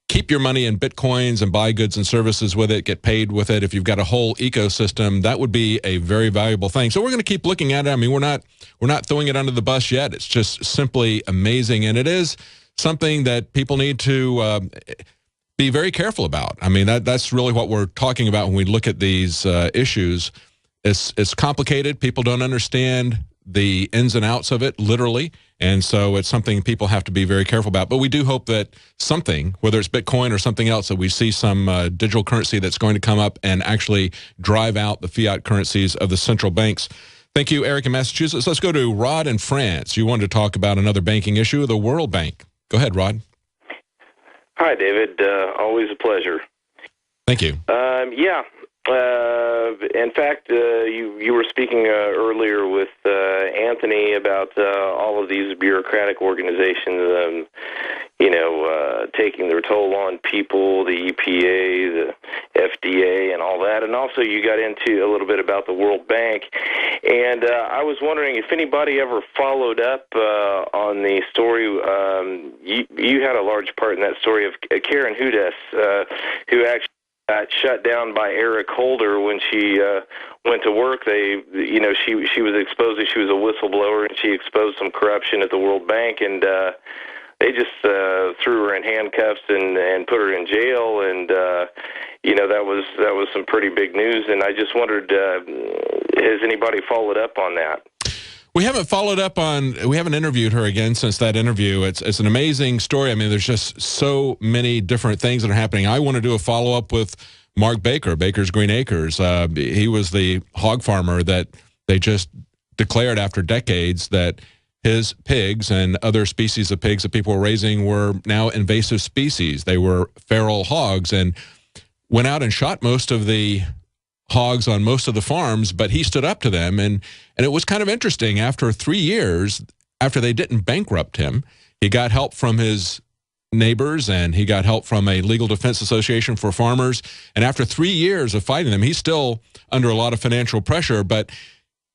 keep your money in Bitcoins and buy goods and services with it, get paid with it, if you've got a whole ecosystem, that would be a very valuable thing. So we're going to keep looking at it. I mean, we're not throwing it under the bus yet. It's just simply amazing. And it is something that people need to be very careful about. I mean, that's really what we're talking about when we look at these issues. It's complicated. People don't understand the ins and outs of it, literally. And so it's something people have to be very careful about. But we do hope that something, whether it's Bitcoin or something else, that we see some digital currency that's going to come up and actually drive out the fiat currencies of the central banks. Thank you, Eric in Massachusetts. Let's go to Rod in France. You wanted to talk about another banking issue, the World Bank. Go ahead, Rod. Hi, David. Always a pleasure. Thank you. In fact, you were speaking earlier with Anthony about all of these bureaucratic organizations, taking their toll on people, the EPA, the FDA, and all that. And also you got into a little bit about the World Bank. And I was wondering if anybody ever followed up on the story. You had a large part in that story of Karen Hudes, who actually got shut down by Eric Holder when she went to work. She was exposed that she was a whistleblower, and she exposed some corruption at the World Bank, and they just threw her in handcuffs and put her in jail, and that was some pretty big news. And I just wondered, has anybody followed up on that? We haven't interviewed her again since that interview. It's an amazing story. I mean, there's just so many different things that are happening. I want to do a follow-up with Mark Baker, Baker's Green Acres. He was the hog farmer that they just declared after decades that his pigs and other species of pigs that people were raising were now invasive species. They were feral hogs, and went out and shot most of the hogs on most of the farms, but he stood up to them. And it was kind of interesting. After 3 years, after they didn't bankrupt him, he got help from his neighbors, and he got help from a legal defense association for farmers. And after 3 years of fighting them, he's still under a lot of financial pressure, but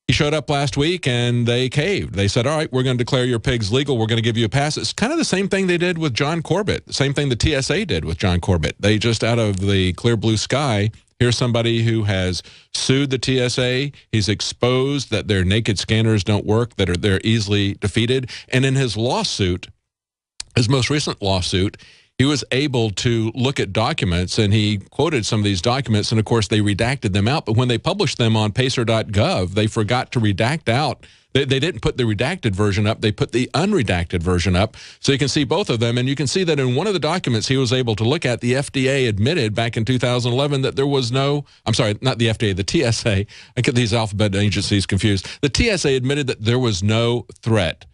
he showed up last week and they caved. They said, all right, we're going to declare your pigs legal. We're going to give you a pass. It's kind of the same thing they did with John Corbett, the same thing the TSA did with John Corbett. They just, out of the clear blue sky, here's somebody who has sued the TSA. He's exposed that their naked scanners don't work, that they're easily defeated. And in his lawsuit, his most recent lawsuit, he was able to look at documents, and he quoted some of these documents, and of course they redacted them out. But when they published them on pacer.gov, they forgot to redact out. They didn't put the redacted version up. They put the unredacted version up. So you can see both of them, and you can see that in one of the documents he was able to look at, the FDA admitted back in 2011 that there was no, I'm sorry, not the FDA, the TSA. I get these alphabet agencies confused. The TSA admitted that there was no threat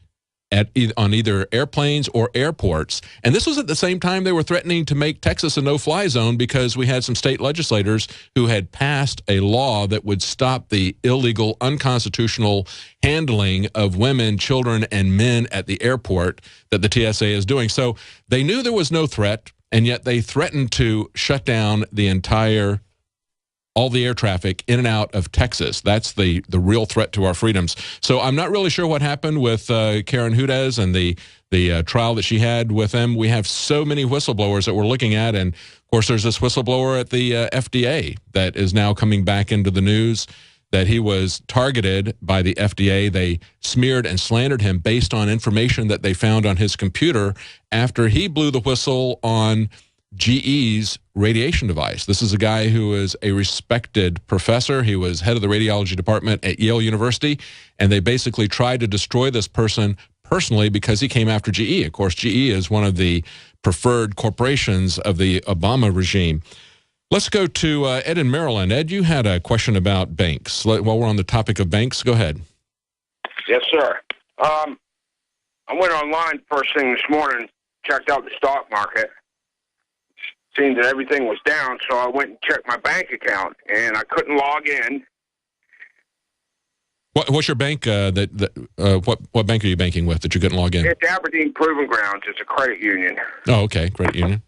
on either airplanes or airports. And this was at the same time they were threatening to make Texas a no-fly zone because we had some state legislators who had passed a law that would stop the illegal, unconstitutional handling of women, children, and men at the airport that the TSA is doing. So they knew there was no threat, and yet they threatened to shut down all the air traffic in and out of Texas. That's the real threat to our freedoms. So I'm not really sure what happened with Karen Hudez and the trial that she had with them. We have so many whistleblowers that we're looking at, and of course there's this whistleblower at the FDA that is now coming back into the news, that he was targeted by the FDA. They smeared and slandered him based on information that they found on his computer after he blew the whistle on GE's radiation device. This is a guy who is a respected professor. He was head of the radiology department at Yale University, and they basically tried to destroy this person personally because he came after GE. Of course, GE is one of the preferred corporations of the Obama regime. Let's go to Ed in Maryland. Ed, you had a question about banks. While we're on the topic of banks, go ahead. Yes, sir. I went online first thing this morning, checked out the stock market. Seemed that everything was down, so I went and checked my bank account, and I couldn't log in. What's your bank? What bank are you banking with that you couldn't log in? It's Aberdeen Proving Grounds. It's a credit union. Oh, okay, credit union.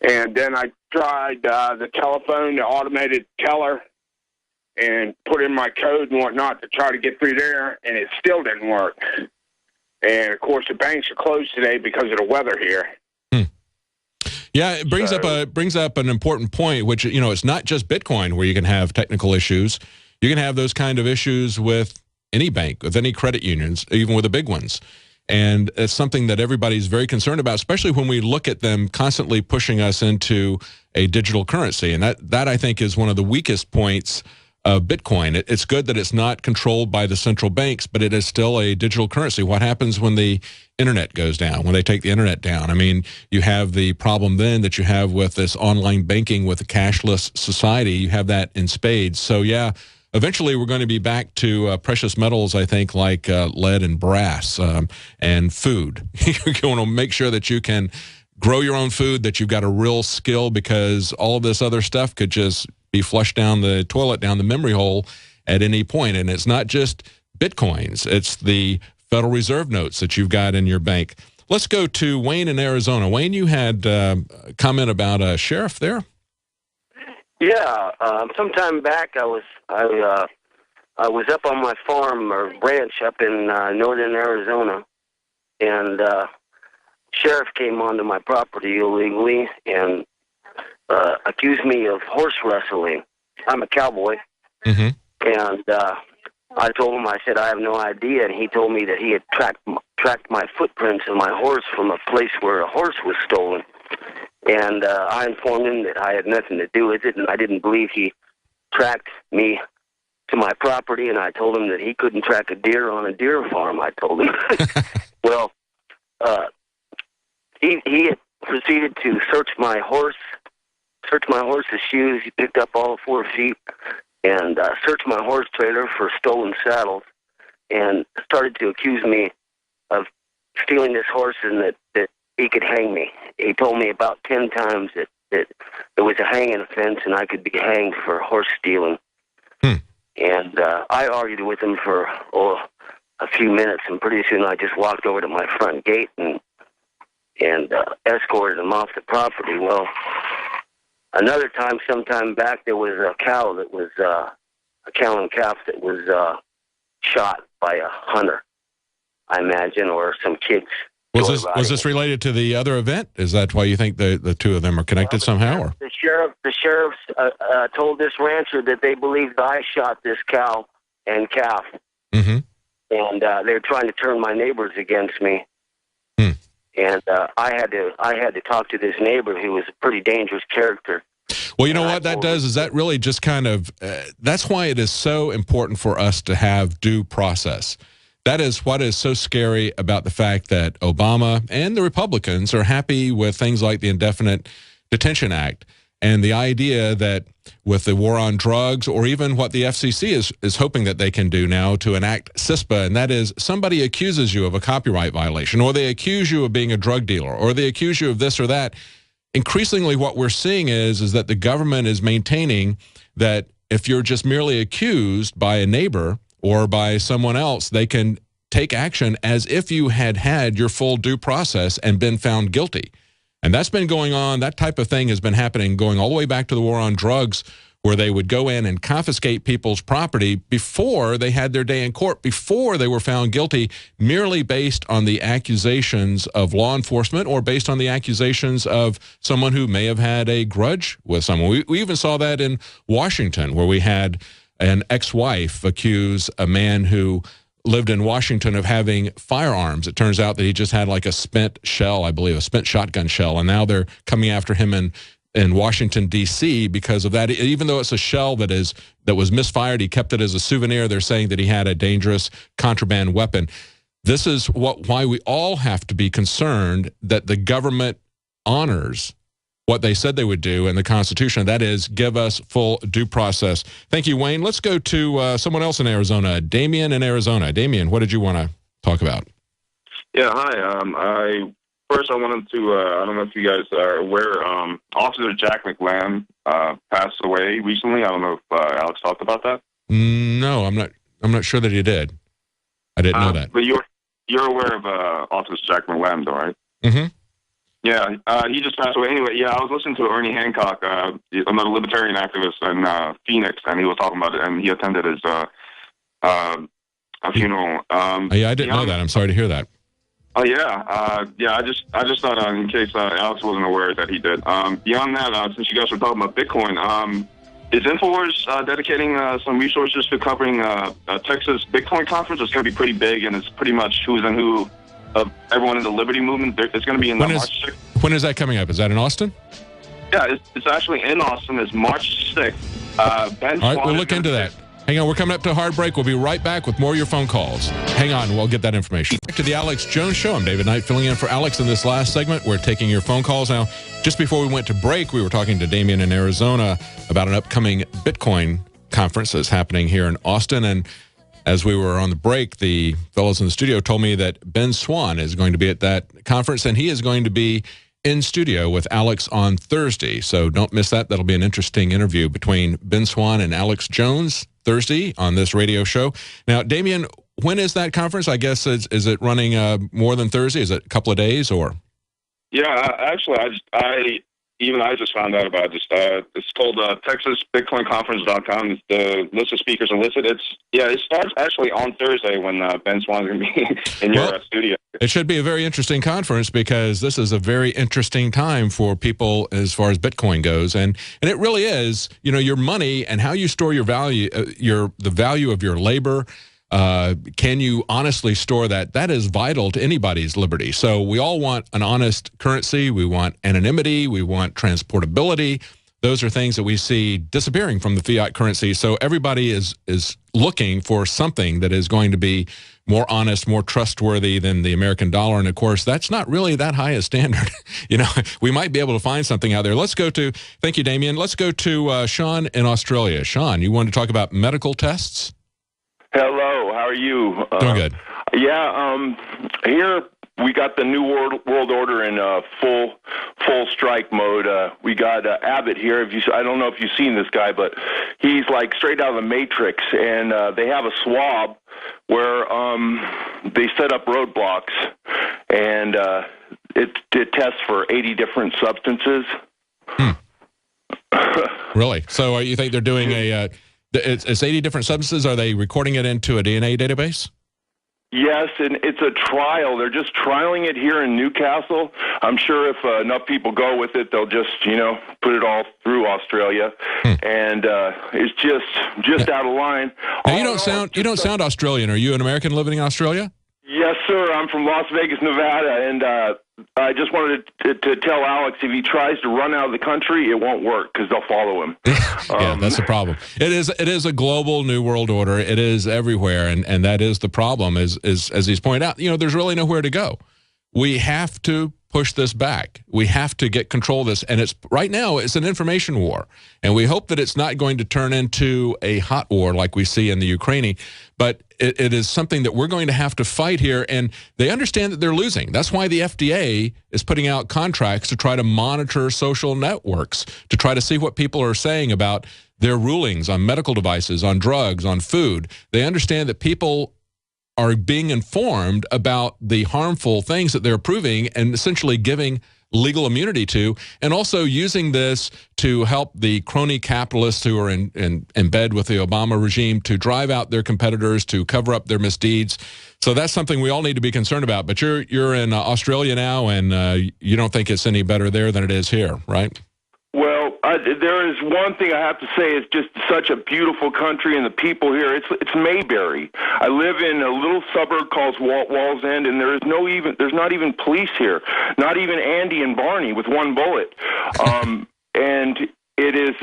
And then I tried the telephone, the automated teller, and put in my code and whatnot to try to get through there, and it still didn't work. And of course, the banks are closed today because of the weather here. Yeah, it brings up an important point, which, you know, it's not just Bitcoin where you can have technical issues. You can have those kind of issues with any bank, with any credit unions, even with the big ones. And it's something that everybody's very concerned about, especially when we look at them constantly pushing us into a digital currency. And that I think, is one of the weakest points of Bitcoin. It's good that it's not controlled by the central banks, but it is still a digital currency. What happens when the internet goes down, when they take the internet down? I mean, you have the problem then that you have with this online banking with a cashless society. You have that in spades. So, yeah, eventually we're going to be back to precious metals, I think, like lead and brass and food. You're going to make sure that you can grow your own food, that you've got a real skill, because all of this other stuff could just be flushed down the toilet, down the memory hole at any point. And it's not just Bitcoins. It's the Federal Reserve notes that you've got in your bank. Let's go to Wayne in Arizona. Wayne, you had a comment about a sheriff there? Yeah, sometime back I was up on my farm or ranch up in northern Arizona, and sheriff came onto my property illegally and accused me of horse wrestling. I'm a cowboy, and I told him, I said, I have no idea, and he told me that he had tracked my footprints and my horse from a place where a horse was stolen. And I informed him that I had nothing to do with it, and I didn't believe he tracked me to my property, and I told him that he couldn't track a deer on a deer farm, I told him. Well, he had proceeded to search my horse's shoes. He picked up all 4 feet and searched my horse trailer for stolen saddles, and started to accuse me of stealing this horse and that he could hang me. He told me about 10 times that there was a hanging offense and I could be hanged for horse stealing. And I argued with him for a few minutes, and pretty soon I just walked over to my front gate and escorted him off the property. Well, another time, sometime back, there was a cow that was a cow and calf that was shot by a hunter, I imagine, or some kids. Was this related to the other event? Is that why you think the two of them are connected somehow? Or? The sheriffs told this rancher that they believed I shot this cow and calf, and they're trying to turn my neighbors against me. And I had to talk to this neighbor who was a pretty dangerous character. Well, you know what that does is that really just kind of, that's why it is so important for us to have due process. That is what is so scary about the fact that Obama and the Republicans are happy with things like the Indefinite Detention Act and the idea that with the war on drugs, or even what the FCC is hoping that they can do now to enact CISPA, and that is somebody accuses you of a copyright violation, or they accuse you of being a drug dealer, or they accuse you of this or that. Increasingly, what we're seeing is that the government is maintaining that if you're just merely accused by a neighbor or by someone else, they can take action as if you had had your full due process and been found guilty. And that's been going on. That type of thing has been happening going all the way back to the war on drugs, where they would go in and confiscate people's property before they had their day in court, before they were found guilty, merely based on the accusations of law enforcement or based on the accusations of someone who may have had a grudge with someone. We even saw that in Washington, where we had an ex-wife accuse a man who lived in Washington of having firearms. It turns out that he just had like a spent shell, I believe, a spent shotgun shell, and now they're coming after him in Washington, D.C. because of that. Even though it's a shell that was misfired, he kept it as a souvenir. They're saying that he had a dangerous contraband weapon. This is why we all have to be concerned that the government honors what they said they would do in the Constitution. That is, give us full due process. Thank you, Wayne. Let's go to someone else in Arizona. Damien in Arizona. Damien, what did you want to talk about? Yeah, hi. First, I wanted to, I don't know if you guys are aware, Officer Jack McLam passed away recently. I don't know if Alex talked about that. No, I'm not sure that he did. I didn't know that. But you're aware of Officer Jack McLam, though, right? Mm-hmm. Yeah, he just passed away. Anyway, yeah, I was listening to Ernie Hancock, another libertarian activist in Phoenix, and he was talking about it, and he attended his a funeral. Yeah, I didn't know that. I'm sorry to hear that. Oh yeah, yeah. I just thought in case Alex wasn't aware that he did. Beyond that, since you guys were talking about Bitcoin, is InfoWars dedicating some resources to covering Texas Bitcoin conference? It's going to be pretty big, and it's pretty much who's and who of everyone in the Liberty movement. It's going to be in March 6th. When is that coming up? Is that in Austin? Yeah, it's actually in Austin. It's March 6th. Ben All right, we'll look into that. Hang on, we're coming up to a hard break. We'll be right back with more of your phone calls. Hang on, we'll get that information. Back to the Alex Jones Show. I'm David Knight, filling in for Alex in this last segment. We're taking your phone calls now. Just before we went to break, we were talking to Damien in Arizona about an upcoming Bitcoin conference that's happening here in Austin. And as we were on the break, the fellows in the studio told me that Ben Swan is going to be at that conference, and he is going to be in studio with Alex on Thursday. So don't miss that. That'll be an interesting interview between Ben Swan and Alex Jones Thursday on this radio show. Now, Damien, when is that conference? I guess, is it running more than Thursday? Is it a couple of days or? Yeah, actually, I just found out about it. It's called TexasBitcoinConference.com. It's the list of speakers are listed. It starts actually on Thursday when Ben Swan's going to be in your studio. It should be a very interesting conference because this is a very interesting time for people as far as Bitcoin goes, and it really is. You know, your money and how you store your value, the value of your labor. Can you honestly store that? That is vital to anybody's liberty. So we all want an honest currency. We want anonymity. We want transportability. Those are things that we see disappearing from the fiat currency. So everybody is looking for something that is going to be more honest, more trustworthy than the American dollar. And of course, that's not really that high a standard. You know, we might be able to find something out there. Let's go to, thank you, Damien. Let's go to Sean in Australia. Sean, you wanted to talk about medical tests? Hello, how are you? Doing good. Yeah, here we got the new world order in full strike mode. We got Abbott here. I don't know if you've seen this guy, but he's like straight out of the Matrix, and they have a swab where they set up roadblocks, and it tests for 80 different substances. Really? So you think they're doing it's 80 different substances? Are they recording it into a DNA database? Yes, and it's a trial. They're just trialing it here in Newcastle. I'm sure if enough people go with it, they'll just, put it all through Australia. And it's just out of line. Now, you don't sound Australian. Are you an American living in Australia? Yes, sir. I'm from Las Vegas, Nevada, and I just wanted to tell Alex if he tries to run out of the country, it won't work because they'll follow him. Yeah, that's the problem. It is a global new world order. It is everywhere, and that is the problem. Is as he's pointed out, there's really nowhere to go. We have to push this back. We have to get control of this, and right now it's an information war, and we hope that it's not going to turn into a hot war like we see in the Ukraine, but it is something that we're going to have to fight here, and they understand that they're losing. That's why the FDA is putting out contracts to try to monitor social networks, to try to see what people are saying about their rulings on medical devices, on drugs, on food. They understand that people are being informed about the harmful things that they're approving and essentially giving legal immunity to, and also using this to help the crony capitalists who are in bed with the Obama regime to drive out their competitors, to cover up their misdeeds. So that's something we all need to be concerned about. But you're in Australia now, and you don't think it's any better there than it is here, right? Well, there is one thing I have to say. It's just such a beautiful country, and the people here. It's Mayberry. I live in a little suburb called Walls End, and there's not even police here. Not even Andy and Barney with one bullet. And it is.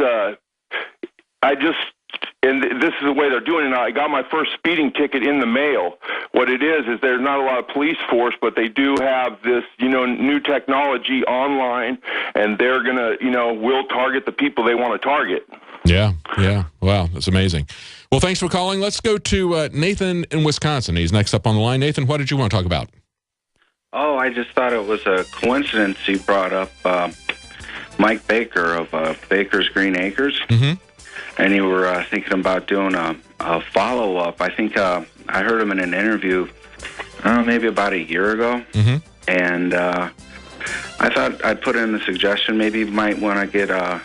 And this is the way they're doing it now. I got my first speeding ticket in the mail. What it is there's not a lot of police force, but they do have this, new technology online, and they're going to, will target the people they want to target. Yeah. Wow, that's amazing. Well, thanks for calling. Let's go to Nathan in Wisconsin. He's next up on the line. Nathan, what did you want to talk about? Oh, I just thought it was a coincidence you brought up Mike Baker of Baker's Green Acres. Mm-hmm. And you were thinking about doing a follow-up. I think I heard him in an interview maybe about a year ago. Mm-hmm. And I thought I'd put in the suggestion maybe you might want to get a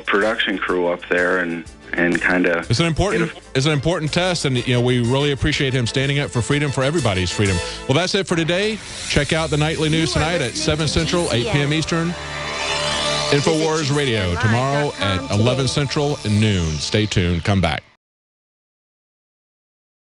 production crew up there and kind of... It's an important test, and we really appreciate him standing up for freedom, for everybody's freedom. Well, that's it for today. Check out the nightly news tonight at 7 Central, 8 p.m. Eastern. InfoWars Radio tomorrow at 11 Central and noon. Stay tuned. Come back.